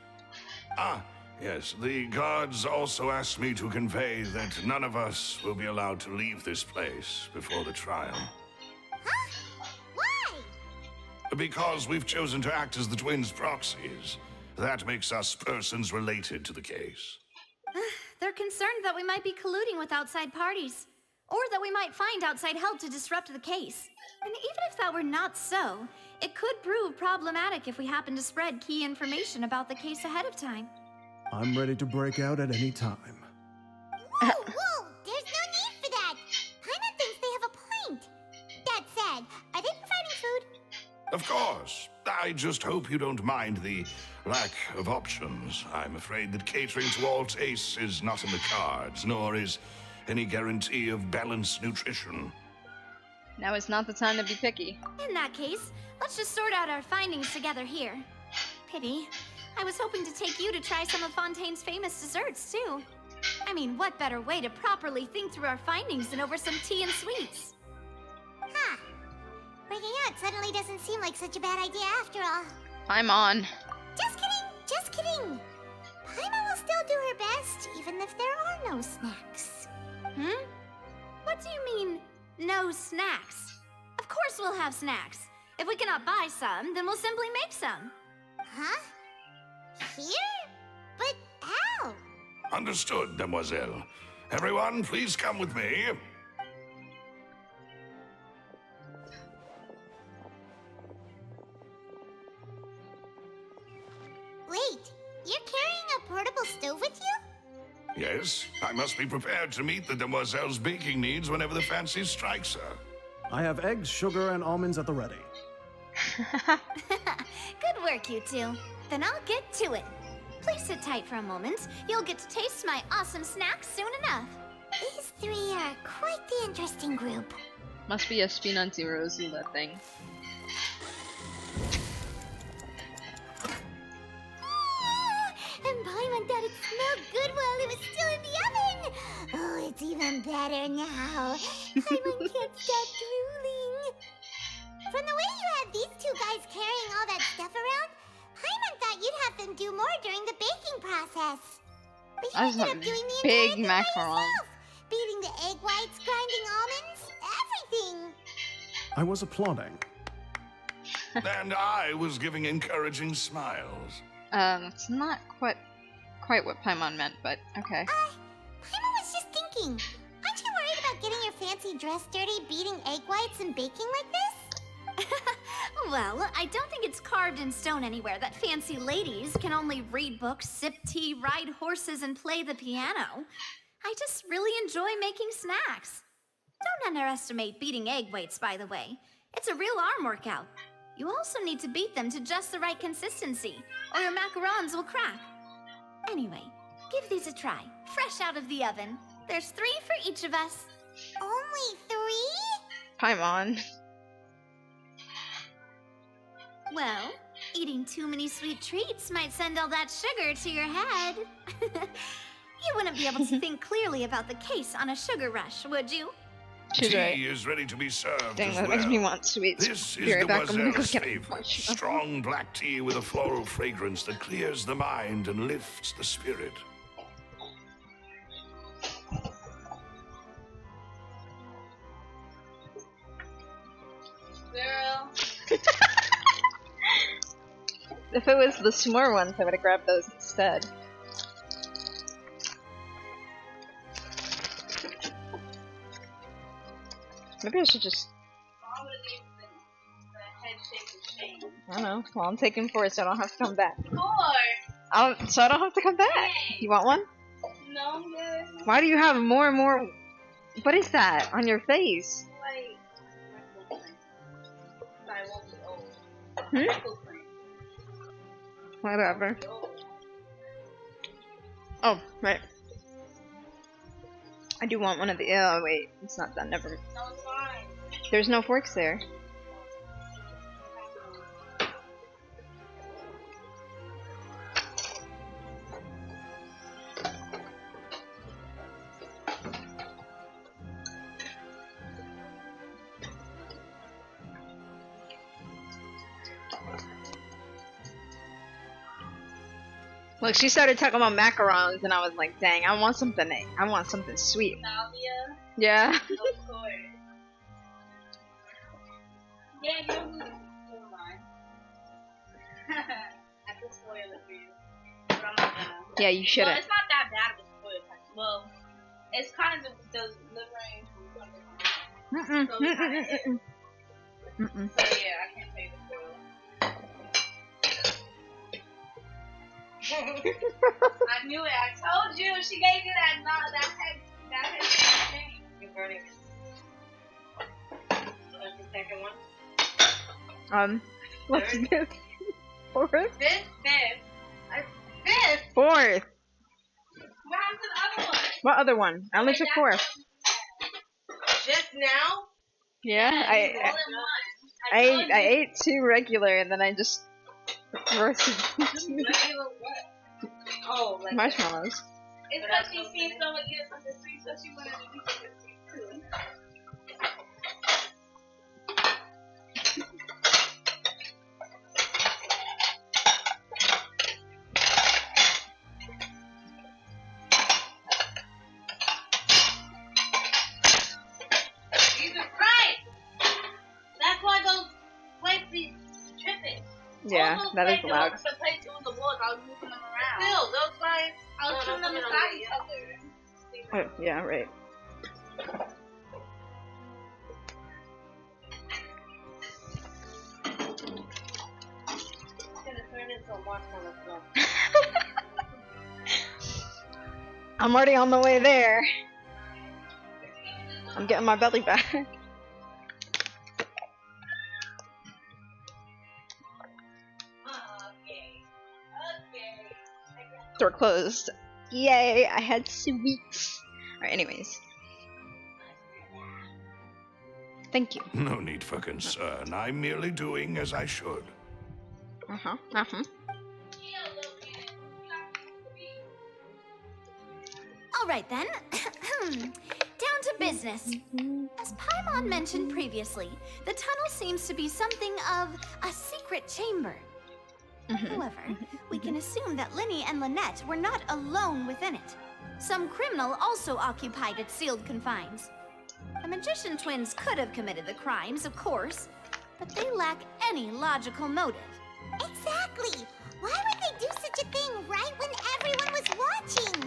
Ah, yes, the guards also asked me to convey that none of us will be allowed to leave this place before the trial. Huh? Why? Because we've chosen to act as the twins' proxies. That makes us persons related to the case. They're concerned that we might be colluding with outside parties, or that we might find outside help to disrupt the case. And even if that were not so, it could prove problematic if we happen to spread key information about the case ahead of time. I'm ready to break out at any time. Whoa, whoa! There's no need for that! Paimon thinks they have a point. That said, are they providing food? Of course. I just hope you don't mind the lack of options. I'm afraid that catering to all tastes is not in the cards, nor is any guarantee of balanced nutrition. Now is not the time to be picky. In that case, let's just sort out our findings together here. Pity. I was hoping to take you to try some of Fontaine's famous desserts, too. I mean, what better way to properly think through our findings than over some tea and sweets? Huh. Breaking out suddenly doesn't seem like such a bad idea after all. I'm on. Just kidding, just kidding. Paimon will still do her best, even if there are no snacks. Hmm? What do you mean, no snacks? Of course we'll have snacks. If we cannot buy some, then we'll simply make some. Huh? Here? But how? Understood, Demoiselle. Everyone, please come with me. Wait, you're carrying a portable stove with you? Yes, I must be prepared to meet the Demoiselle's baking needs whenever the fancy strikes her. I have eggs, sugar, and almonds at the ready. Good work, you two. Then I'll get to it. Please sit tight for a moment. You'll get to taste my awesome snacks soon enough. These three are quite the interesting group. Must be a Spinanti Rosula thing. And Paimon thought it smelled good while it was still in the oven. Oh, it's even better now. Paimon can't stop drooling. From the way you had these two guys carrying all that stuff around, Paimon thought you'd have them do more during the baking process. But you ended up doing the big entire thing by macaron. yourself. Beating the egg whites, grinding almonds, everything. I was applauding. And I was giving encouraging smiles. It's not quite what Paimon meant, but okay. Paimon was just thinking. Aren't you worried about getting your fancy dress dirty, beating egg whites and baking like this? Well, I don't think it's carved in stone anywhere that fancy ladies can only read books, sip tea, ride horses, and play the piano. I just really enjoy making snacks. Don't underestimate beating egg whites, by the way. It's a real arm workout. You also need to beat them to just the right consistency, or your macarons will crack. Anyway, give these a try, fresh out of the oven. There's 3 for each of us. Only 3? Paimon. Well, eating too many sweet treats might send all that sugar to your head. You wouldn't be able to think clearly about the case on a sugar rush, would you? She's right. Tea is ready to be served Dang, as that well. makes me want sweets. This Be is right back. I'm gonna go Demoiselle's get favorite. Strong black tea with a floral fragrance that clears the mind and lifts the spirit. Girl. If it was the s'more ones, I would have grabbed those instead. Maybe I should just... I don't know. Well, I'm taking 4 so I don't have to come back. 4? So I don't have to come back. You want one? No, I'm good. Why do you have more and more... What is that on your face? Whatever. Oh, right. I do want one of the... Oh, wait. It's not done. Never mind. No, it's fine. There's no forks there. Look, she started talking about macarons, and I was like, "Dang, I want something sweet." Navia? Yeah. Of course. Yeah, you don't lose. Never mind. I could spoil it for you. But I'm not gonna. Yeah, you shouldn't. Well, it's not that bad of a spoiler. Well, it's kind of delivering from something. So it's kind of it. So yeah, I can't tell you the spoiler. I knew it. I told you. She gave you that head thing. You're burning it. That's the second one. What's this? Fourth? Fifth. Fourth. What happened to the other one? What other one? I only took fourth. Just now? Yeah, Yeah, I ate two regular, and then I just roasted regular what? Oh, like marshmallows. It's because she seen someone eat something sweet, so she wanted to eat something sweet too. Yeah, that is loud. The place on the walls, I was moving them around. Still, those guys, I was putting them beside each other. Oh, yeah, right. It's gonna turn into a marshmallow club. I'm already on the way there. I'm getting my belly back. Door closed. Yay, I had sweets. Alright, anyways. Thank you. No need for concern. I'm merely doing as I should. Uh-huh. All right then. Down to business. As Paimon mentioned previously, the tunnel seems to be something of a secret chamber. However, we can assume that Linny and Lynette were not alone within it. Some criminal also occupied its sealed confines. The magician twins could have committed the crimes, of course, but they lack any logical motive. Exactly! Why would they do such a thing right when everyone was watching?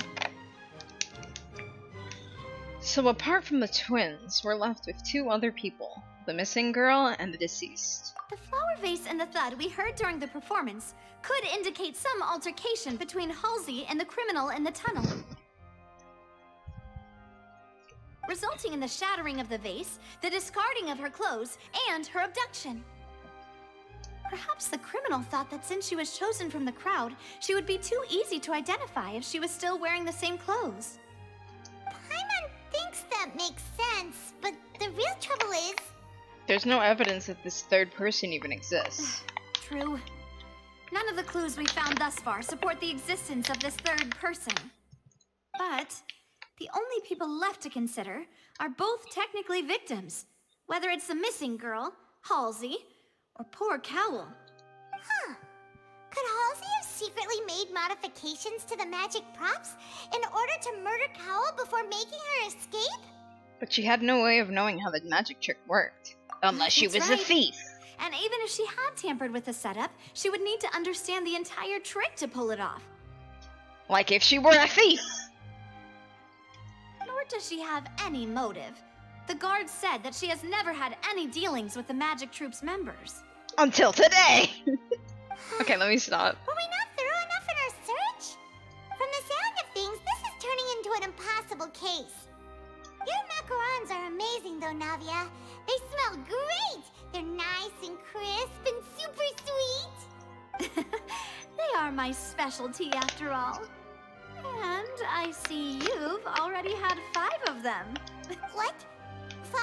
So apart from the twins, we're left with two other people. The missing girl and the deceased. The flower vase and the thud we heard during the performance could indicate some altercation between Halsey and the criminal in the tunnel, resulting in the shattering of the vase, the discarding of her clothes, and her abduction. Perhaps the criminal thought that since she was chosen from the crowd, she would be too easy to identify if she was still wearing the same clothes. Paimon thinks that makes sense, but the real trouble is... There's no evidence that this third person even exists. True. None of the clues we found thus far support the existence of this third person. But the only people left to consider are both technically victims, whether it's the missing girl, Halsey, or poor Cowell. Huh. Could Halsey have secretly made modifications to the magic props in order to murder Cowell before making her escape? But she had no way of knowing how the magic trick worked. Unless she was a thief. And even if she had tampered with the setup, she would need to understand the entire trick to pull it off. Like if she were a thief. Nor does she have any motive. The guard said that she has never had any dealings with the magic troupe's members. Until today! Okay, let me stop. Were we not thorough enough in our search? From the sound of things, this is turning into an impossible case. Your macarons are amazing though, Navia. They smell great! They're nice and crisp and super sweet! They are my specialty after all. And I see you've already had 5 of them. What? 5?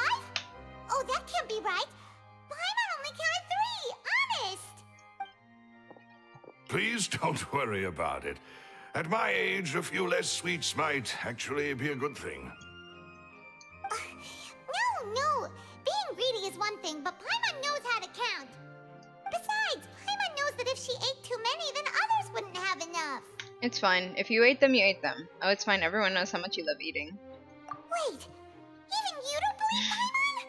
Oh, that can't be right. Paimon only counted 3, honest! Please don't worry about it. At my age, a few less sweets might actually be a good thing. No. Being greedy is one thing, but Paimon knows how to count. Besides, Paimon knows that if she ate too many, then others wouldn't have enough. It's fine. If you ate them, you ate them. Oh, it's fine. Everyone knows how much you love eating. Wait, even you don't believe Paimon?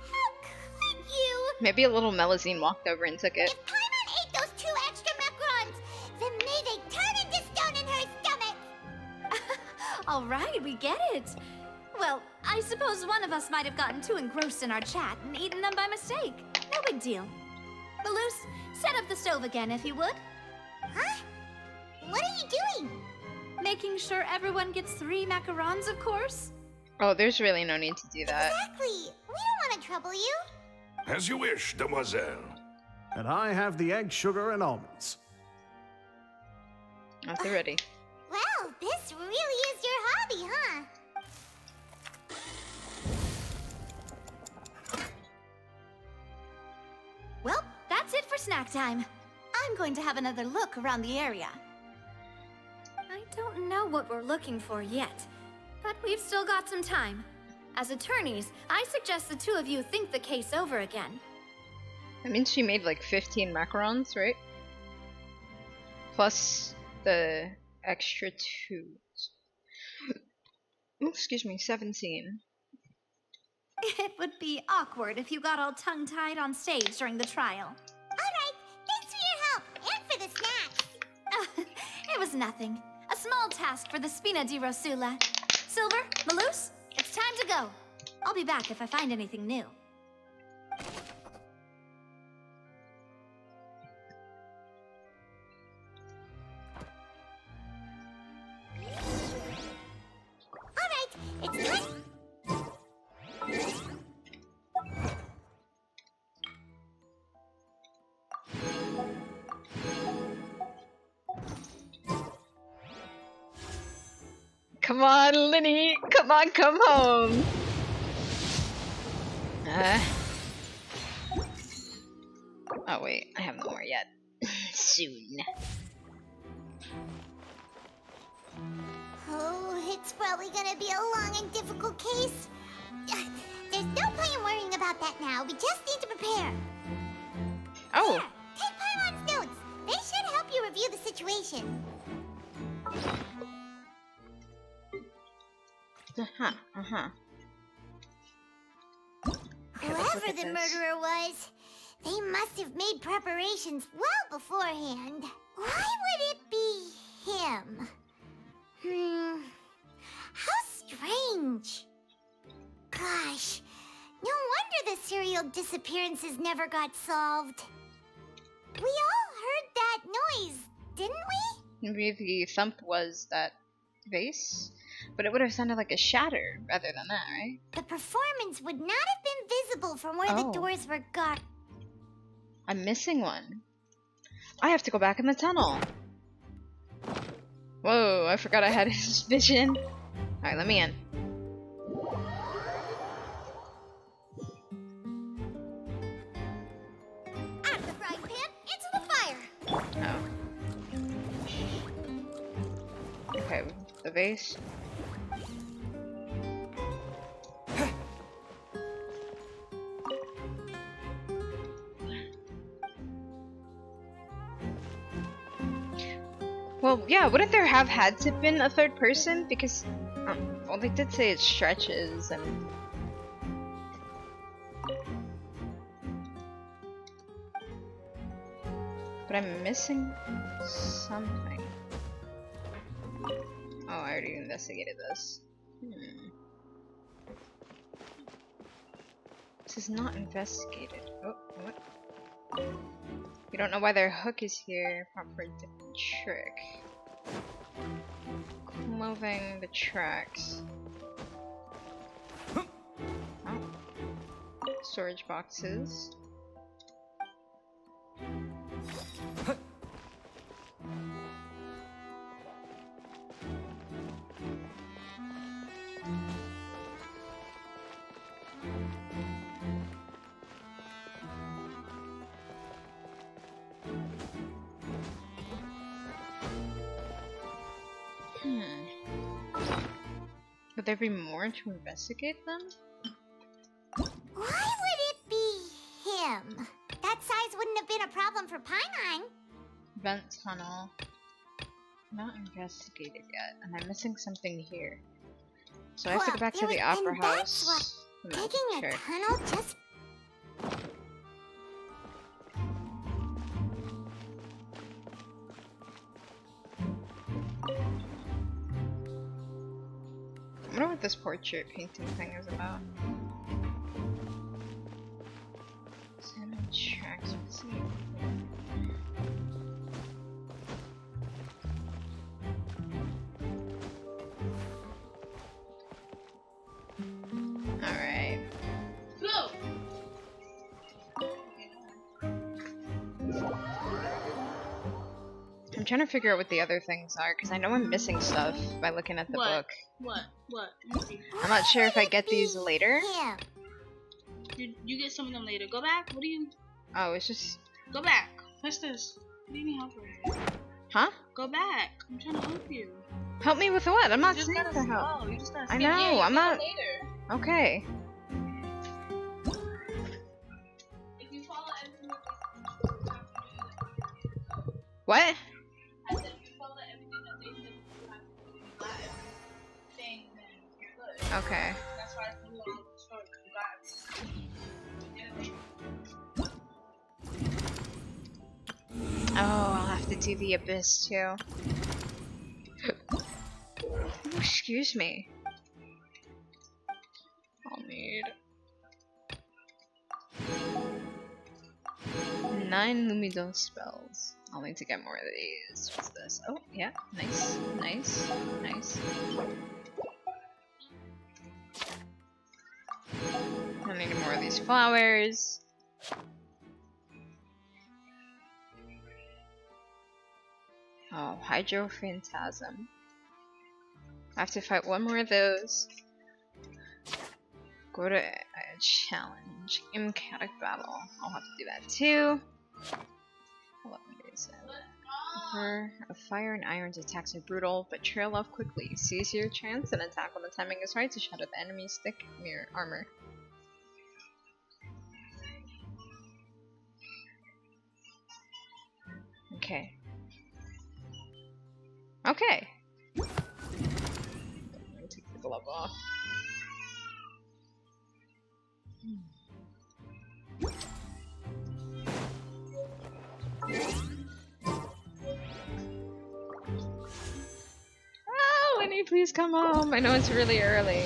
How could you? Maybe a little Melusine walked over and took it. If Paimon ate those 2 extra macarons, then may they turn into stone in her stomach! Alright, we get it. Well, I suppose one of us might have gotten too engrossed in our chat and eaten them by mistake. No big deal. Malus, set up the stove again if you would. Huh? What are you doing? Making sure everyone gets 3 macarons, of course. Oh, there's really no need to do that. Exactly. We don't want to trouble you. As you wish, demoiselle. And I have the egg, sugar, and almonds. Oh, they're ready. Well, this really is your hobby, huh? Well, that's it for snack time. I'm going to have another look around the area. I don't know what we're looking for yet, but we've still got some time. As attorneys, I suggest the 2 of you think the case over again. That means she made like 15 macarons, right? Plus the extra 2. Ooh, excuse me, 17. It would be awkward if you got all tongue-tied on stage during the trial. Alright, thanks for your help, and for the snacks. It was nothing. A small task for the Spina di Rosula. Silver, Malus, it's time to go. I'll be back if I find anything new. Alright, it's time. Come on, Linny! Come on, come home! Oh wait, I have no more yet. Soon. Oh, it's probably gonna be a long and difficult case. There's no point in worrying about that now. We just need to prepare. Oh. Here, take Paimon's notes. They should help you review the situation. Whoever the murderer was, they must have made preparations well beforehand. Why would it be him? How strange. Gosh, no wonder the serial disappearances never got solved. We all heard that noise, didn't we? Maybe the thump was that vase? But it would have sounded like a shatter rather than that, right? The performance would not have been visible from where the doors were guarded. I'm missing one. I have to go back in the tunnel. Whoa, I forgot I had his vision. Alright, let me in. Out of the frying pan, into the fire! Oh. Okay, the vase. Well, yeah, wouldn't there have had to been a third person? Because, well, they did say it stretches and... But I'm missing something. Oh, I already investigated this. This is not investigated. Oh, what? You don't know why their hook is here, apart from a different trick. Moving the tracks. Oh. Storage boxes. Would there be more to investigate then? Why would it be him? That size wouldn't have been a problem for Paimon. Vent tunnel. Not investigated yet, and I'm missing something here. So I have to go back to the opera house. Digging a tunnel just... I wonder what this portrait painting thing is about. Salmon tracks. Let's see. Alright. Go! I'm trying to figure out what the other things are, because I know I'm missing stuff by looking at the book. What? Let me see. I'm not sure if I get these later. Yeah. You get some of them later. Go back. What do you... Oh, it's just... Go back. What's this? What do you need help with? Huh? Go back. I'm trying to help you. Help me with what? I'm not You just saying gotta to help. scroll. You just gotta I skip. know, Yeah, you I'm do not... it later. Okay. If you follow everything that What? I said if you follow everything that they said you have to do in live thing, then you're good. Okay. That's why I told you all the story, because you got it. Oh, I'll have to do the abyss too. Oh, excuse me. I'll need 9 Lumidos spells. I'll need to get more of these. What's this? Oh, yeah. Nice. Nice. Nice. I need more of these flowers. Oh, Hydro Phantasm. I have to fight one more of those. Go to a challenge. Emphatic battle. I'll have to do that too. What is it? Of fire and iron's attacks are brutal, but trail off quickly. Seize your chance and attack when the timing is right to shatter the enemy's thick mirror armor. Okay. Okay. Let me take the glove off. Oh, Winnie, please come home. I know it's really early.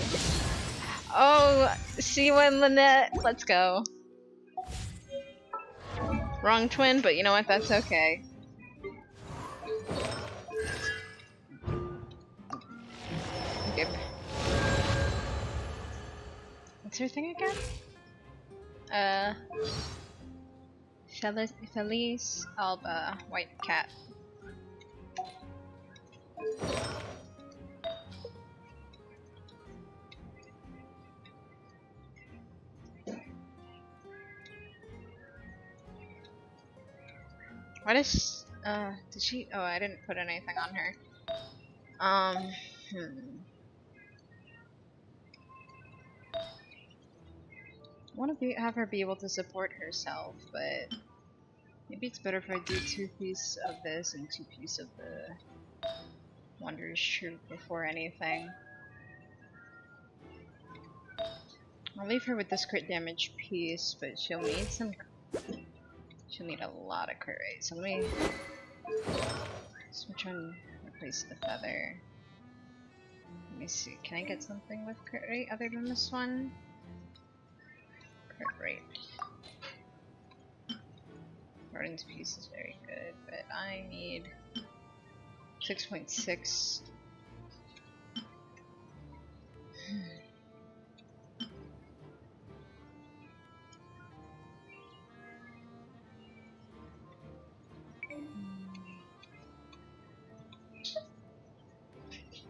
Oh, see you in Lynette. Let's go. Wrong twin, but you know what? That's okay. Okay. What's her thing again? Felice Alba, white cat. What is, did she, oh, I didn't put anything on her. I want to have her be able to support herself, but maybe it's better if I do 2 pieces of this and 2 pieces of the Wanderer's Troop before anything. I'll leave her with this crit damage piece, but she'll need some. She'll need a lot of crit rate. So let me switch on, replace the feather. Let me see. Can I get something with crit rate other than this one? Crit rate. Gordon's piece is very good, but I need 6.6.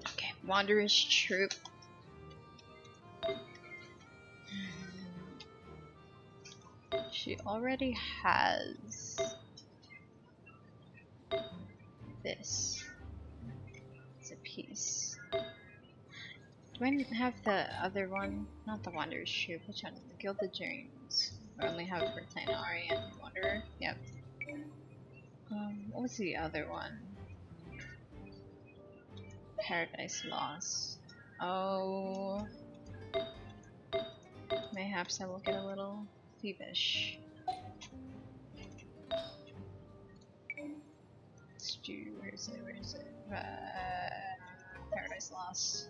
Okay, Wanderer's Troop. She already has this. It's a piece. Do I have the other one? Not the Wanderer's Troop. Which one? The Gilded Dreams. I only have Fontaine and Wanderer. Yep. What was the other one? Paradise Lost. Oh. Mayhaps I will get a little thievish. Where is it? Where is it? Paradise Lost.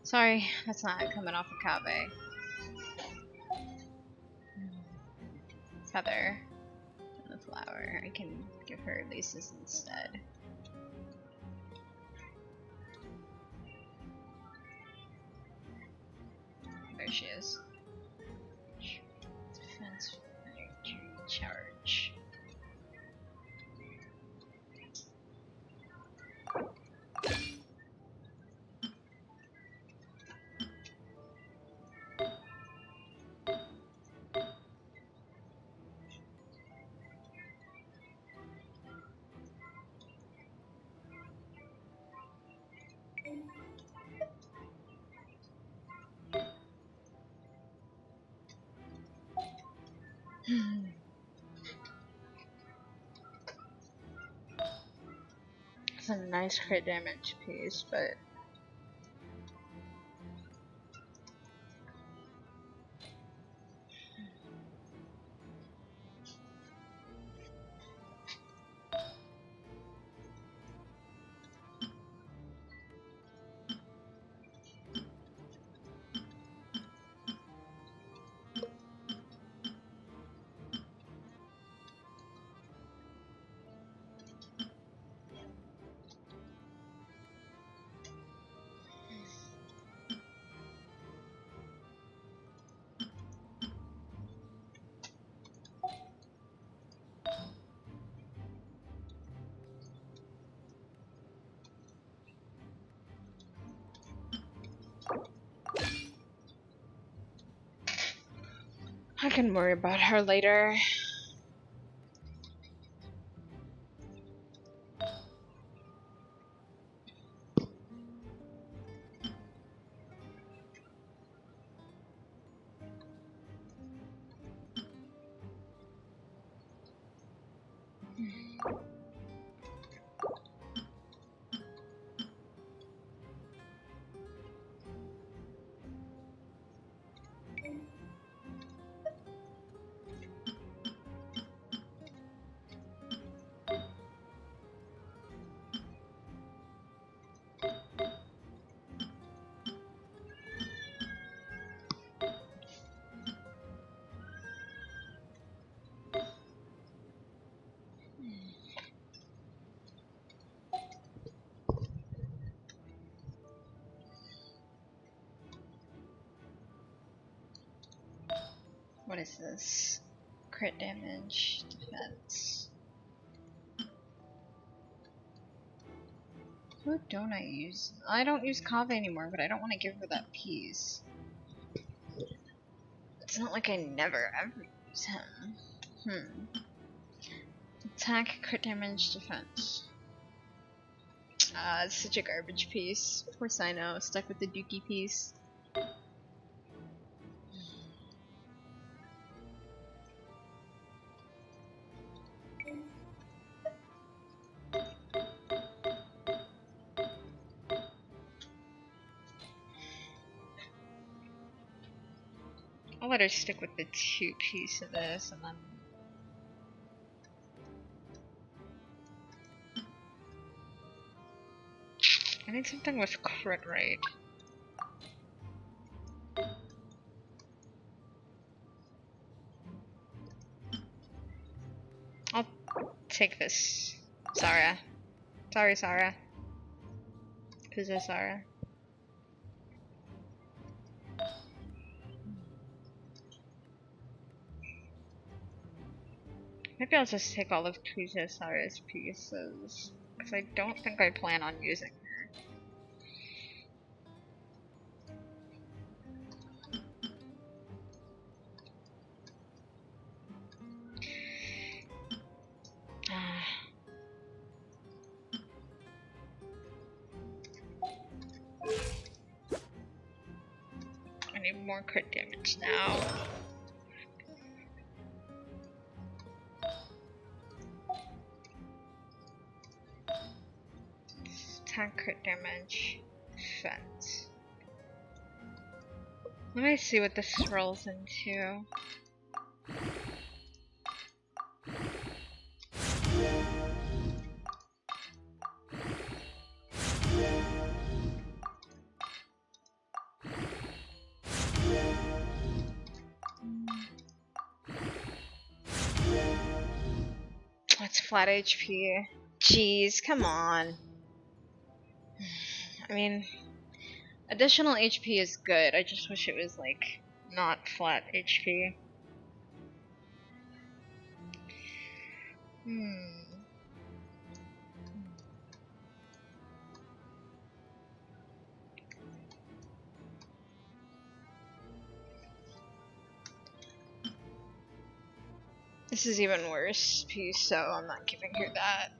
Sorry, that's not coming off of Kabe. Feather. And the flower. I can give her laces instead. There she is. Defense charge. It's a nice crit damage piece, but I can worry about her later. What is this? Crit damage, defense. Who don't I use? I don't use Kave anymore, but I don't want to give her that piece. It's not like I never ever use him. Attack, crit damage, defense. It's such a garbage piece. Of course I know, stuck with the Dookie piece. I'll let her stick with the 2 piece of this and then I need something with crit rate. I'll take this. Sarah. Sorry, Sarah. Who's this, Sarah? Maybe I'll just take all of Sarah's pieces, because I don't think I plan on using her. I need more crit damage now. Attack, crit damage, defense. Let me see what this rolls into. It's flat HP. Jeez, come on. I mean, additional HP is good. I just wish it was like not flat HP. This is even worse piece, so I'm not giving her that.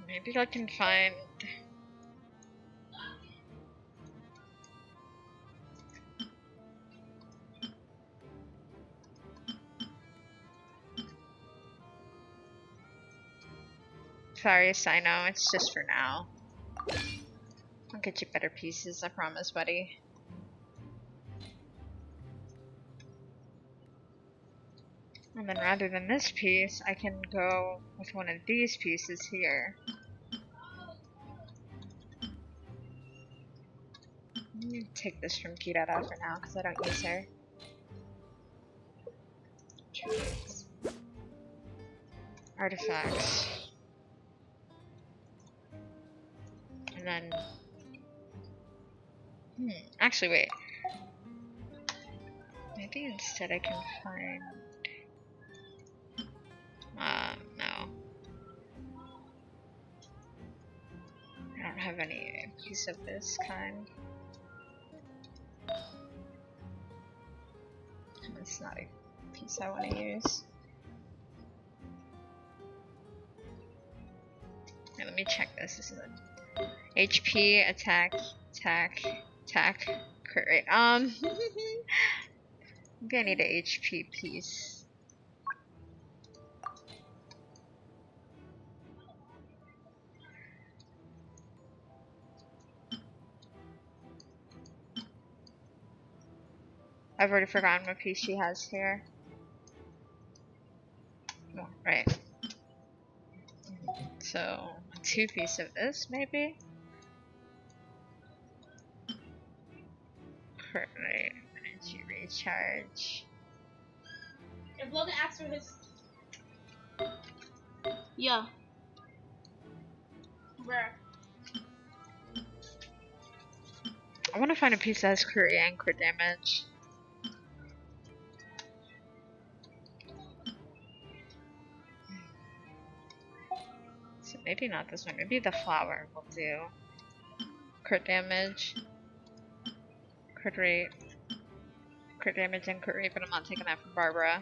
Maybe I can find... Sorry, Sino, it's just for now. I'll get you better pieces, I promise, buddy. And then rather than this piece, I can go with one of these pieces here. Let me take this from Kirara for now, because I don't use her. Artifacts. And then... actually wait. Maybe instead I can find... no. I don't have any piece of this kind. It's not a piece I want to use. Okay, let me check this. This is a HP, attack, crit rate. I'm gonna need an HP piece. I've already forgotten what piece she has here. Oh, right. So, a 2 piece of this, maybe? Crit rate, energy recharge. If Logan asks for his... Yeah. Where? I want to find a piece that has crit and crit damage. So maybe not this one. Maybe the flower will do. Crit damage, crit rate, crit damage and crit rate, but I'm not taking that from Barbara.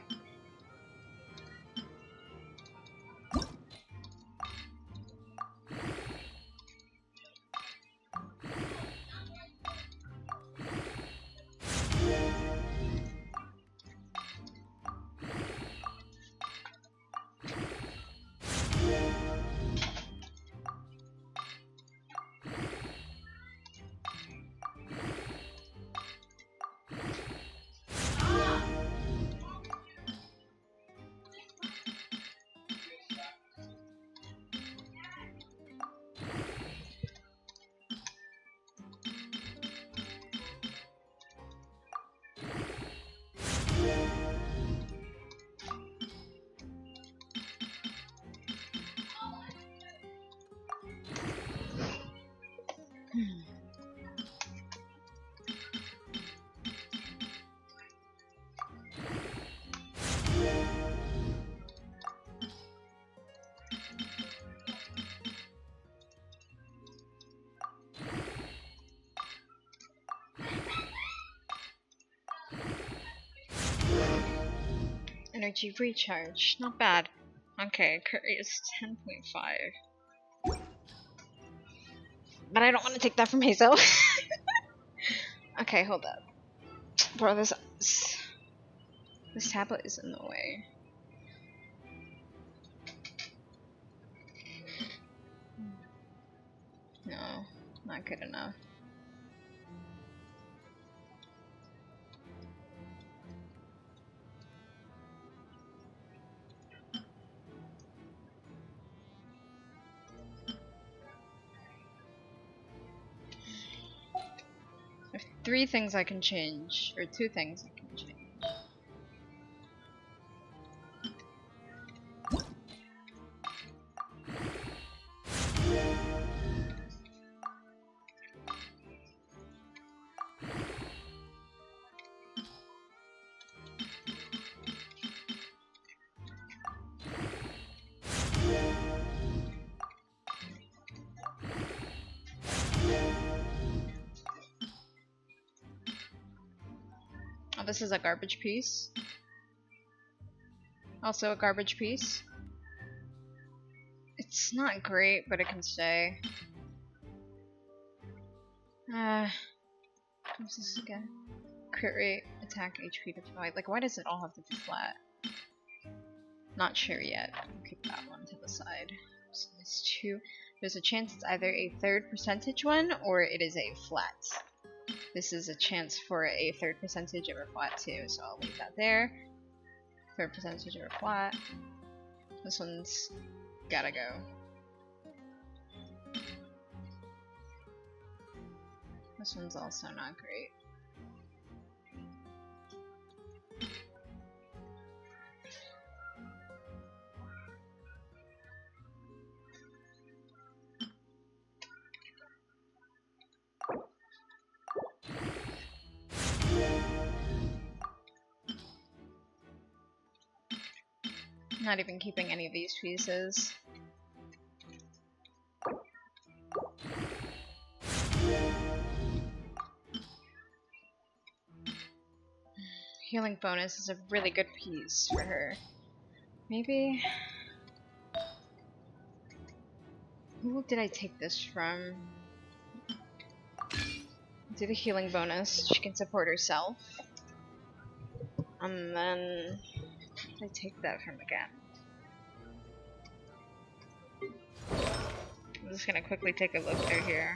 Energy recharge, not bad. Okay, crit rate is 10.5. But I don't want to take that from Hazel. Okay, hold up. Bro, this tablet is in the way. not good enough. There's 3 things I can change, or 2 things I can change. Oh, this is a garbage piece. Also a garbage piece. It's not great, but it can stay. What's this again? Crit rate, attack, HP to fight. Like, why does it all have to be flat? Not sure yet. I'll keep that one to the side. So there's 2. There's a chance it's either a 3rd percentage one or it is a flat. This is a chance for a 3rd percentage or a flat too, so I'll leave that there. 3rd percentage or a flat. This one's gotta go. This one's also not great. Not even keeping any of these pieces. Healing bonus is a really good piece for her. Maybe... Who did I take this from? Do the healing bonus. She can support herself. And then... Where did I take that from again? I'm just gonna quickly take a look through here.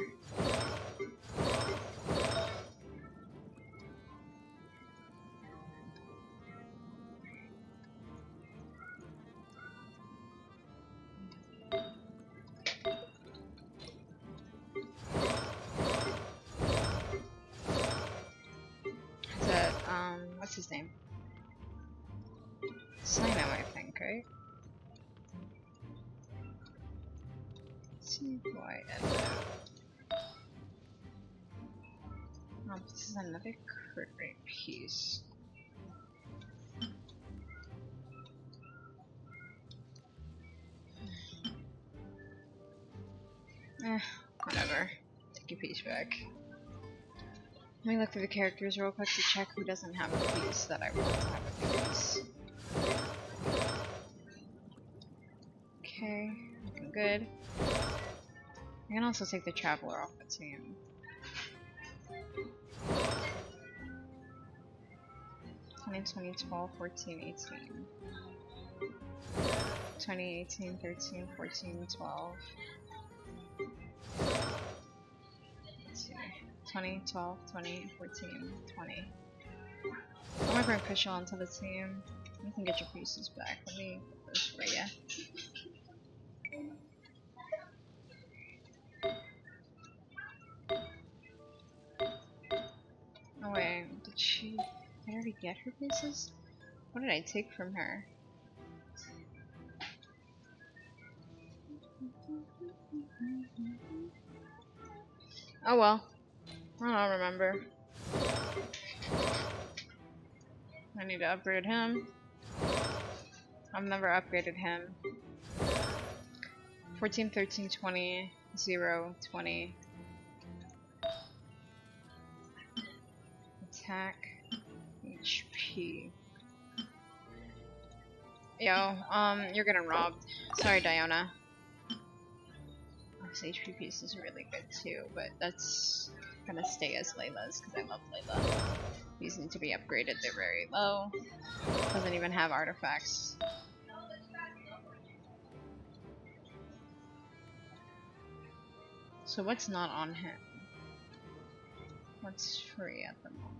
What's his name? Sino, I think, right? C-Y-N-O. Oh, this is another crit rate piece. Whatever. Take your piece back. Let me look through the characters real quick to check who doesn't have a piece that I want to have a piece. Okay, looking good. I can also take the Traveler off the team. 2020, 12, 14, 18. 2018, 13, 14, 12. Let's see. 20, 12, 20, 14, 20. I'm gonna bring Fischl onto the team. You can get your pieces back. Let me put this for you. Oh wait, did I already get her pieces? What did I take from her? Oh well. I don't remember. I need to upgrade him. I've never upgraded him. 14, 13, 20, 0, 20. Attack. HP. Yo, you're getting robbed. Sorry, Diona. This HP piece is really good too, but that's gonna stay as Layla's because I love Layla. These need to be upgraded, they're very low. Doesn't even have artifacts. So what's not on him? What's free at the moment?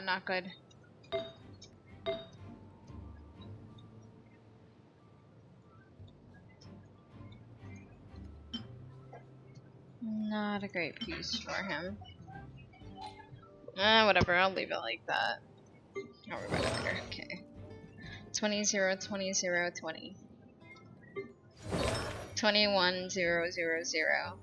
Not good. Not a great piece for him. Whatever, I'll leave it like that. Oh, we're whatever, okay. 20, 0, 20, 0, 20. 21, 0, 0, 0.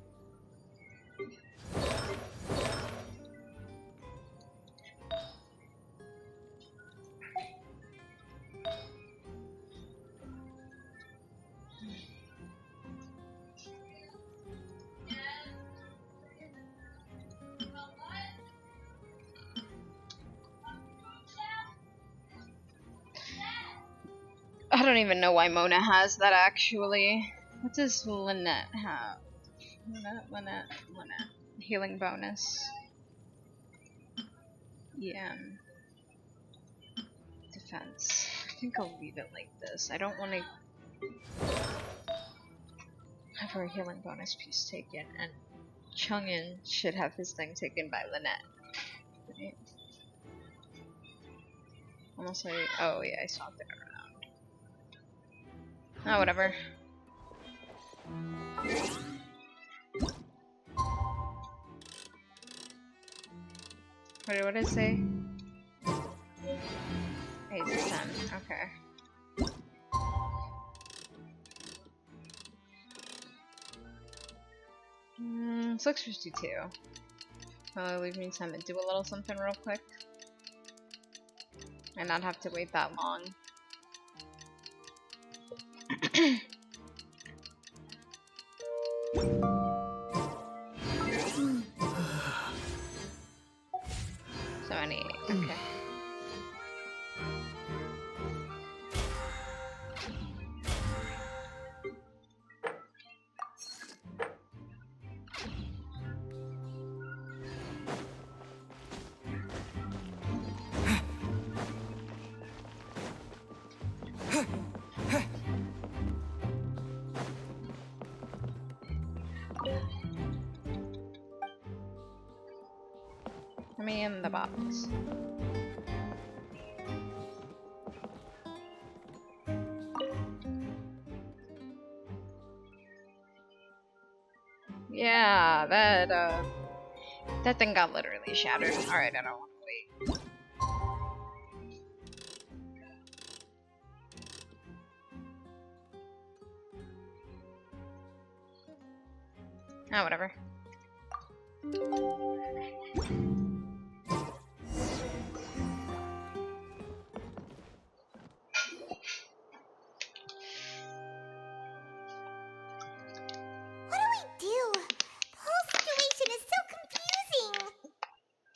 I don't even know why Mona has that actually. What does Lynette have? Lynette. Healing bonus. EM. Defense. I think I'll leave it like this. I don't want to have her healing bonus piece taken, and Chungin should have his thing taken by Lynette. Right? Unless oh yeah, I swapped it around. Oh, whatever. What did I say? 8 to 10. Okay. It's 6:52. Leave me time to do a little something real quick. And not have to wait that long. So any, okay. Let me in the box. Yeah, that thing got literally shattered. Alright, I don't want to wait. Oh, whatever.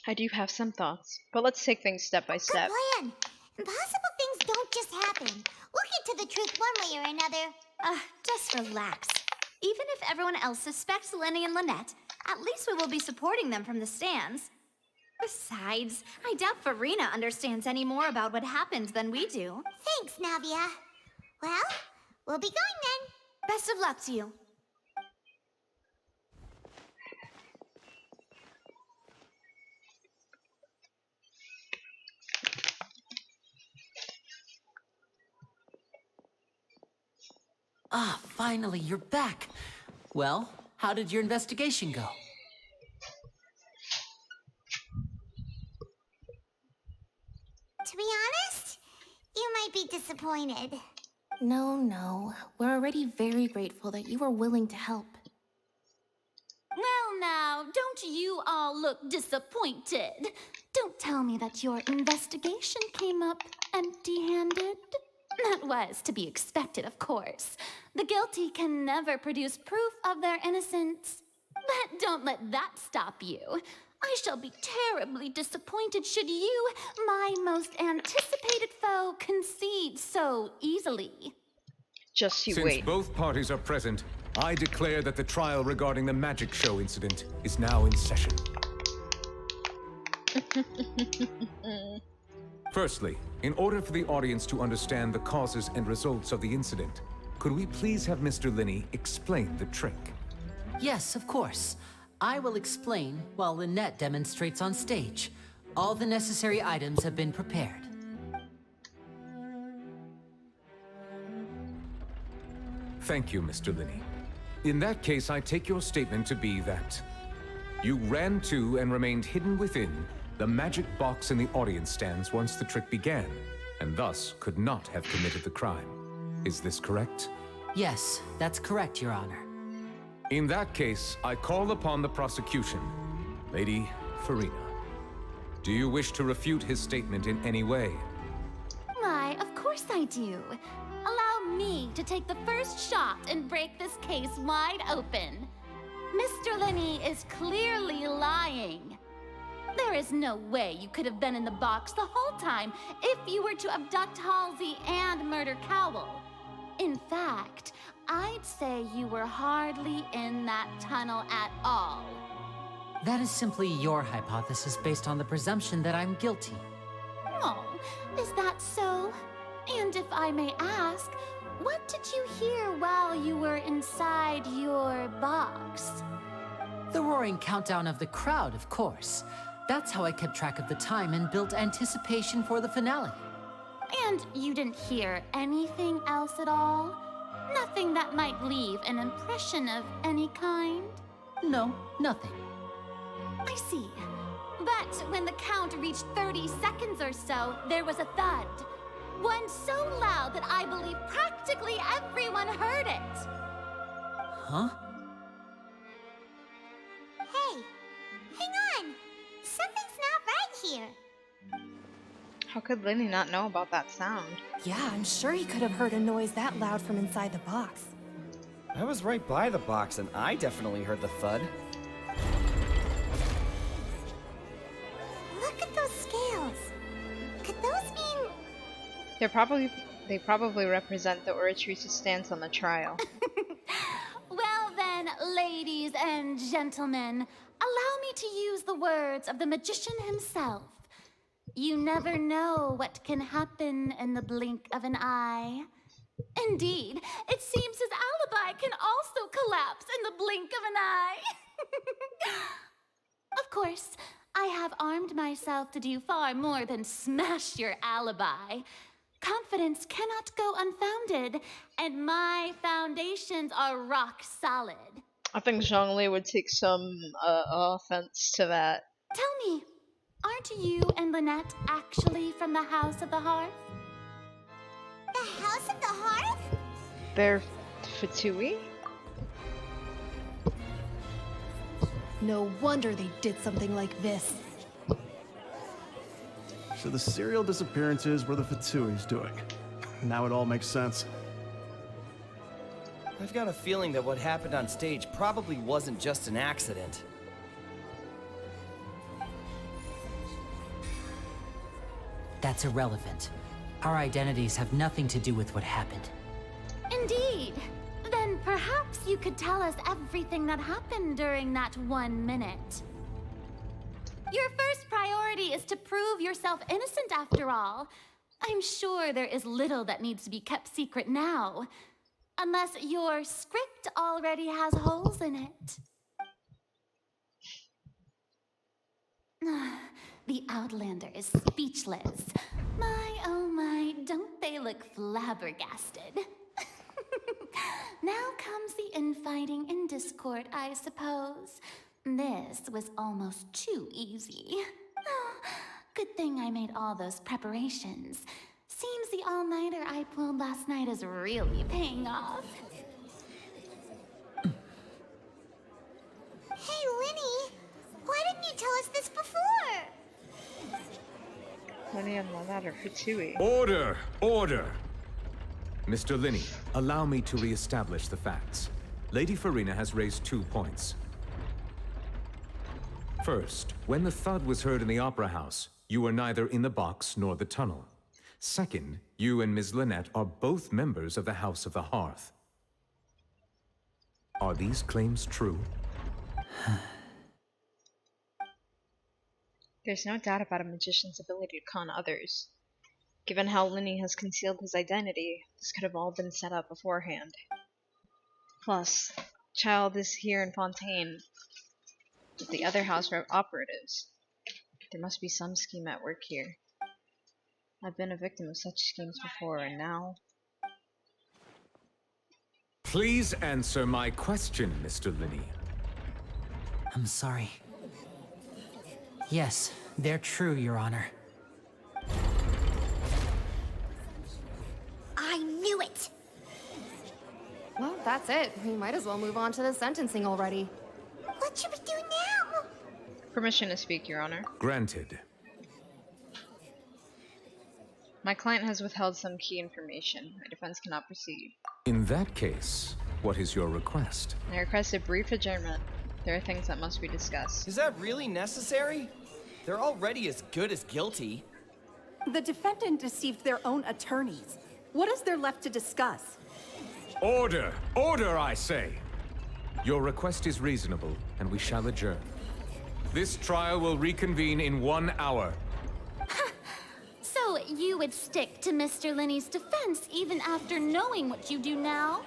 I do have some thoughts, but let's take things step by step. Good plan. Impossible things don't just happen. We'll get to the truth one way or another. Just relax. Even if everyone else suspects Lenny and Lynette, at least we will be supporting them from the stands. Besides, I doubt Farina understands any more about what happened than we do. Thanks, Navia. Well, we'll be going then. Best of luck to you. Ah, finally, you're back. Well, how did your investigation go? To be honest, you might be disappointed. No. We're already very grateful that you were willing to help. Well now, don't you all look disappointed? Don't tell me that your investigation came up empty-handed. That was to be expected, of course. The guilty can never produce proof of their innocence. But don't let that stop you. I shall be terribly disappointed should you, my most anticipated foe, concede so easily. Just you Since wait. both parties are present, I declare that the trial regarding the magic show incident is now in session. Firstly, in order for the audience to understand the causes and results of the incident, could we please have Mr. Linney explain the trick? Yes, of course. I will explain while Lynette demonstrates on stage. All the necessary items have been prepared. Thank you, Mr. Linney. In that case, I take your statement to be that you ran to and remained hidden within the magic box in the audience stands once the trick began, and thus could not have committed the crime. Is this correct? Yes, that's correct, Your Honor. In that case, I call upon the prosecution. Lady Farina, do you wish to refute his statement in any way? Why, of course I do. Allow me to take the first shot and break this case wide open. Mr. Linney is clearly lying. There is no way you could have been in the box the whole time if you were to abduct Halsey and murder Cowell. In fact, I'd say you were hardly in that tunnel at all. That is simply your hypothesis based on the presumption that I'm guilty. Oh, is that so? And if I may ask, what did you hear while you were inside your box? The roaring countdown of the crowd, of course. That's how I kept track of the time and built anticipation for the finale. And you didn't hear anything else at all? Nothing that might leave an impression of any kind? No, nothing. I see. But when the count reached 30 seconds or so, there was a thud. One so loud that I believe practically everyone heard it. Huh? Hey, hang on. Something's not right here. How could Linney not know about that sound? Yeah, I'm sure he could have heard a noise that loud from inside the box. I was right by the box, and I definitely heard the thud. Look at those scales. Could those mean... They probably represent the Oratrice's stance on the trial. Well then, ladies and gentlemen, allow me to use the words of the magician himself. You never know what can happen in the blink of an eye. Indeed, it seems his alibi can also collapse in the blink of an eye. Of course, I have armed myself to do far more than smash your alibi. Confidence cannot go unfounded, and my foundations are rock solid. I think Zhongli would take some offense to that. Tell me, aren't you and Lynette actually from the House of the Hearth? The House of the Hearth? They're Fatui? No wonder they did something like this. So the serial disappearances were the Fatui's doing. Now it all makes sense. I've got a feeling that what happened on stage probably wasn't just an accident. That's irrelevant. Our identities have nothing to do with what happened. Indeed. Then perhaps you could tell us everything that happened during that 1 minute. Your first priority is to prove yourself innocent after all. I'm sure there is little that needs to be kept secret now. Unless your script already has holes in it. The Outlander is speechless. My, oh my, don't they look flabbergasted? Now comes the infighting and discord, I suppose. This was almost too easy. Good thing I made all those preparations. Seems the all-nighter I pulled last night is really paying off. Hey, Linny, why didn't you tell us this before? Linney and Lynette are Fatui. Order! Order! Mr. Linney, allow me to re-establish the facts. Lady Farina has raised 2 points. First, when the thud was heard in the Opera House, you were neither in the box nor the tunnel. Second, you and Ms. Lynette are both members of the House of the Hearth. Are these claims true? There's no doubt about a magician's ability to con others. Given how Lenny has concealed his identity, this could have all been set up beforehand. Plus, Child is here in Fontaine with the other house operatives. There must be some scheme at work here. I've been a victim of such schemes before, and now... Please answer my question, Mr. Linney. I'm sorry. Yes, they're true, Your Honor. I knew it! Well, that's it. We might as well move on to the sentencing already. What should we do now? Permission to speak, Your Honor. Granted. My client has withheld some key information. My defense cannot proceed. In that case, what is your request? I request a brief adjournment. There are things that must be discussed. Is that really necessary? They're already as good as guilty. The defendant deceived their own attorneys. What is there left to discuss? Order! Order, I say! Your request is reasonable, and we shall adjourn. This trial will reconvene in 1 hour. So you would stick to Mr. Linney's defense even after knowing what you do now?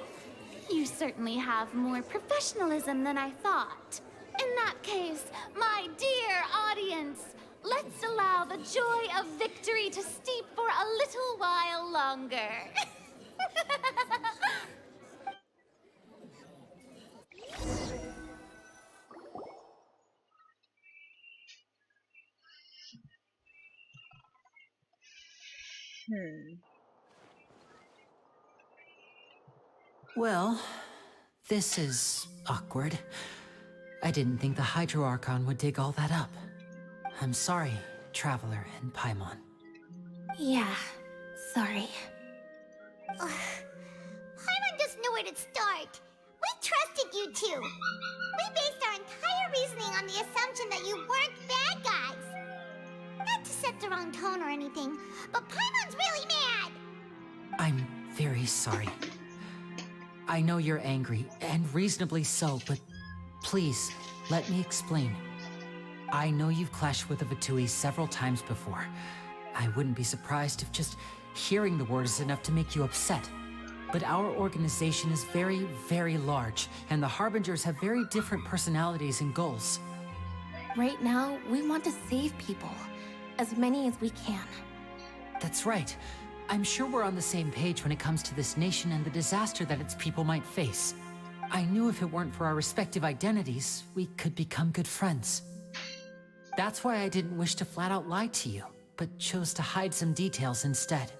You certainly have more professionalism than I thought. In that case, my dear audience, let's allow the joy of victory to steep for a little while longer. Well, this is awkward. I didn't think the Hydro Archon would dig all that up. I'm sorry, Traveler and Paimon. Yeah, sorry. Paimon doesn't know where to start. We trusted you two. We based our entire reasoning on the assumption that you weren't bad guys. Not to set the wrong tone or anything, but Paimon's really mad. I'm very sorry. I know you're angry, and reasonably so, but please, let me explain. I know you've clashed with the Vitui several times before. I wouldn't be surprised if just hearing the word is enough to make you upset. But our organization is very, very large, and the Harbingers have very different personalities and goals. Right now, we want to save people. As many as we can. That's right. I'm sure we're on the same page when it comes to this nation and the disaster that its people might face. I knew if it weren't for our respective identities, we could become good friends. That's why I didn't wish to flat out lie to you, but chose to hide some details instead.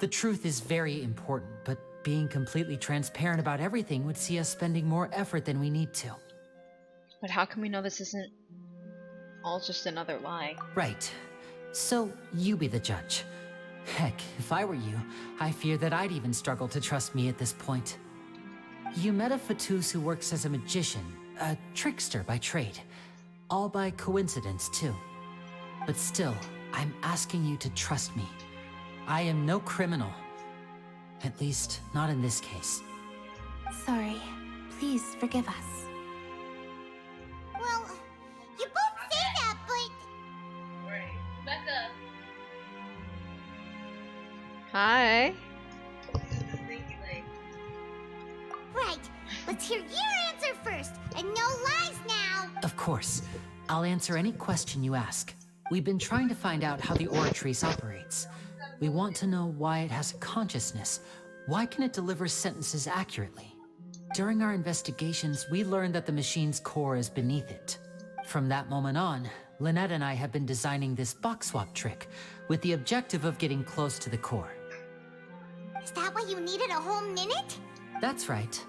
The truth is very important, but being completely transparent about everything would see us spending more effort than we need to. But how can we know this isn't all just another lie? Right. So, you be the judge. Heck, if I were you, I fear that I'd even struggle to trust me at this point. You met a Fatus who works as a magician, a trickster by trade. All by coincidence, too. But still, I'm asking you to trust me. I am no criminal. At least, not in this case. Sorry. Please forgive us. Well, you both say that, but... Right. Becca. Hi. Right. Let's hear your answer first, and no lies now. Of course. I'll answer any question you ask. We've been trying to find out how the Oratrice operates. We want to know why it has a consciousness. Why can it deliver sentences accurately? During our investigations, we learned that the machine's core is beneath it. From that moment on, Lynette and I have been designing this box swap trick with the objective of getting close to the core. Is that why you needed a whole minute? That's right.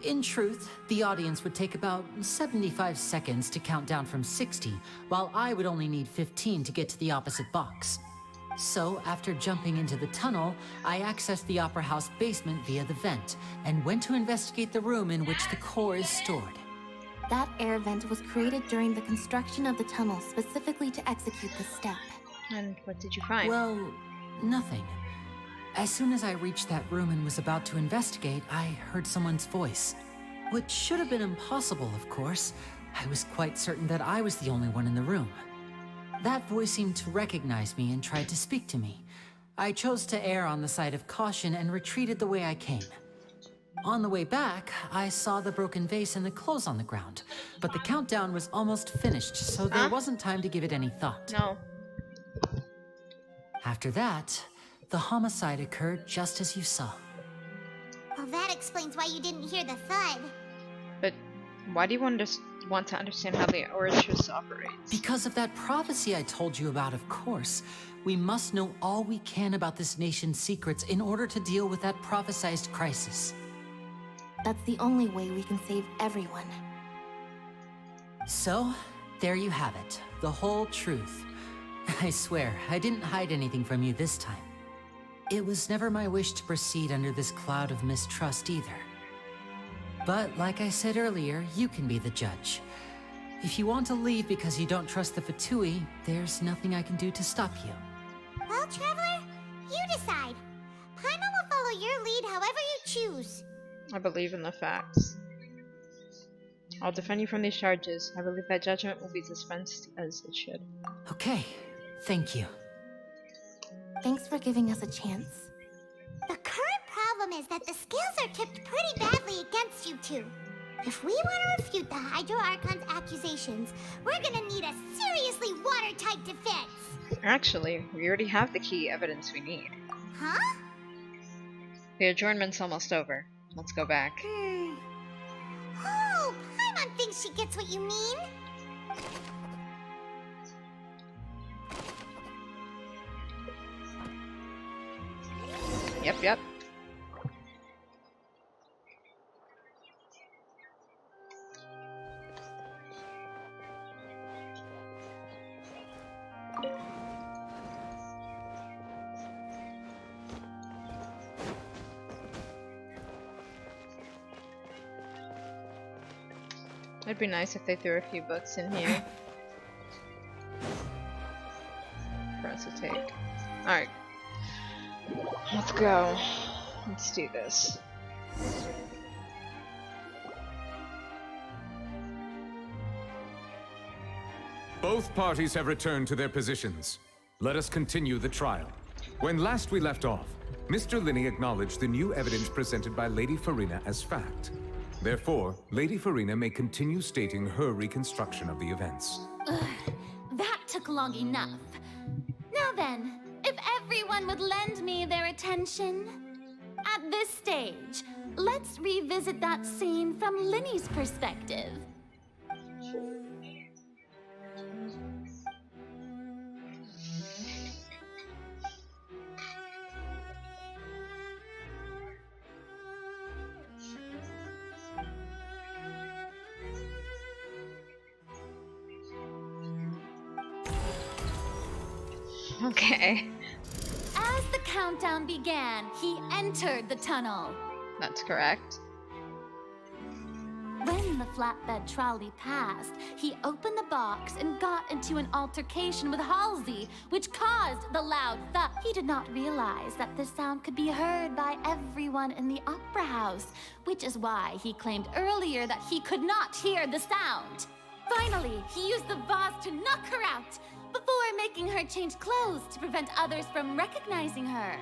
In truth, the audience would take about 75 seconds to count down from 60, while I would only need 15 to get to the opposite box. So, after jumping into the tunnel, I accessed the Opera House basement via the vent, and went to investigate the room in which the core is stored. That air vent was created during the construction of the tunnel specifically to execute this step. And what did you find? Well, nothing. As soon as I reached that room and was about to investigate, I heard someone's voice. Which should have been impossible, of course. I was quite certain that I was the only one in the room. That voice seemed to recognize me and tried to speak to me. I chose to err on the side of caution and retreated the way I came. On the way back, I saw the broken vase and the clothes on the ground, but the countdown was almost finished, so there wasn't time to give it any thought. No. After that, the homicide occurred just as you saw. Well, that explains why you didn't hear the thud. But why do you want to understand how the Orchis operates? Because of that prophecy I told you about, of course. We must know all we can about this nation's secrets in order to deal with that prophesized crisis. That's the only way we can save everyone. So, there you have it. The whole truth. I swear, I didn't hide anything from you this time. It was never my wish to proceed under this cloud of mistrust either. But like I said earlier, you can be the judge. If you want to leave because you don't trust the Fatui, there's nothing I can do to stop you. Well, Traveler, you decide. Paimon will follow your lead however you choose. I believe in the facts. I'll defend you from these charges. I believe that judgment will be dispensed as it should. Okay, thank you. Thanks for giving us a chance. The current problem is that the scales are tipped pretty badly against you two. If we want to refute the Hydro Archon's accusations, we're gonna need a seriously watertight defense. Actually, we already have the key evidence we need. Huh? The adjournment's almost over. Let's go back. Oh, Paimon thinks she gets what you mean. Yep. It'd be nice if they threw a few books in here for us to take. Alright. Let's go. Let's do this. Both parties have returned to their positions. Let us continue the trial. When last we left off, Mr. Linney acknowledged the new evidence presented by Lady Farina as fact. Therefore, Lady Farina may continue stating her reconstruction of the events. Ugh, that took long enough. Now then, if everyone would lend me their attention. At this stage, let's revisit that scene from Linney's perspective. Okay. As the countdown began, he entered the tunnel. That's correct. When the flatbed trolley passed, he opened the box and got into an altercation with Halsey, which caused the loud thud. He did not realize that this sound could be heard by everyone in the opera house, which is why he claimed earlier that he could not hear the sound. Finally, he used the vase to knock her out, before making her change clothes to prevent others from recognizing her.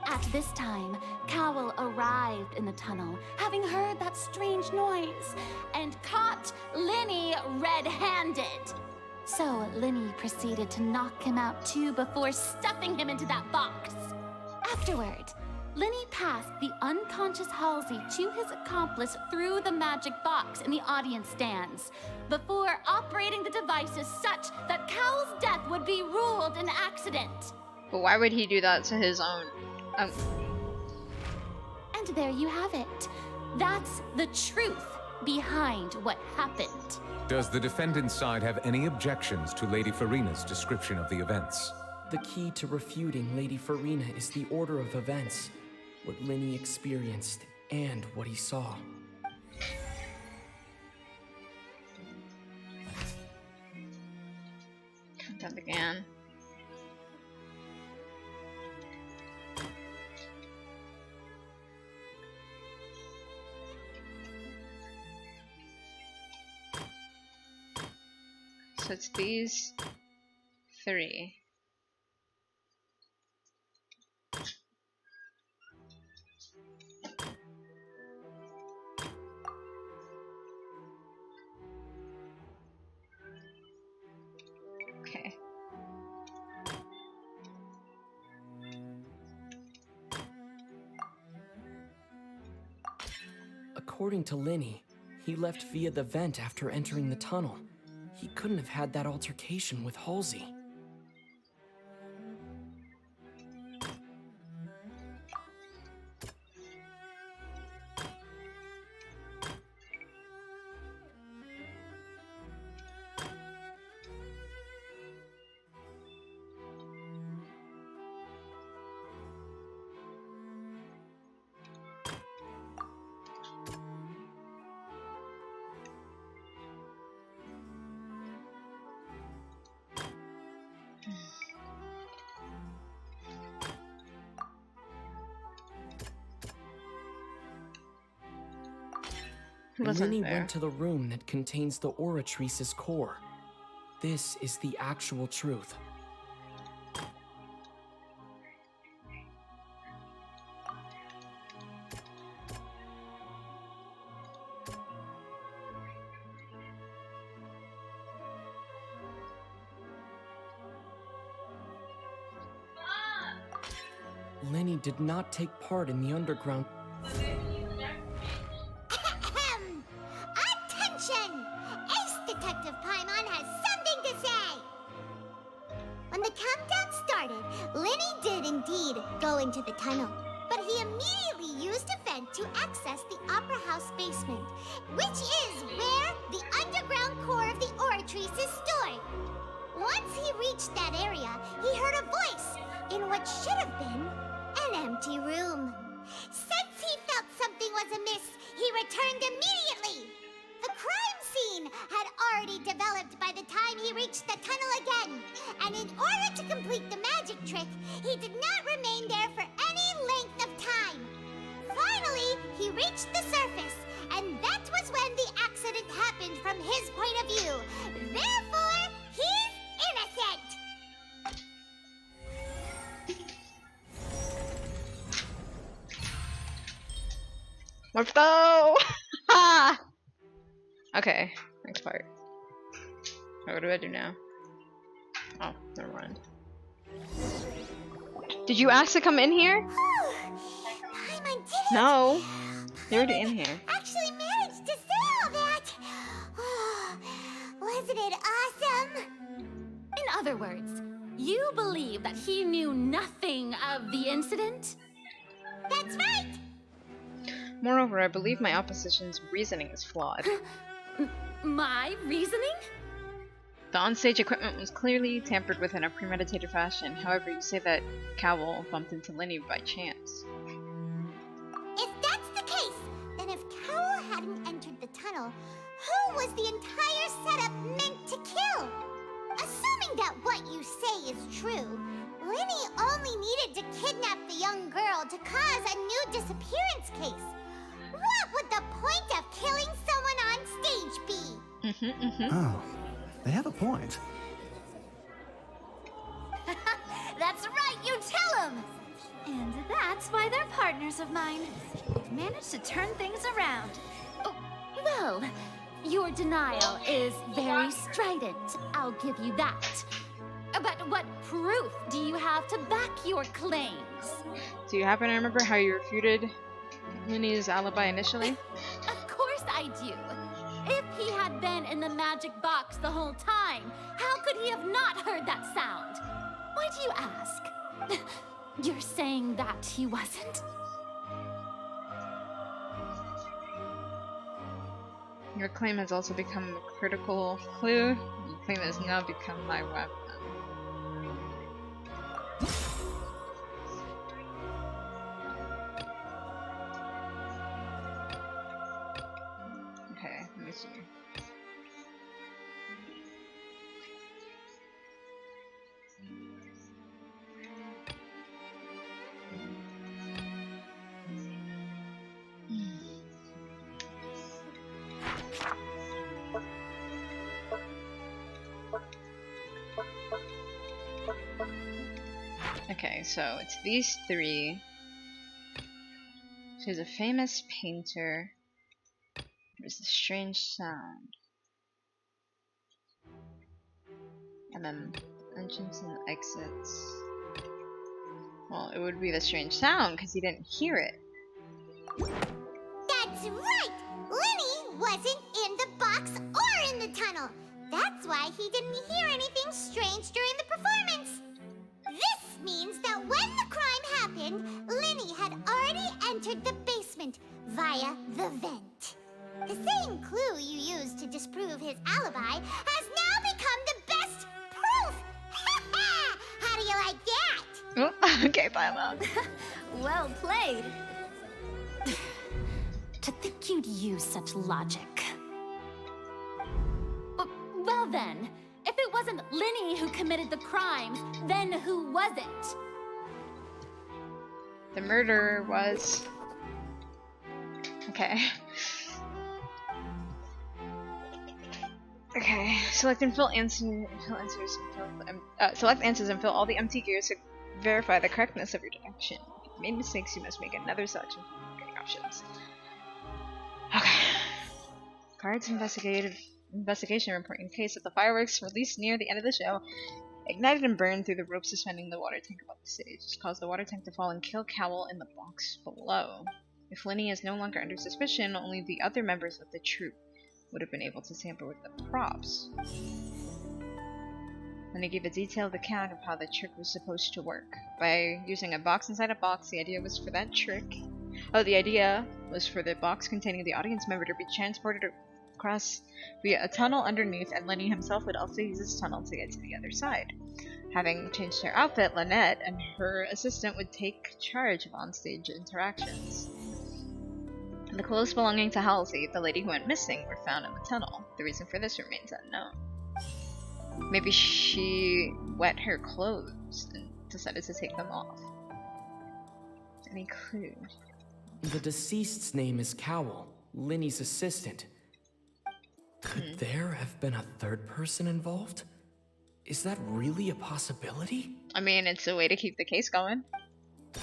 At this time, Cowell arrived in the tunnel, having heard that strange noise, and caught Linney red-handed. So Linney proceeded to knock him out too before stuffing him into that box. Afterward, Linney passed the unconscious Halsey to his accomplice through the magic box in the audience stands, before operating the devices such that Cowell's death would be ruled an accident. But why would he do that to his own? And there you have it. That's the truth behind what happened. Does the defendant's side have any objections to Lady Farina's description of the events? The key to refuting Lady Farina is the order of events, what Linney experienced, and what he saw. Countdown began. So it's these three. Okay. According to Linny, he left via the vent after entering the tunnel. He couldn't have had that altercation with Halsey. Linny went to the room that contains the Oratrice's core. This is the actual truth. Linny did not take part in the underground. Attention! Ace Detective Paimon has something to say! When the countdown started, Linny did indeed go into the tunnel, but he immediately used a vent to access the Opera House basement, which is where the underground core of the Oratrice is stored. Once he reached that area, he heard a voice in what should have been an empty room. Since he felt something was amiss, he returned immediately. The crime scene had already developed by the time he reached the tunnel again, and in order to complete the magic trick, he did not remain there for any length of time. Finally, he reached the surface, and that was when the accident happened from his point of view. Therefore, he's innocent! Morpho! Ha! Okay, next part. What do I do now? Oh, never mind. Did you ask to come in here? Paimon did it! No. You're already in here. Actually managed to say all that! Wasn't it awesome? In other words, you believe that he knew nothing of the incident? That's right! Moreover, I believe my opposition's reasoning is flawed. My reasoning? The onstage equipment was clearly tampered with in a premeditated fashion. However, you say that Cowell bumped into Linny by chance. If that's the case, then if Cowell hadn't entered the tunnel, who was the entire setup meant to kill? Assuming that what you say is true, Linny only needed to kidnap the young girl to cause a new disappearance case. What would the point of killing someone on stage be? Oh, they have a point. That's right, you tell him! And that's why they're partners of mine. They've managed to turn things around. Oh, well, your denial is very strident, I'll give you that. But what proof do you have to back your claims? Do you happen to remember how you refuted Linny's alibi initially? Of course I do. If he had been in the magic box the whole time, how could he have not heard that sound? Why do you ask? You're saying that he wasn't? Your claim has also become a critical clue. Your claim has now become my weapon. Okay, let me see. Okay, so it's these three. She's a famous painter. There's a strange sound. And then entrance and exits. Well, it would be the strange sound because he didn't hear it. That's right! Lenny wasn't in the box or in the tunnel. That's why he didn't hear anything strange during the performance. This means that when the crime happened, Lenny had already entered the basement via the vent. The same clue you used to disprove his alibi has now become the best proof! How do you like that? Oh, okay, Paimon. Well played. To think you'd use such logic. Well then, if it wasn't Lenny who committed the crimes, then who was it? The murderer was... Okay. Okay, select and fill answers and select answers and fill all the empty gears to verify the correctness of your deduction. If you made mistakes, you must make another selection from getting options. Okay. Guards investigation report in case of the fireworks released near the end of the show ignited and burned through the rope suspending the water tank above the stage. This caused the water tank to fall and kill Cowell in the box below. If Lenny is no longer under suspicion, only the other members of the troupe would have been able to tamper with the props. Lenny gave a detailed account of how the trick was supposed to work. By using a box inside a box, the idea was for that trick. The idea was for the box containing the audience member to be transported across via a tunnel underneath, and Lenny himself would also use this tunnel to get to the other side. Having changed her outfit, Lynette and her assistant would take charge of onstage interactions. The clothes belonging to Halsey, the lady who went missing, were found in the tunnel. The reason for this remains unknown. Maybe she wet her clothes and decided to take them off. Any clue? The deceased's name is Cowell, Lenny's assistant. Could there have been a third person involved? Is that really a possibility? I mean, it's a way to keep the case going.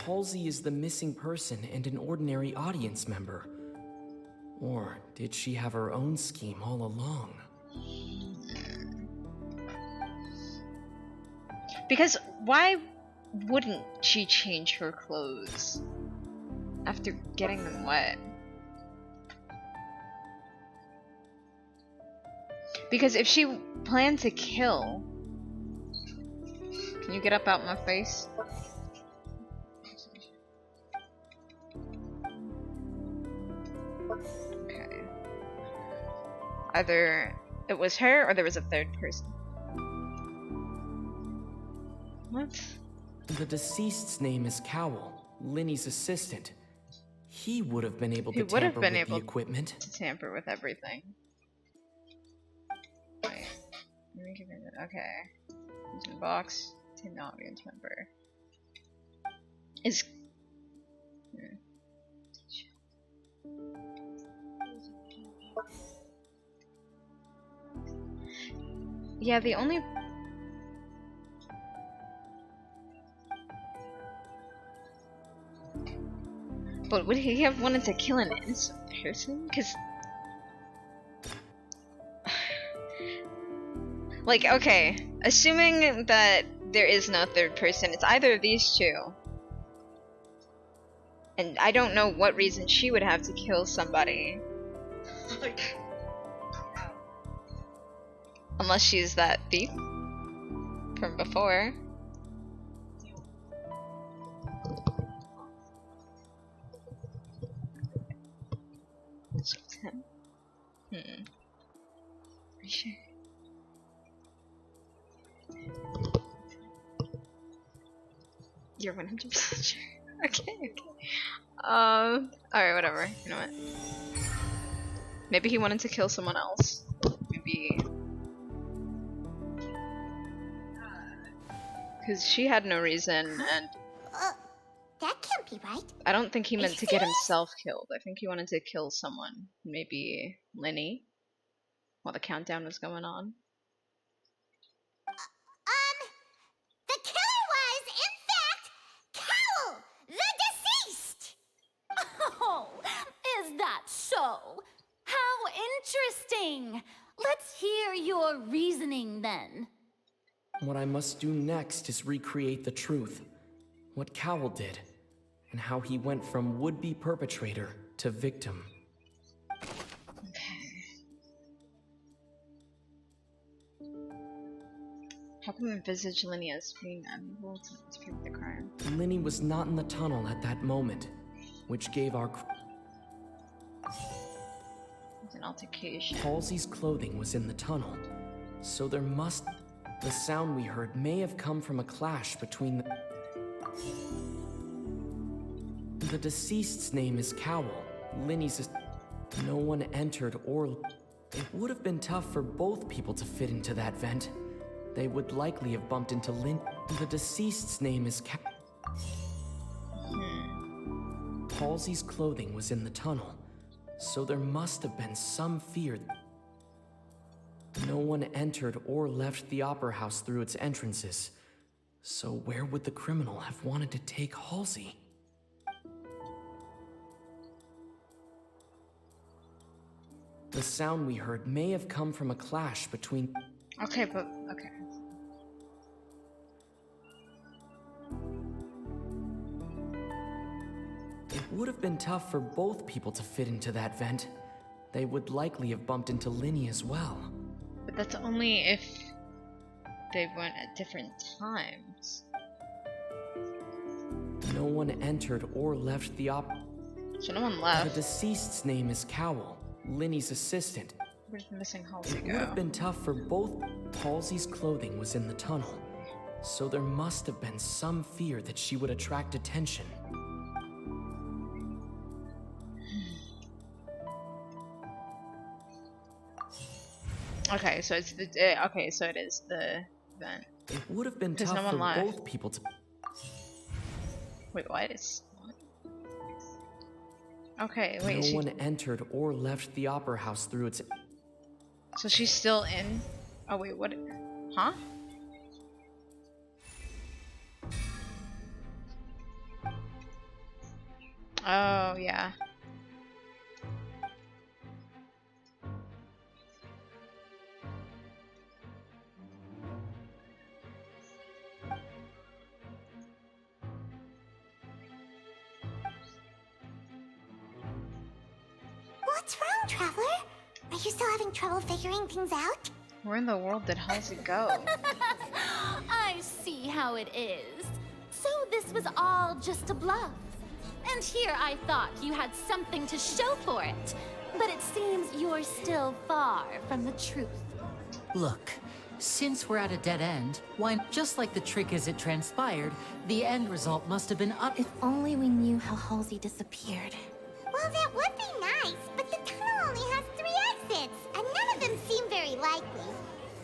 Halsey is the missing person and an ordinary audience member. Or did she have her own scheme all along? Because why wouldn't she change her clothes after getting them wet? Because if she planned to kill... Can you get up out my face? Okay. Either it was her or there was a third person. What? The deceased's name is Cowell, Lenny's assistant. He would have been able to tamper with the equipment. To tamper with everything. Wait. Let me give it. Okay. Using box. Team audience member. Is. Yeah, the only. But would he have wanted to kill an innocent person? Because... like, okay, assuming that there is no third person, it's either of these two. And I don't know what reason she would have to kill somebody. Unless she's that thief from before. So it's him. Are you sure? You're 100% sure. Okay. Alright, whatever. You know what? Maybe he wanted to kill someone else. Maybe. Because she had no reason, and. That can't be right. I don't think he meant to get himself killed. I think he wanted to kill someone. Maybe Lenny. While the countdown was going on. The killer was, in fact, Cowell, the deceased! Oh, is that so? How interesting! Let's hear your reasoning then. What I must do next is recreate the truth. What Cowell did, and how he went from would-be perpetrator to victim. How come envisage Linny as being unable to dispute the crime? Linny was not in the tunnel at that moment, which gave our... It's an altercation. Halsey's clothing was in the tunnel, so there must... The sound we heard may have come from a clash between the... The deceased's name is Cowell. Linny's... No one entered or... It would have been tough for both people to fit into that vent. They would likely have bumped into Lynn. The deceased's name is Halsey's clothing was in the tunnel, so there must have been some fear. No one entered or left the opera house through its entrances. So where would the criminal have wanted to take Halsey? The sound we heard may have come from a clash between... Okay, but... Okay. It would have been tough for both people to fit into that vent. They would likely have bumped into Linny as well. But that's only if they went at different times. No one entered or left the So no one left. The deceased's name is Cowell, Linny's assistant. Where's the missing Halsey go? It would have been tough for both. Halsey's clothing was in the tunnel, so there must have been some fear that she would attract attention. Okay, so it's the okay, so it is the vent. It would have been tough no for left. both people to... Wait, what is... Okay, wait. No one entered or left the opera house through its... So she's still in... Oh wait, what... Huh? Oh, yeah. What's wrong, Traveler? Are you still having trouble figuring things out? Where in the world did Halsey go? I see how it is. So this was all just a bluff. And here I thought you had something to show for it. But it seems you're still far from the truth. Look, since we're at a dead end, why, just like the trick as it transpired, the end result must have been up. If only we knew how Halsey disappeared. Well, that would be nice, but the tunnel only has 3 exits, and none of them seem very likely.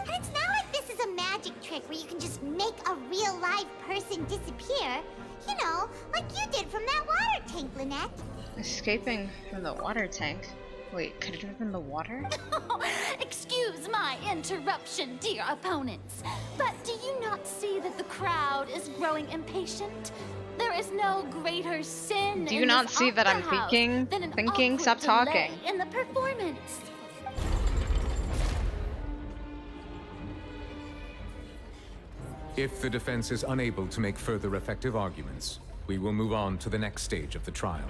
And it's not like this is a magic trick where you can just make a real live person disappear. You know, like you did from that water tank, Lynette. Escaping from the water tank? Wait, could it have been the water? Excuse my interruption, dear opponents. But do you not see that the crowd is growing impatient? There is no greater sin. Do you not see that I'm thinking? Stop talking. In the performance. If the defense is unable to make further effective arguments, we will move on to the next stage of the trial.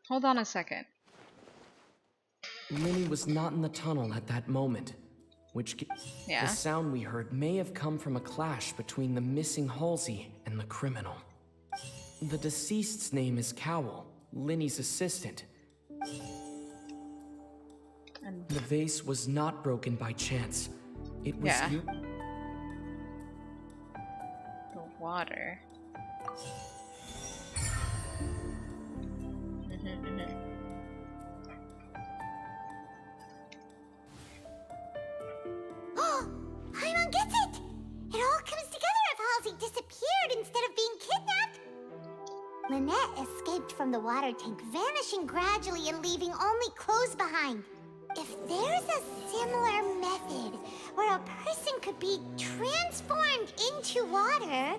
Hold on a second. Linny was not in the tunnel at that moment, which Yeah. The sound we heard may have come from a clash between the missing Halsey and the criminal. The deceased's name is Cowell, Linny's assistant. And the vase was not broken by chance. It was Yeah. The water. Paimon gets it! It all comes together if Halsey disappeared instead of being kidnapped. Lynette escaped from the water tank, vanishing gradually and leaving only clothes behind. If there's a similar method where a person could be transformed into water...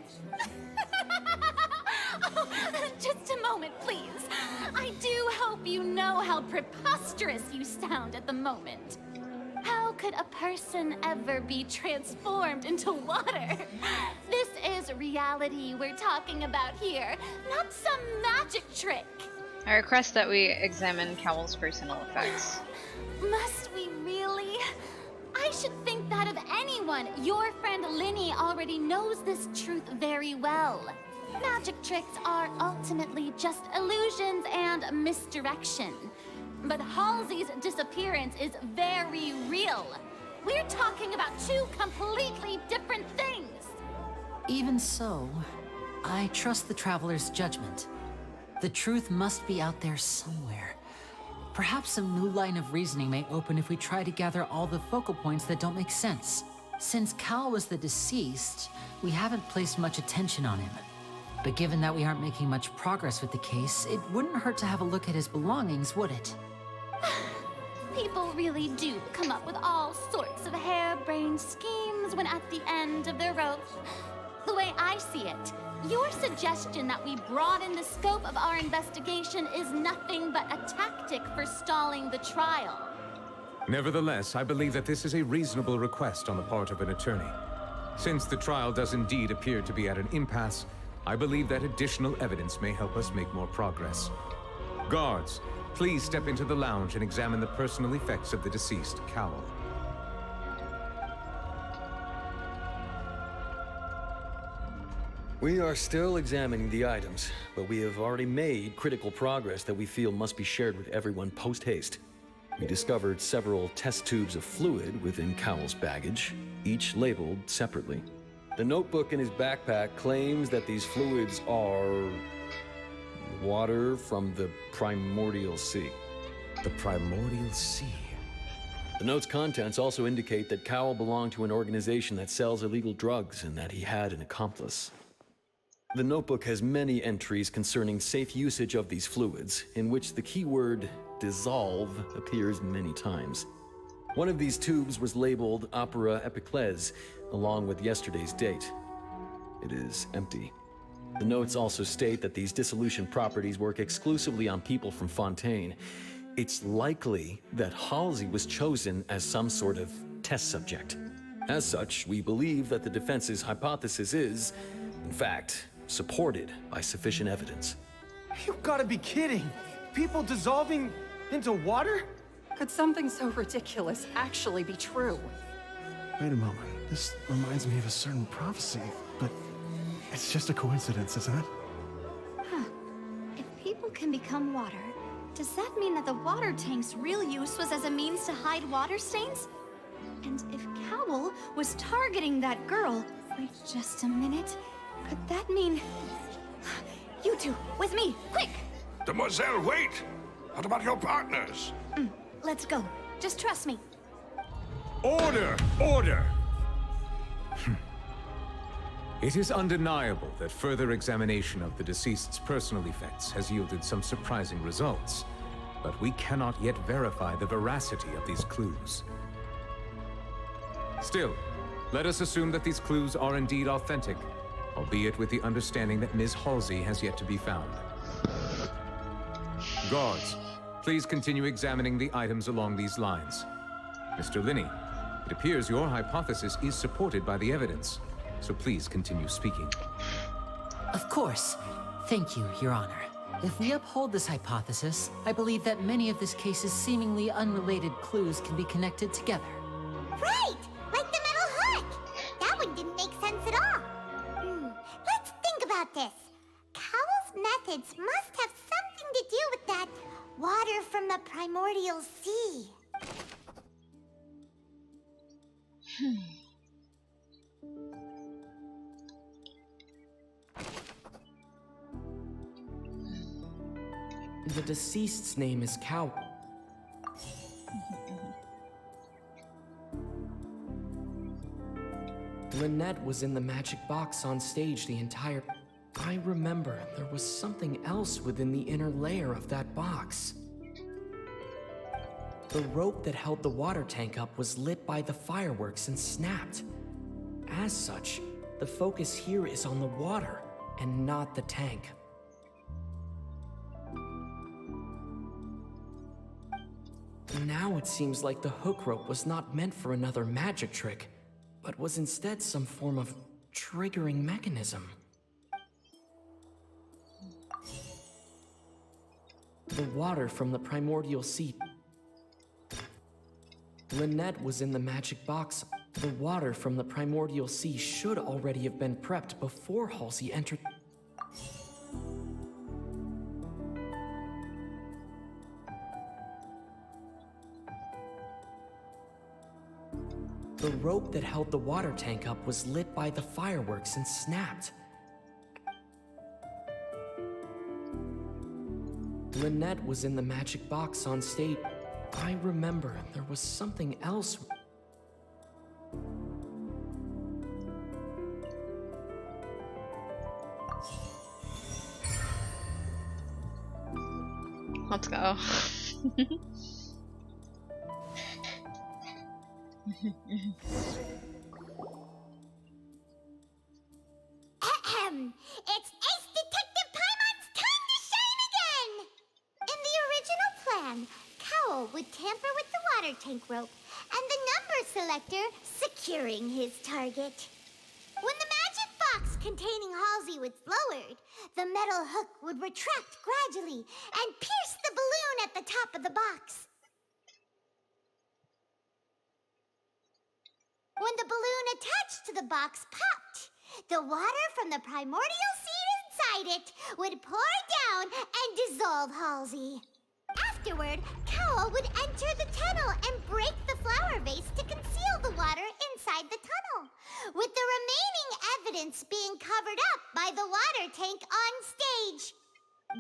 Oh, just a moment, please. I do hope you know how preposterous you sound at the moment. How could a person ever be transformed into water? This is reality we're talking about here, not some magic trick. I request that we examine Cowell's personal effects. Must we really? I should think that of anyone. Your friend Linny already knows this truth very well. Magic tricks are ultimately just illusions and misdirection. But Halsey's disappearance is very real. We're talking about two completely different things. Even so, I trust the Traveler's judgment. The truth must be out there somewhere. Perhaps some new line of reasoning may open if we try to gather all the focal points that don't make sense. Since Cal was the deceased, we haven't placed much attention on him. But given that we aren't making much progress with the case, it wouldn't hurt to have a look at his belongings, would it? People really do come up with all sorts of harebrained schemes when at the end of their rope. The way I see it, your suggestion that we broaden the scope of our investigation is nothing but a tactic for stalling the trial. Nevertheless, I believe that this is a reasonable request on the part of an attorney. Since the trial does indeed appear to be at an impasse, I believe that additional evidence may help us make more progress. Guards, please step into the lounge and examine the personal effects of the deceased Cowell. We are still examining the items, but we have already made critical progress that we feel must be shared with everyone post-haste. We discovered several test tubes of fluid within Cowell's baggage, each labeled separately. The notebook in his backpack claims that these fluids are water from the primordial sea. The primordial sea? The note's contents also indicate that Cowell belonged to an organization that sells illegal drugs and that he had an accomplice. The notebook has many entries concerning safe usage of these fluids, in which the keyword dissolve appears many times. One of these tubes was labeled Opera Epiclese, along with yesterday's date. It is empty. The notes also state that these dissolution properties work exclusively on people from Fontaine. It's likely that Halsey was chosen as some sort of test subject. As such, we believe that the defense's hypothesis is, in fact, supported by sufficient evidence. You've got to be kidding! People dissolving into water? Could something so ridiculous actually be true? Wait a moment. This reminds me of a certain prophecy, but it's just a coincidence, isn't it? Huh. If people can become water, does that mean that the water tank's real use was as a means to hide water stains? And if Cowell was targeting that girl... Wait just a minute. Could that mean... You two, with me, quick! Demoiselle, wait! What about your partners? Let's go. Just trust me. Order! Order! It is undeniable that further examination of the deceased's personal effects has yielded some surprising results, but we cannot yet verify the veracity of these clues. Still, let us assume that these clues are indeed authentic, albeit with the understanding that Ms. Halsey has yet to be found. Guards, please continue examining the items along these lines. Mr. Linney, it appears your hypothesis is supported by the evidence, so please continue speaking. Of course. Thank you, Your Honor. If we uphold this hypothesis, I believe that many of this case's seemingly unrelated clues can be connected together. Right! Like the metal hook! That one didn't make sense at all. Let's think about this. Cowell's methods must have something to do with that water from the primordial sea. The deceased's name is Cowell. Lynette was in the magic box on stage the entire... I remember there was something else within the inner layer of that box. The rope that held the water tank up was lit by the fireworks and snapped. As such, the focus here is on the water and not the tank. Now it seems like the hook rope was not meant for another magic trick, but was instead some form of triggering mechanism. The water from the primordial sea. Lynette was in the magic box. The water from the primordial sea should already have been prepped before Halsey entered. The rope that held the water tank up was lit by the fireworks and snapped. Lynette was in the magic box on stage. I remember there was something else. Let's go. It's Ace Detective Paimon's time to shine again! In the original plan, Cowl would tamper with the water tank rope and the number selector securing his target. When the magic box containing Halsey was lowered, the metal hook would retract gradually and pierce the balloon at the top of the box. When the balloon attached to the box popped, the water from the primordial seed inside it would pour down and dissolve Halsey. Afterward, Cowl would enter the tunnel and break the flower vase to conceal the water inside the tunnel, with the remaining evidence being covered up by the water tank on stage.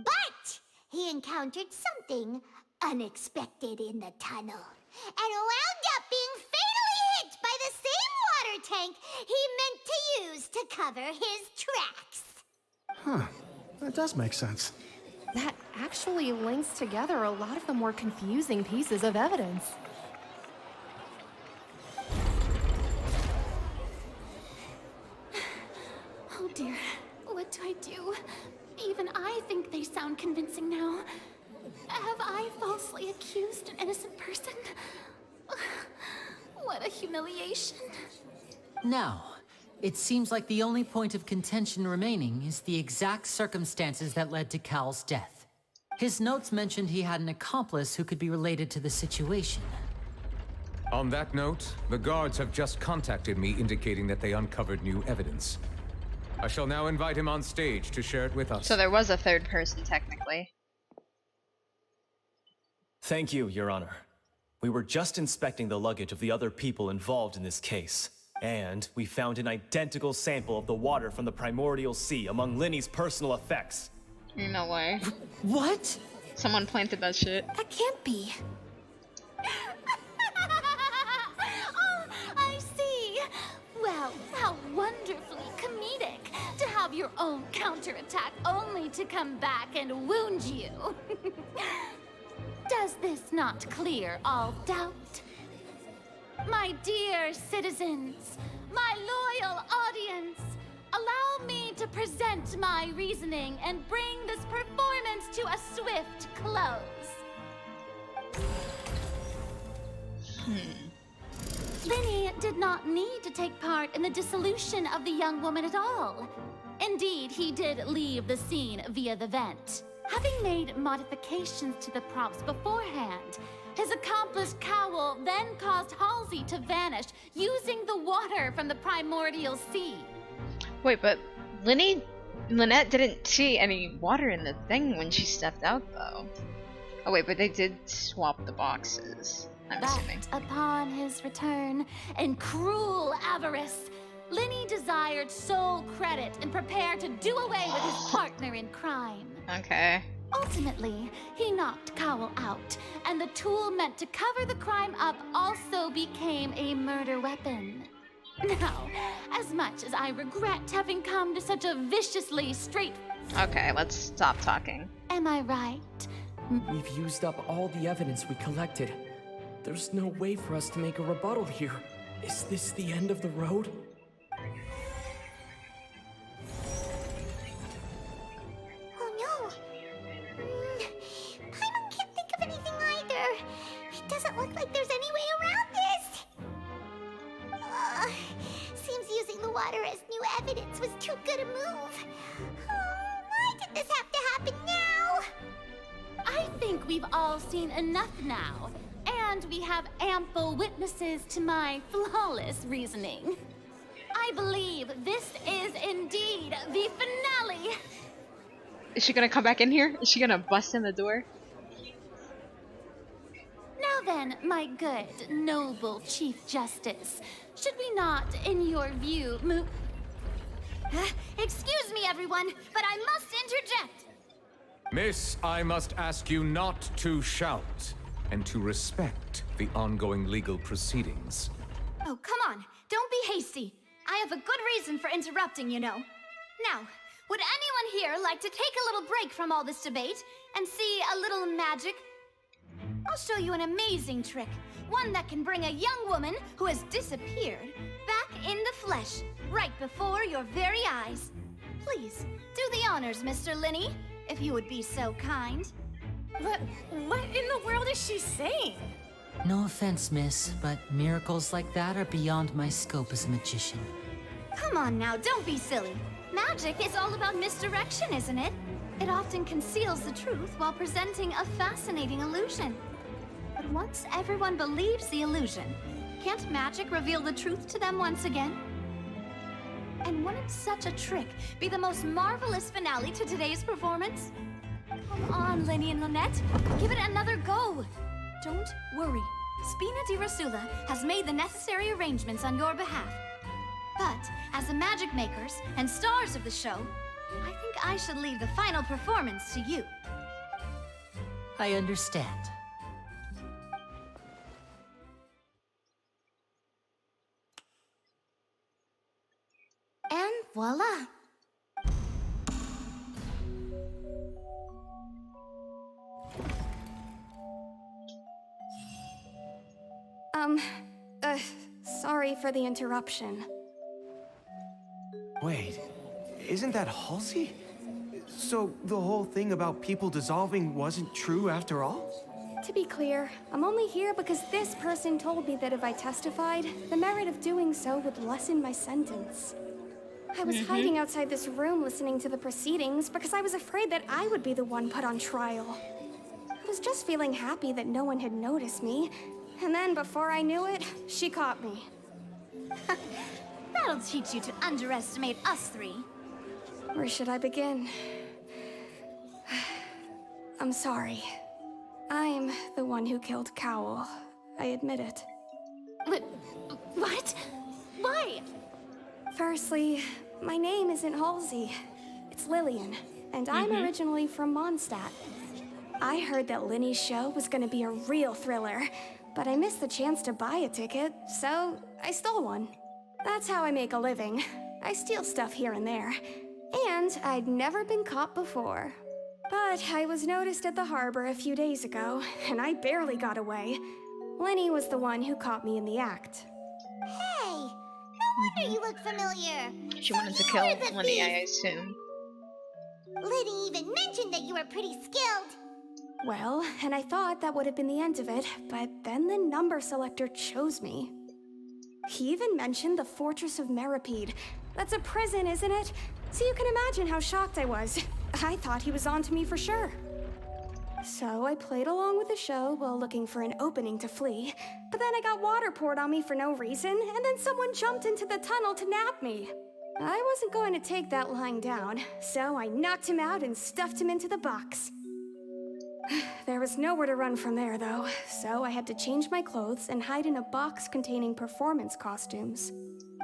But he encountered something unexpected in the tunnel and wound up being fatally hit by the same water tank he meant to use to cover his tracks. Huh. That does make sense. That actually links together a lot of the more confusing pieces of evidence. Oh dear, what do I do? Even I think they sound convincing now. Have I falsely accused an innocent person? What a humiliation. Now, it seems like the only point of contention remaining is the exact circumstances that led to Cowl's death. His notes mentioned he had an accomplice who could be related to the situation. On that note, the guards have just contacted me indicating that they uncovered new evidence. I shall now invite him on stage to share it with us. So there was a third person, technically. Thank you, Your Honor. We were just inspecting the luggage of the other people involved in this case, and we found an identical sample of the water from the primordial sea among Linny's personal effects. No way. What? Someone planted that shit. That can't be. Oh, I see. Well, how wonderfully comedic to have your own counterattack only to come back and wound you. Does this not clear all doubt? My dear citizens, my loyal audience, allow me to present my reasoning and bring this performance to a swift close. Linny did not need to take part in the dissolution of the young woman at all. Indeed, he did leave the scene via the vent. Having made modifications to the props beforehand, his accomplice Cowl then caused Halsey to vanish using the water from the primordial sea. Wait, but Lynette didn't see any water in the thing when she stepped out, though. Oh wait, but they did swap the boxes, I'm assuming. Upon his return, in cruel avarice, Linny desired sole credit and prepared to do away with his partner in crime. Okay. Ultimately, he knocked Cowl out, and the tool meant to cover the crime up also became a murder weapon. Now, as much as I regret having come to such a viciously straight... Okay, let's stop talking. Am I right? We've used up all the evidence we collected. There's no way for us to make a rebuttal here. Is this the end of the road? Oh no! Paimon can't think of anything either. It doesn't evidence was too good a move. Why did this have to happen now? I think we've all seen enough now, and we have ample witnesses to my flawless reasoning. I believe this is indeed the finale. Is she gonna come back in here? Is she gonna bust in the door? Now then, my good, noble Chief Justice, should we not, in your view, move... Excuse me, everyone, but I must interject. Miss, I must ask you not to shout and to respect the ongoing legal proceedings. Oh, come on. Don't be hasty. I have a good reason for interrupting, you know. Now, would anyone here like to take a little break from all this debate and see a little magic? I'll show you an amazing trick. One that can bring a young woman who has disappeared back in the flesh, right before your very eyes. Please, do the honors, Mr. Linney, if you would be so kind. What in the world is she saying? No offense, miss, but miracles like that are beyond my scope as a magician. Come on now, don't be silly. Magic is all about misdirection, isn't it? It often conceals the truth while presenting a fascinating illusion. But once everyone believes the illusion, can't magic reveal the truth to them once again? And wouldn't such a trick be the most marvelous finale to today's performance? Come on, Linny and Lynette, give it another go. Don't worry, Spina di Rosula has made the necessary arrangements on your behalf. But as the magic makers and stars of the show, I think I should leave the final performance to you. I understand. And voila! Sorry for the interruption. Wait, isn't that Halsey? So the whole thing about people dissolving wasn't true after all? To be clear, I'm only here because this person told me that if I testified, the merit of doing so would lessen my sentence. I was hiding outside this room listening to the proceedings because I was afraid that I would be the one put on trial. I was just feeling happy that no one had noticed me, and then before I knew it, she caught me. That'll teach you to underestimate us three. Where should I begin? I'm sorry. I'm the one who killed Cowell. I admit it. What? Why? Firstly, my name isn't Halsey. It's Lillian, and I'm originally from Mondstadt. I heard that Linny's show was gonna be a real thriller, but I missed the chance to buy a ticket, so I stole one. That's how I make a living. I steal stuff here and there. And I'd never been caught before. But I was noticed at the harbor a few days ago, and I barely got away. Linny was the one who caught me in the act. Hey, no wonder you look familiar. She wanted to kill Linny, I assume. Liddy even mentioned that you were pretty skilled. Well, and I thought that would have been the end of it, but then the number selector chose me. He even mentioned the Fortress of Meripede. That's a prison, isn't it? So you can imagine how shocked I was. I thought he was on to me for sure. So I played along with the show while looking for an opening to flee, but then I got water poured on me for no reason, and then someone jumped into the tunnel to nab me. I wasn't going to take that lying down, so I knocked him out and stuffed him into the box. There was nowhere to run from there, though, so I had to change my clothes and hide in a box containing performance costumes.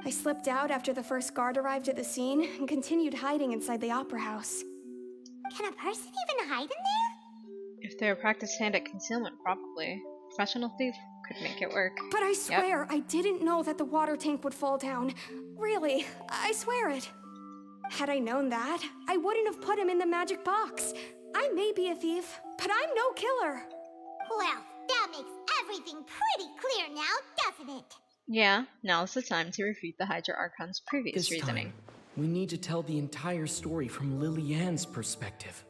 I slipped out after the first guard arrived at the scene and continued hiding inside the opera house. Can a person even hide in there? If they're a practiced hand at concealment, probably. Professional thief could make it work. But I swear, I didn't know that the water tank would fall down. Really, I swear it. Had I known that, I wouldn't have put him in the magic box. I may be a thief, but I'm no killer. Well, that makes everything pretty clear now, doesn't it? Yeah, now's the time to refute the Hydra Archon's previous This reasoning. time, we need to tell the entire story from Lily-Ann's perspective.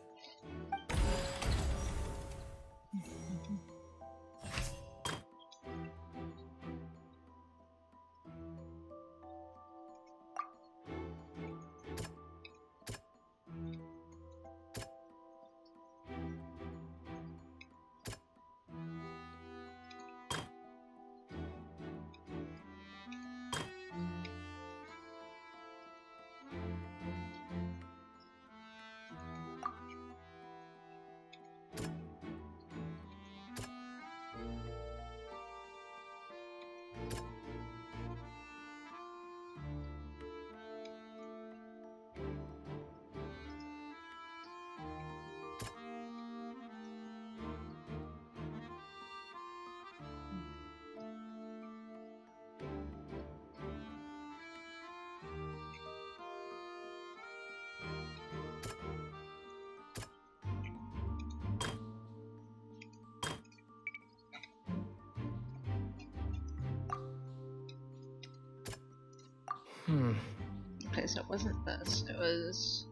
Okay, so it wasn't this. It was...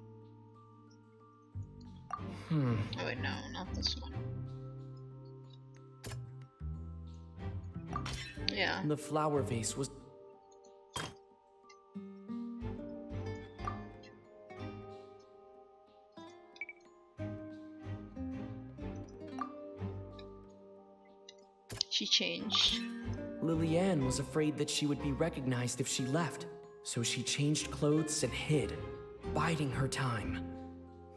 Hmm. Oh wait, no, not this one. Yeah. The flower vase was... She changed. Lillian was afraid that she would be recognized if she left, so she changed clothes and hid, biding her time.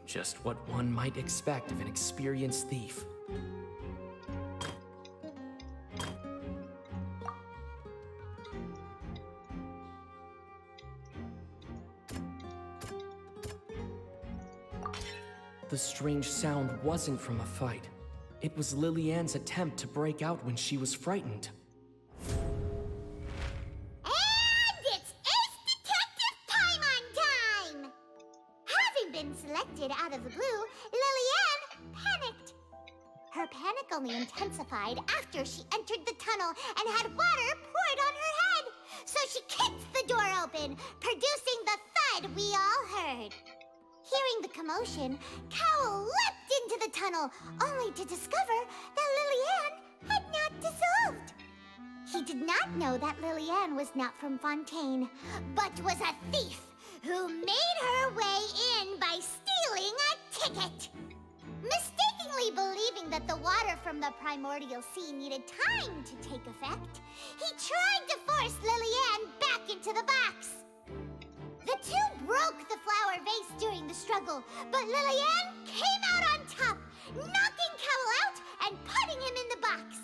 Just what one might expect of an experienced thief. The strange sound wasn't from a fight. It was Lillian's attempt to break out when she was frightened. And it's Ace Detective time on time! Having been selected out of the blue, Lillian panicked. Her panic only intensified after she entered the tunnel and had water poured on her head. So she kicked the door open, producing the thud we all heard. Hearing the commotion, Cowl leapt into the tunnel, only to discover that Lillian had not dissolved. He did not know that Lillian was not from Fontaine, but was a thief who made her way in by stealing a ticket. Mistakenly believing that the water from the primordial sea needed time to take effect, he tried to force Lillian back into the box. The two broke the flower vase during the struggle, but Lillian came out on top, knocking Cowl out and putting him in the box.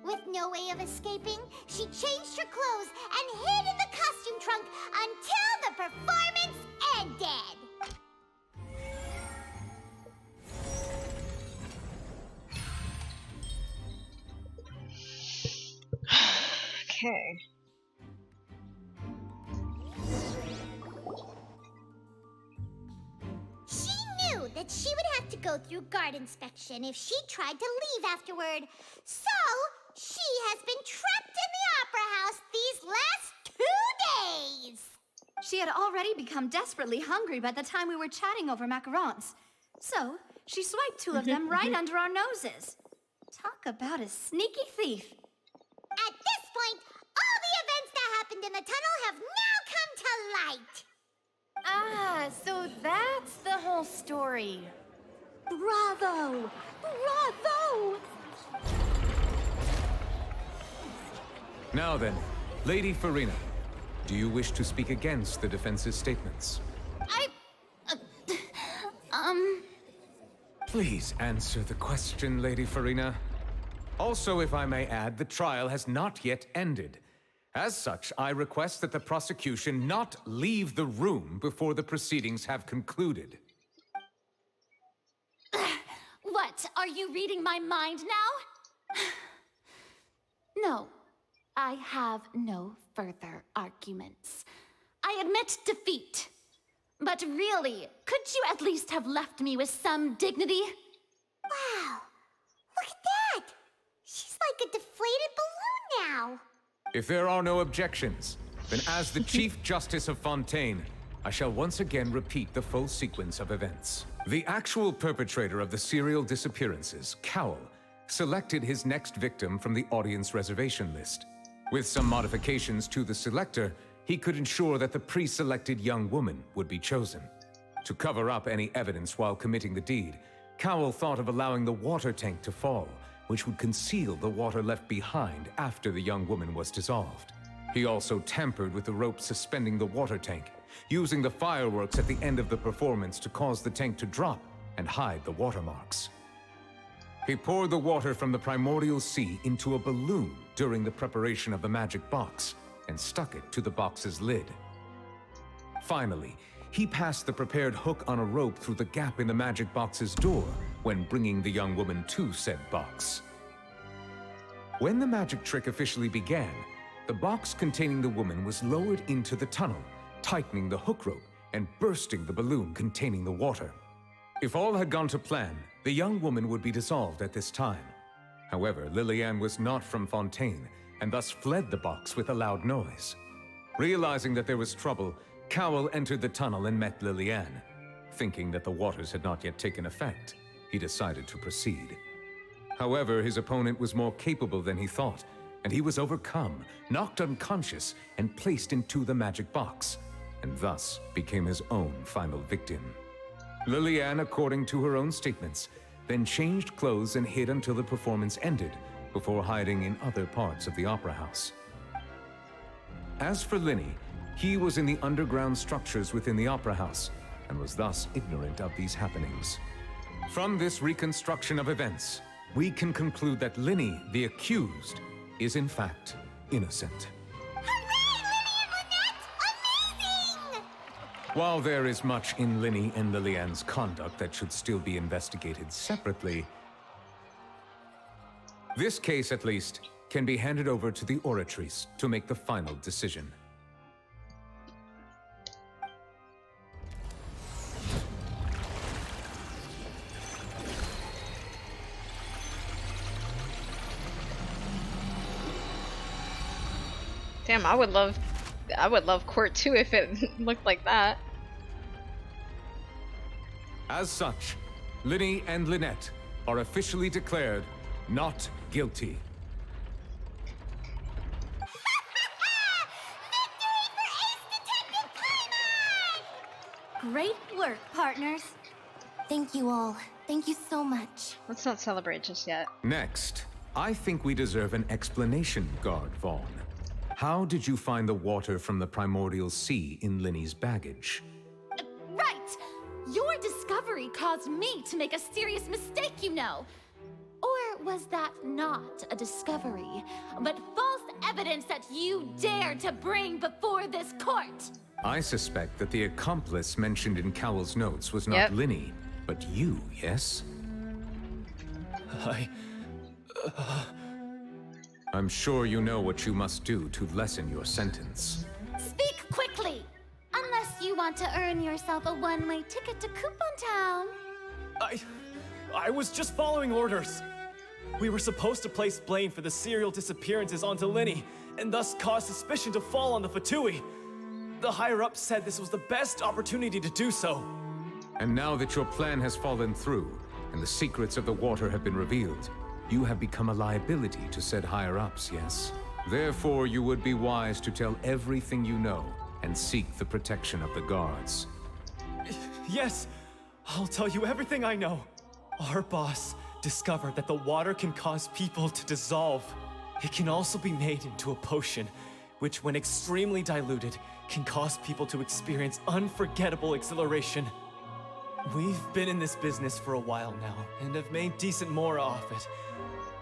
With no way of escaping, she changed her clothes and hid in the costume trunk until the performance ended. Okay. She knew that she would have to go through guard inspection if she tried to leave afterward. So, she has been trapped in the Opera House these last 2 days. She had already become desperately hungry by the time we were chatting over macarons. So, she swiped 2 of them right under our noses. Talk about a sneaky thief. At this point, all the events that happened in the tunnel have now come to light. Ah, so that's the whole story. Bravo! Bravo! Now then, Lady Farina, do you wish to speak against the defense's statements? Please answer the question, Lady Farina. Also, if I may add, the trial has not yet ended. As such, I request that the prosecution not leave the room before the proceedings have concluded. What? Are you reading my mind now? No, I have no further arguments. I admit defeat. But really, could you at least have left me with some dignity? Wow, look at that! She's like a deflated balloon now. If there are no objections, then as the Chief Justice of Fontaine, I shall once again repeat the full sequence of events. The actual perpetrator of the serial disappearances, Cowl, selected his next victim from the audience reservation list. With some modifications to the selector, he could ensure that the pre-selected young woman would be chosen. To cover up any evidence while committing the deed, Cowl thought of allowing the water tank to fall, which would conceal the water left behind after the young woman was dissolved. He also tampered with the rope suspending the water tank, using the fireworks at the end of the performance to cause the tank to drop and hide the watermarks. He poured the water from the primordial sea into a balloon during the preparation of the magic box and stuck it to the box's lid. Finally, he passed the prepared hook on a rope through the gap in the magic box's door when bringing the young woman to said box. When the magic trick officially began, the box containing the woman was lowered into the tunnel, tightening the hook rope and bursting the balloon containing the water. If all had gone to plan, the young woman would be dissolved at this time. However, Lillian was not from Fontaine, and thus fled the box with a loud noise. Realizing that there was trouble, Cowell entered the tunnel and met Liliane. Thinking that the waters had not yet taken effect, he decided to proceed. However, his opponent was more capable than he thought, and he was overcome, knocked unconscious, and placed into the magic box, and thus became his own final victim. Liliane, according to her own statements, then changed clothes and hid until the performance ended, before hiding in other parts of the opera house. As for Linny, he was in the underground structures within the opera house, and was thus ignorant of these happenings. From this reconstruction of events, we can conclude that Linny, the accused, is in fact innocent. While there is much in Linny and Liliane's conduct that should still be investigated separately, this case, at least, can be handed over to the Oratrice to make the final decision. Damn, I would love court too if it looked like that. As such, Linny and Lynette are officially declared not guilty. Great work, partners. Thank you all. Thank you so much. Let's not celebrate just yet. Next, I think we deserve an explanation, Guard Vaughn. How did you find the water from the primordial sea in Linny's baggage? Right! Your discovery caused me to make a serious mistake, you know. Or was that not a discovery, but false evidence that you dared to bring before this court? I suspect that the accomplice mentioned in Cowell's notes was not Linny, but you, yes? I'm sure you know what you must do to lessen your sentence. Speak quickly! Unless you want to earn yourself a one-way ticket to Coupon Town. I was just following orders. We were supposed to place blame for the serial disappearances onto Linny, and thus cause suspicion to fall on the Fatui. The higher-ups said this was the best opportunity to do so. And now that your plan has fallen through, and the secrets of the water have been revealed, you have become a liability to said higher-ups, yes? Therefore, you would be wise to tell everything you know, and seek the protection of the guards. Yes, I'll tell you everything I know. Our boss discovered that the water can cause people to dissolve. It can also be made into a potion, which when extremely diluted, can cause people to experience unforgettable exhilaration. We've been in this business for a while now, and have made decent more off it.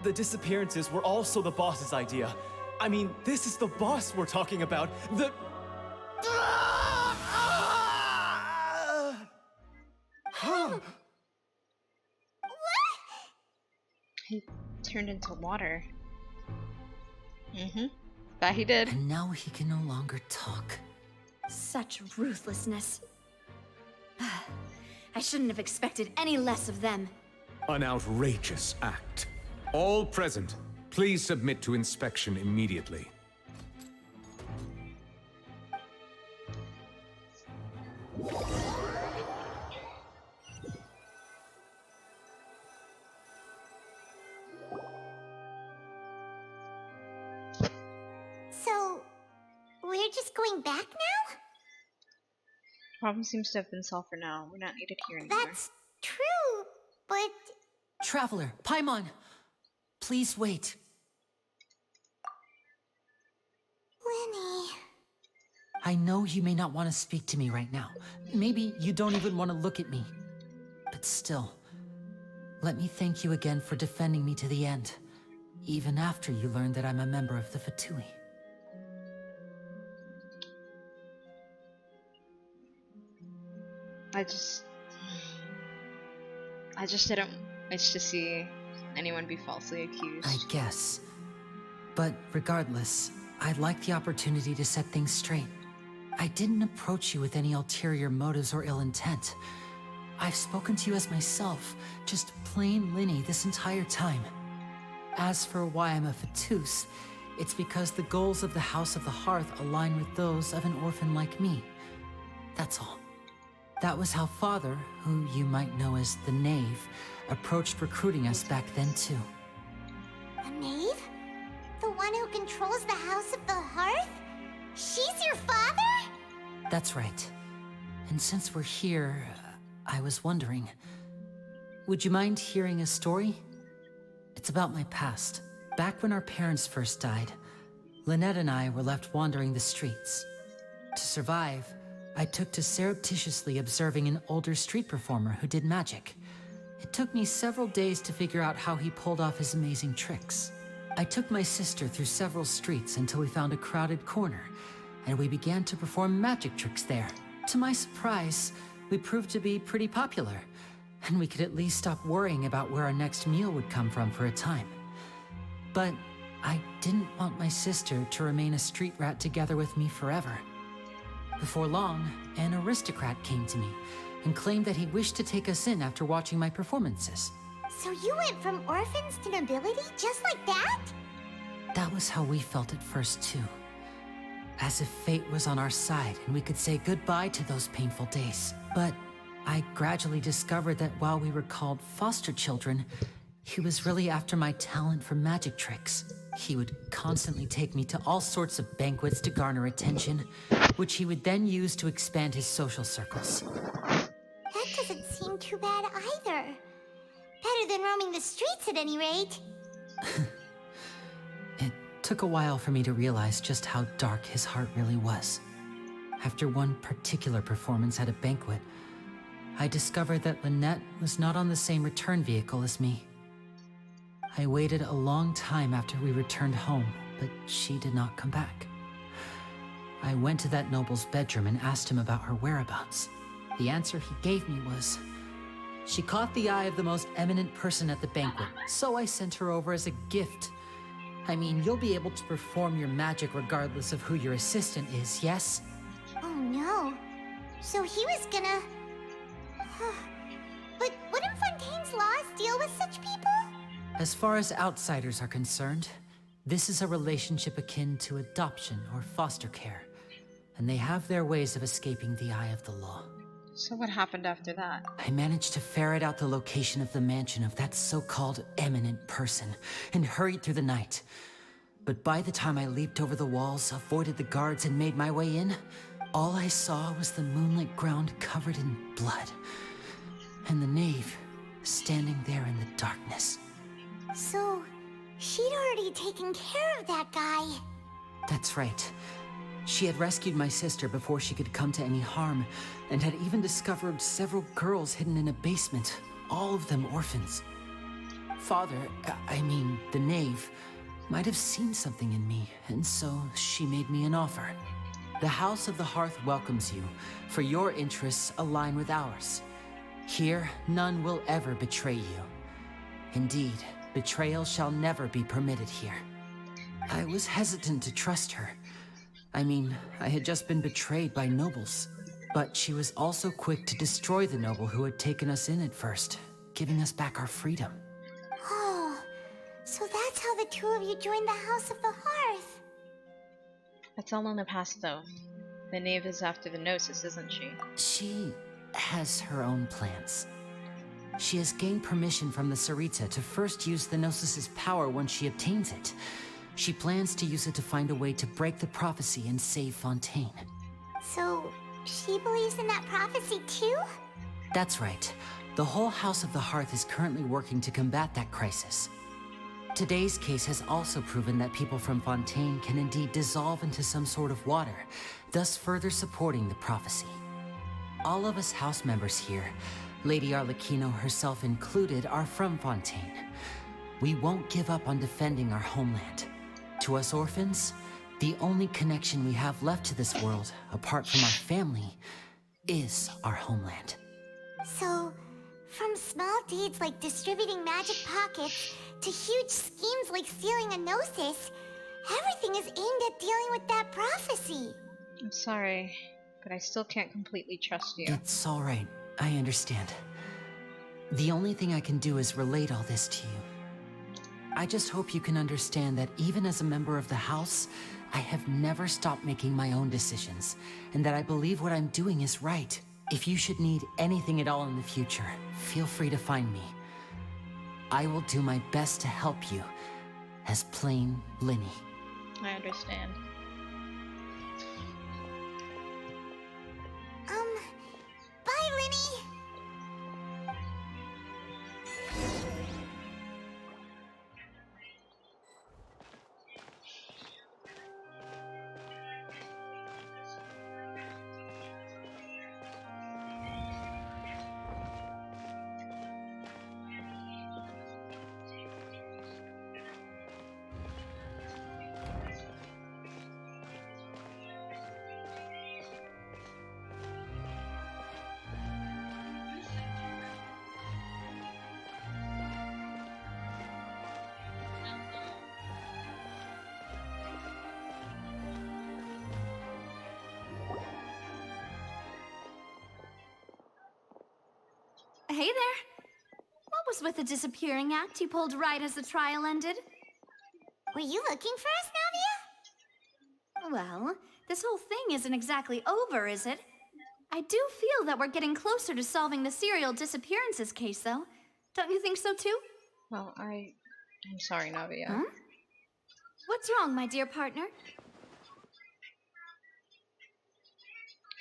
The disappearances were also the boss's idea. I mean, this is the boss we're talking about. He turned into water. That he did. And now he can no longer talk. Such ruthlessness. I shouldn't have expected any less of them. An outrageous act. All present, please submit to inspection immediately. So, we're just going back now? Problem seems to have been solved for now. We're not needed here anymore. That's true, but... Traveler, Paimon, please wait. Linny... I know you may not want to speak to me right now. Maybe you don't even want to look at me. But still, let me thank you again for defending me to the end, even after you learned that I'm a member of the Fatui. I just didn't wish to see anyone be falsely accused. I guess. But regardless, I'd like the opportunity to set things straight. I didn't approach you with any ulterior motives or ill intent. I've spoken to you as myself, just plain Linny this entire time. As for why I'm a Fatus, it's because the goals of the House of the Hearth align with those of an orphan like me. That's all. That was how Father, who you might know as the Knave, approached recruiting us back then too. The Knave? The one who controls the House of the Hearth? She's your father? That's right. And since we're here, I was wondering, would you mind hearing a story? It's about my past. Back when our parents first died, Lynette and I were left wandering the streets. To survive, I took to surreptitiously observing an older street performer who did magic. It took me several days to figure out how he pulled off his amazing tricks. I took my sister through several streets until we found a crowded corner, and we began to perform magic tricks there. To my surprise, we proved to be pretty popular, and we could at least stop worrying about where our next meal would come from for a time. But I didn't want my sister to remain a street rat together with me forever. Before long, an aristocrat came to me and claimed that he wished to take us in after watching my performances. So you went from orphans to nobility just like that? That was how we felt at first too. As if fate was on our side and we could say goodbye to those painful days. But I gradually discovered that while we were called foster children, he was really after my talent for magic tricks. He would constantly take me to all sorts of banquets to garner attention, which he would then use to expand his social circles. That doesn't seem too bad either. Better than roaming the streets at any rate. It took a while for me to realize just how dark his heart really was. After one particular performance at a banquet, I discovered that Lynette was not on the same return vehicle as me. I waited a long time after we returned home, but she did not come back. I went to that noble's bedroom and asked him about her whereabouts. The answer he gave me was, she caught the eye of the most eminent person at the banquet, so I sent her over as a gift. I mean, you'll be able to perform your magic regardless of who your assistant is, yes? Oh no. So he was gonna... But wouldn't Fontaine's laws deal with such people? As far as outsiders are concerned, this is a relationship akin to adoption or foster care, and they have their ways of escaping the eye of the law. So what happened after that? I managed to ferret out the location of the mansion of that so-called eminent person and hurried through the night. But by the time I leaped over the walls, avoided the guards, and made my way in, all I saw was the moonlit ground covered in blood, and the Knave standing there in the darkness. So, she'd already taken care of that guy. That's right. She had rescued my sister before she could come to any harm, and had even discovered several girls hidden in a basement, all of them orphans. Father, the Knave, might have seen something in me, and so she made me an offer. The House of the Hearth welcomes you, for your interests align with ours. Here, none will ever betray you. Indeed, betrayal shall never be permitted here. I was hesitant to trust her. I had just been betrayed by nobles. But she was also quick to destroy the noble who had taken us in at first, giving us back our freedom. Oh, so that's how the two of you joined the House of the Hearth. That's all in the past, though. The Knave is after the Gnosis, isn't she? She has her own plans. She has gained permission from the Sarita to first use the Gnosis's power once she obtains it. She plans to use it to find a way to break the prophecy and save Fontaine. So, she believes in that prophecy too? That's right. The whole House of the Hearth is currently working to combat that crisis. Today's case has also proven that people from Fontaine can indeed dissolve into some sort of water, thus further supporting the prophecy. All of us house members here, Lady Arlecchino herself included, are from Fontaine. We won't give up on defending our homeland. To us orphans, the only connection we have left to this world, apart from our family, is our homeland. So, from small deeds like distributing magic pockets to huge schemes like stealing a Gnosis, everything is aimed at dealing with that prophecy. I'm sorry, but I still can't completely trust you. It's all right. I understand. The only thing I can do is relate all this to you. I just hope you can understand that even as a member of the House, I have never stopped making my own decisions, and that I believe what I'm doing is right. If you should need anything at all in the future, feel free to find me. I will do my best to help you, as plain Linny. I understand. Bye, Linny. Hey there. What was with the disappearing act you pulled right as the trial ended? Were you looking for us, Navia? Well, this whole thing isn't exactly over, is it? I do feel that we're getting closer to solving the serial disappearances case, though. Don't you think so, too? Well, I'm sorry, Navia. Huh? What's wrong, my dear partner?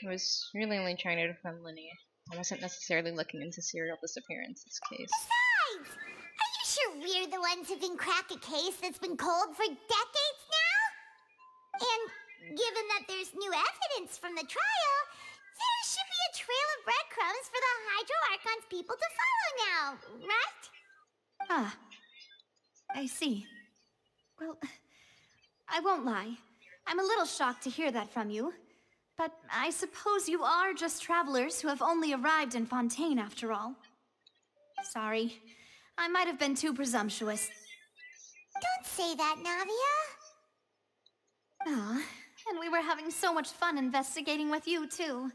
I was really only trying to defend Linny. I wasn't necessarily looking into serial disappearances case. Besides, are you sure we're the ones who can crack a case that's been cold for decades now? And given that there's new evidence from the trial, there should be a trail of breadcrumbs for the Hydro Archon's people to follow now, right? Ah, I see. Well, I won't lie. I'm a little shocked to hear that from you. But I suppose you are just travelers who have only arrived in Fontaine after all. Sorry, I might have been too presumptuous. Don't say that, Navia. Ah, and we were having so much fun investigating with you, too.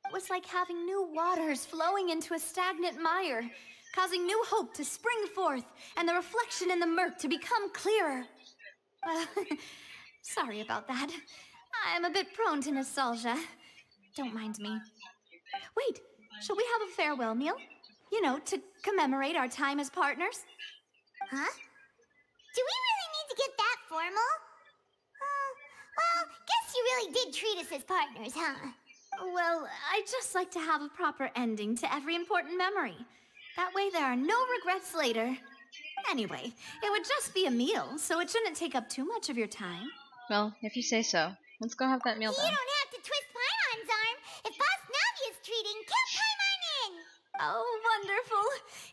It was like having new waters flowing into a stagnant mire, causing new hope to spring forth, and the reflection in the murk to become clearer. Sorry about that. I'm a bit prone to nostalgia. Don't mind me. Wait, shall we have a farewell meal? You know, to commemorate our time as partners? Huh? Do we really need to get that formal? Well, guess you really did treat us as partners, huh? Well, I'd just like to have a proper ending to every important memory. That way there are no regrets later. Anyway, it would just be a meal, so it shouldn't take up too much of your time. Well, if you say so. Let's go have that meal then. You don't have to twist Paimon's arm. If Boss Navia's treating, count Paimon in! Oh, wonderful.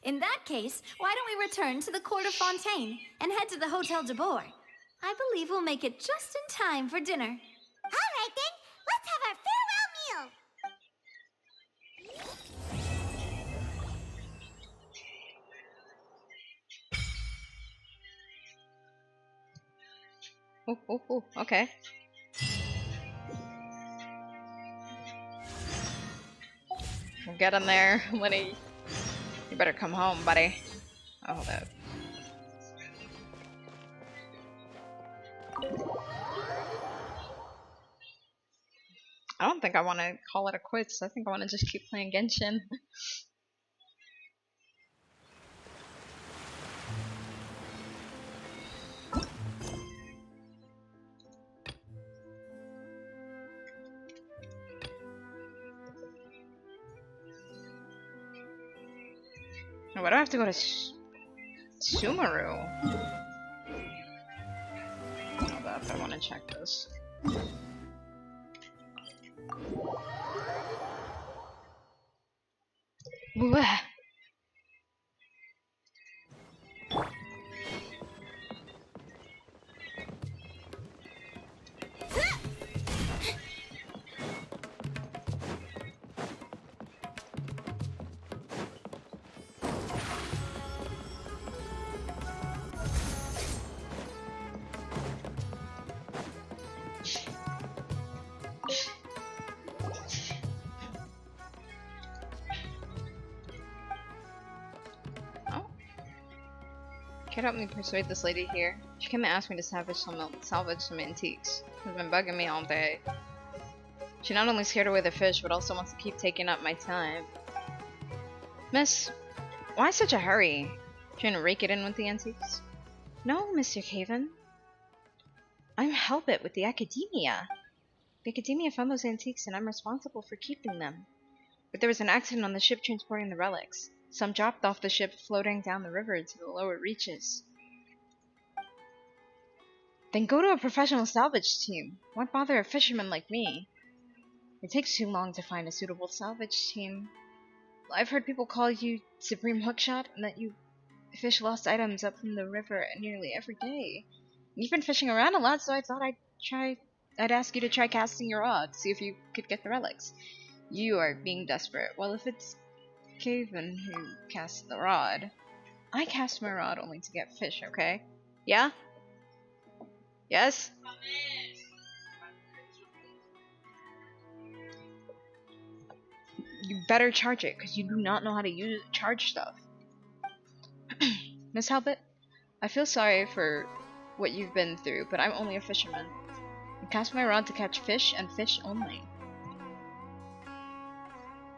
In that case, why don't we return to the court of Fontaine and head to the Hotel de Boer? I believe we'll make it just in time for dinner. All right then, let's have our farewell meal. Oh, okay. We'll get in there, Linny. You better come home, buddy. Oh, hold up. I don't think I want to call it a quits. I think I want to just keep playing Genshin. Why do I have to go to Sumeru? Hold up, I want to check this. Blech. could help me persuade this lady here. She came and asked me to salvage some antiques. She's been bugging me all day. She not only scared away the fish, but also wants to keep taking up my time. Miss, why such a hurry? Trying to rake it in with the antiques? No, Mr. Caven. I'm Helbet with the Academia. The Academia found those antiques and I'm responsible for keeping them. But there was an accident on the ship transporting the relics. Some dropped off the ship floating down the river to the lower reaches. Then go to a professional salvage team. Why bother a fisherman like me? It takes too long to find a suitable salvage team. I've heard people call you Supreme Hookshot and that you fish lost items up from the river nearly every day. You've been fishing around a lot, so I thought I'd ask you to try casting your rod, see if you could get the relics. You are being desperate. Well, if it's Caven who casts the rod, I cast my rod only to get fish, okay? Yeah? Yes? You better charge it, because you do not know how to charge stuff. Miss Halbert, I feel sorry for what you've been through, but I'm only a fisherman. I cast my rod to catch fish, and fish only.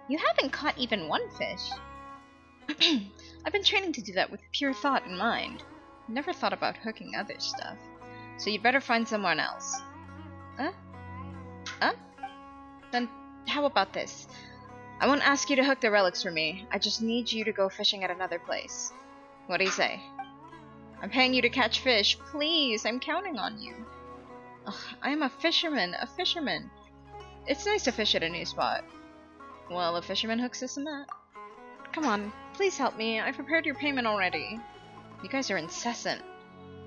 You haven't caught even one fish. I've been training to do that with pure thought in mind. Never thought about hooking other stuff. So you'd better find someone else. Huh? Huh? Then how about this? I won't ask you to hook the relics for me. I just need you to go fishing at another place. What do you say? I'm paying you to catch fish. Please, I'm counting on you. Ugh, I am a fisherman. A fisherman. It's nice to fish at a new spot. Well, a fisherman hooks this and that. Come on, please help me. I prepared your payment already. You guys are incessant.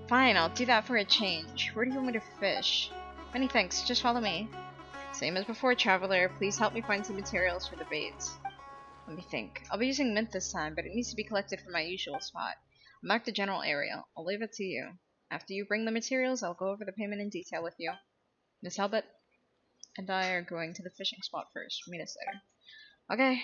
Fine, I'll do that for a change. Where do you want me to fish? Many thanks, just follow me. Same as before, traveler. Please help me find some materials for the baits. Let me think. I'll be using mint this time, but it needs to be collected from my usual spot. I'll mark the general area. I'll leave it to you. After you bring the materials, I'll go over the payment in detail with you. Miss Halbert and I are going to the fishing spot first. Meet us there. Okay.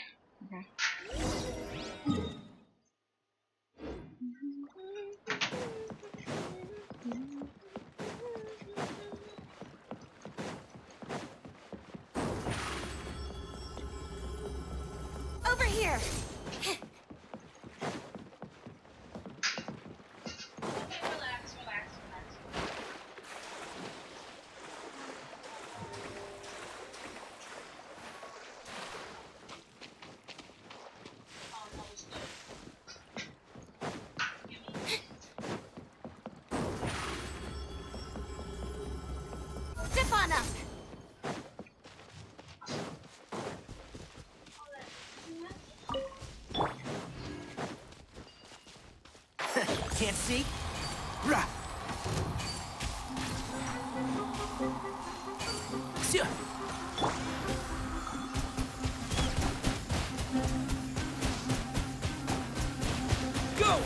Over here! Step on up! Can't see? Rah. Go!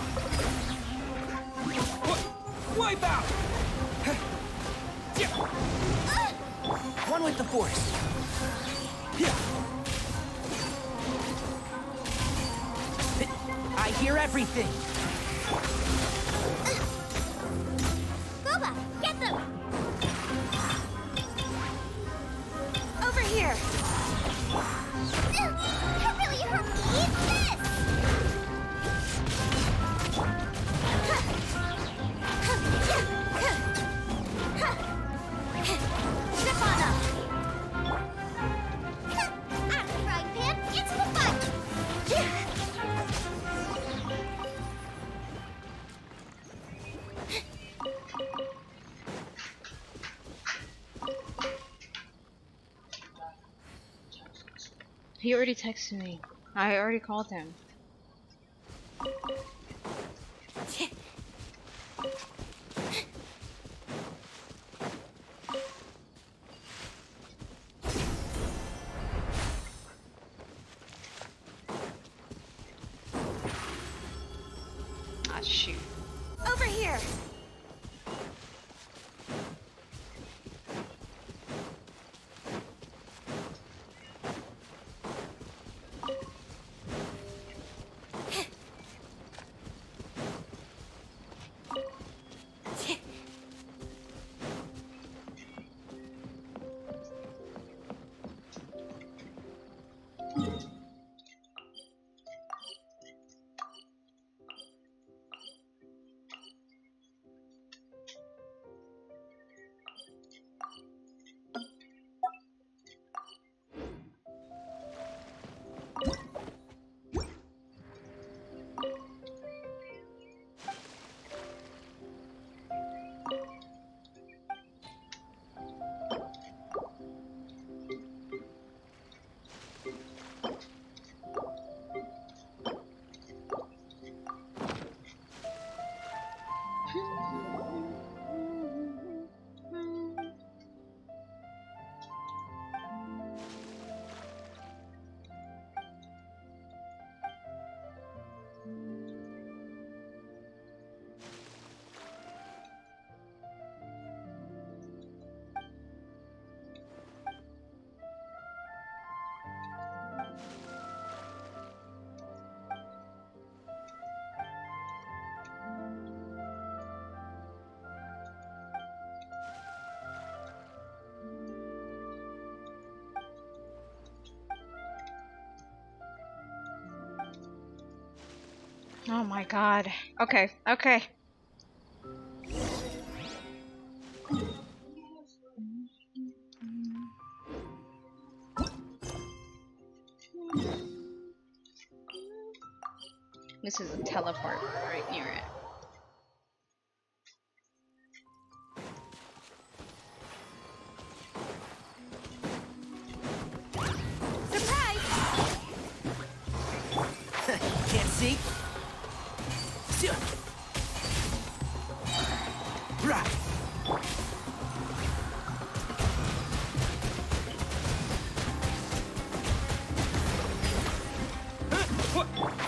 Wipe out! One with the force. I hear everything. Booba, get them! Over here! That really hurt me! Eat this! Step on up! Out of the frying pan, into the fire! He already texted me. I already called him. Ah, shoot. Over here! Oh my god. Okay, okay. This is a teleport right near it. Can't see? Right.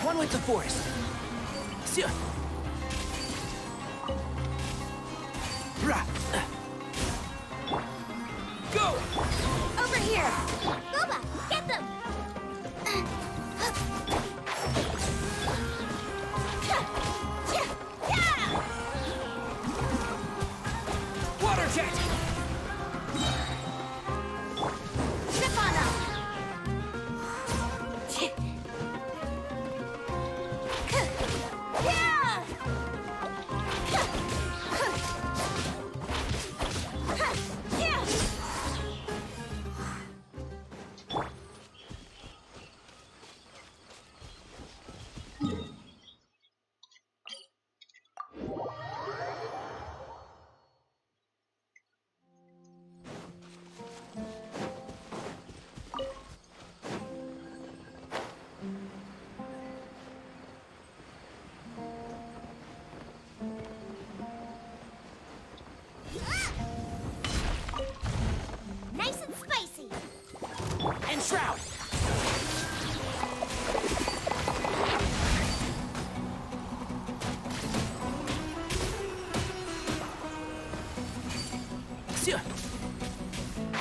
One with the force. Go! Over here! Gooba, get them! Water jet! Zip on them! Nice and spicy! And shroud!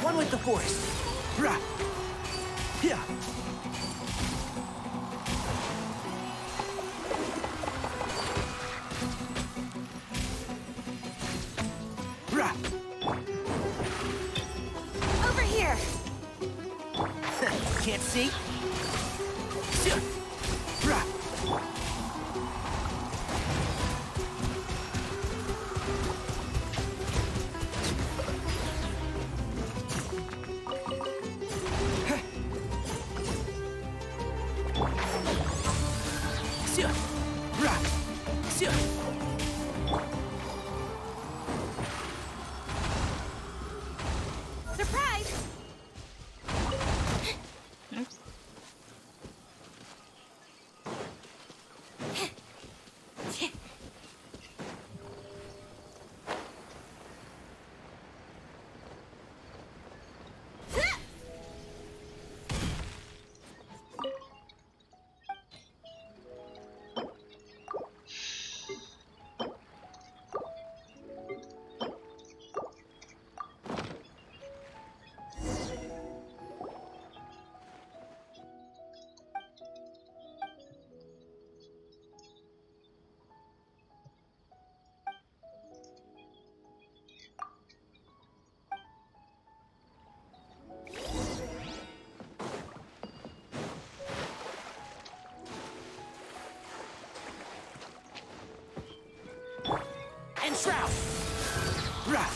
One with the force. Rah. Yeah. Rah. Over here! Can't see? Rah. Surprise! Oops. And shroud. Rah.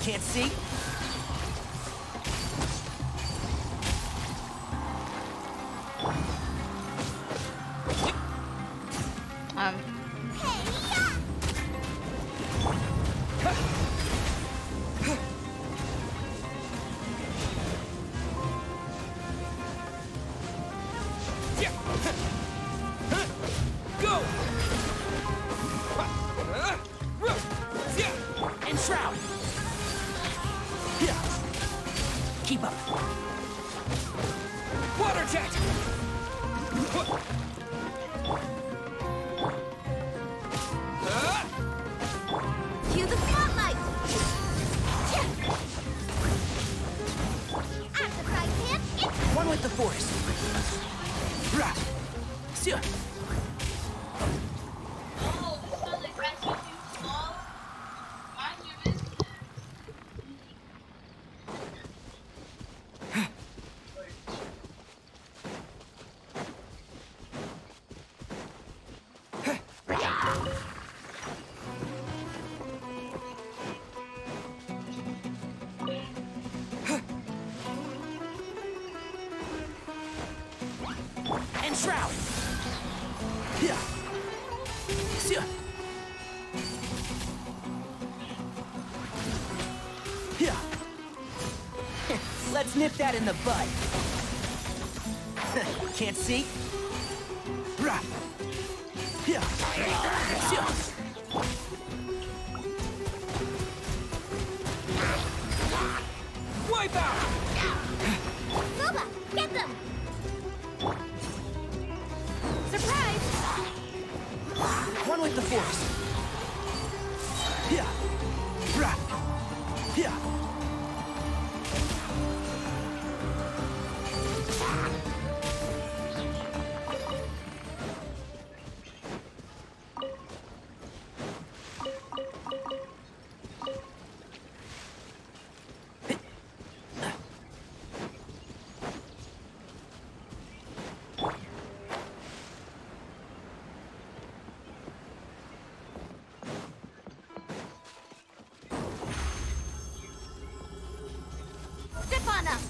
Can't see? Go! And shroud! Keep up. Water jet! Cue the spotlight! At the frying pan, it's One with the force. Rah! Sia! Oh, this smells like rice with you small. Mind your business. And shroud! Yeah! Sia! Yeah! Let's nip that in the bud. Can't see? Rah! Yeah! Sia! Wipe out! Boba, get them! Surprise! One with the force. Yeah. Rah. Yeah. Zip on up!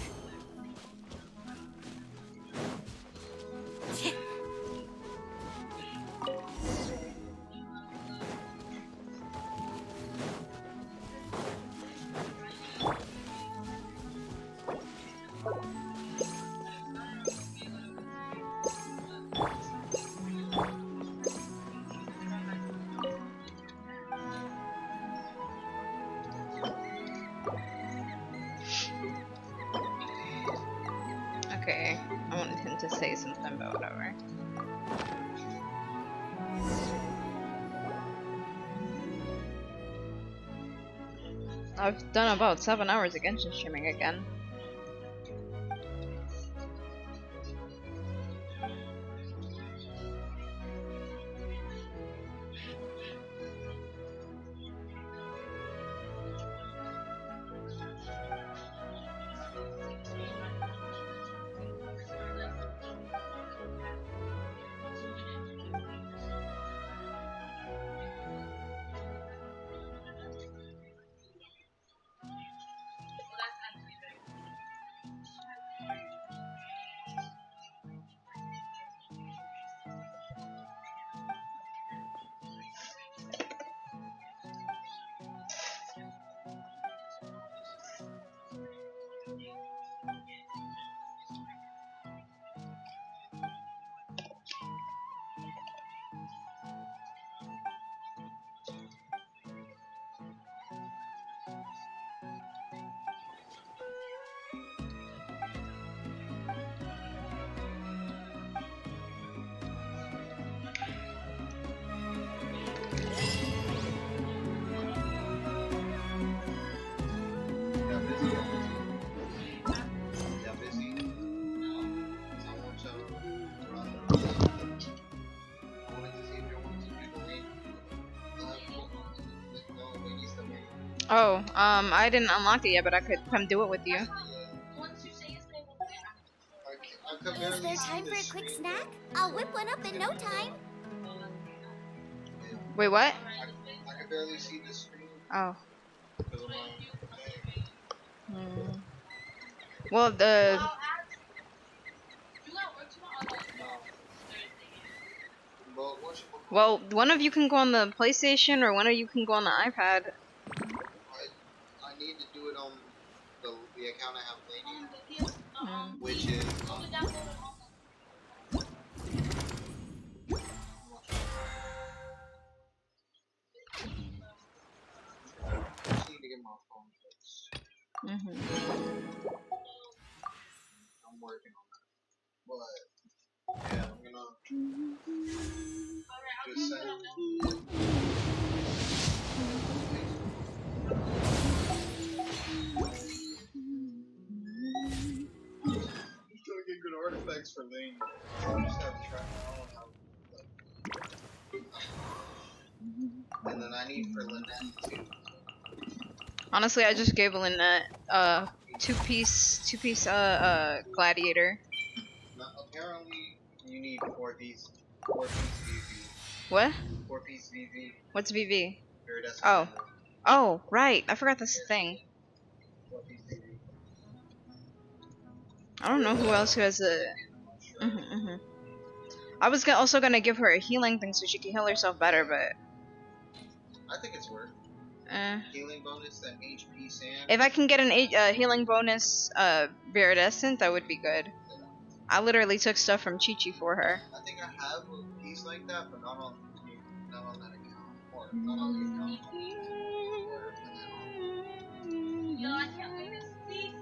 Okay, I wanted him to say something, but whatever. I've done about 7 hours of Genshin streaming again. Oh, I didn't unlock it yet, but I could come do it with you. Is there time for a quick snack? I'll whip one up in no time. Wait, what? I can barely see the screen. Oh. Because of my Well, the well, one of you can go on the PlayStation, or one of you can go on the iPad. I need to do it on the account I have Lady, which is I just need to get my phone fixed. I'm working on that. But yeah, I'm gonna just send I'm trying to get good artifacts for Lane. I just have track. I don't have and then I need for Lynette too. Honestly, I just gave Lynette two-piece gladiator. Now, apparently, you need 4-piece VV. What? 4-piece VV. What's VV? Iridescent Oh. Vandal. Oh, right. I forgot this thing. 4-piece VV. I don't know who else has a. I was also gonna give her a healing thing so she can heal herself better, but. I think it's worth. Healing bonus and HP sand. If I can get an healing bonus viridescent, that would be good. I literally took stuff from Chi-Chi for her. I think I have a piece like that, but not on that account. Or not on the account. Yo, I can't wait to see.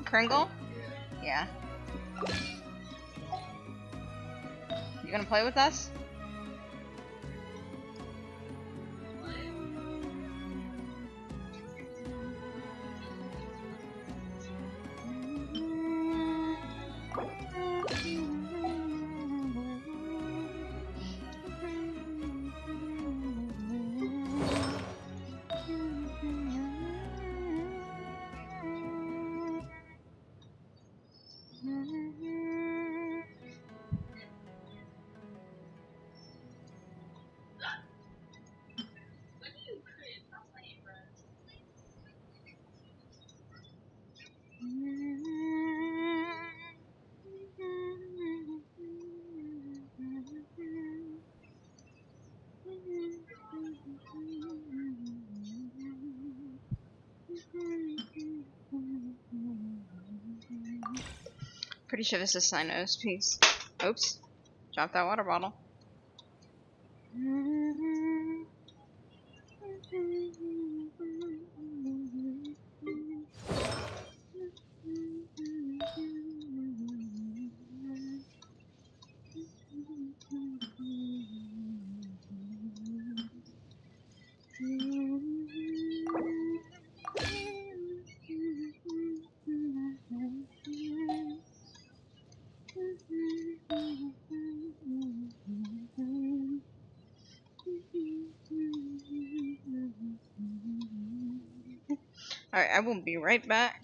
Kringle? Yeah. You gonna play with us? Pretty sure this is Sino's piece. Oops. Dropped that water bottle. Alright, I will be right back.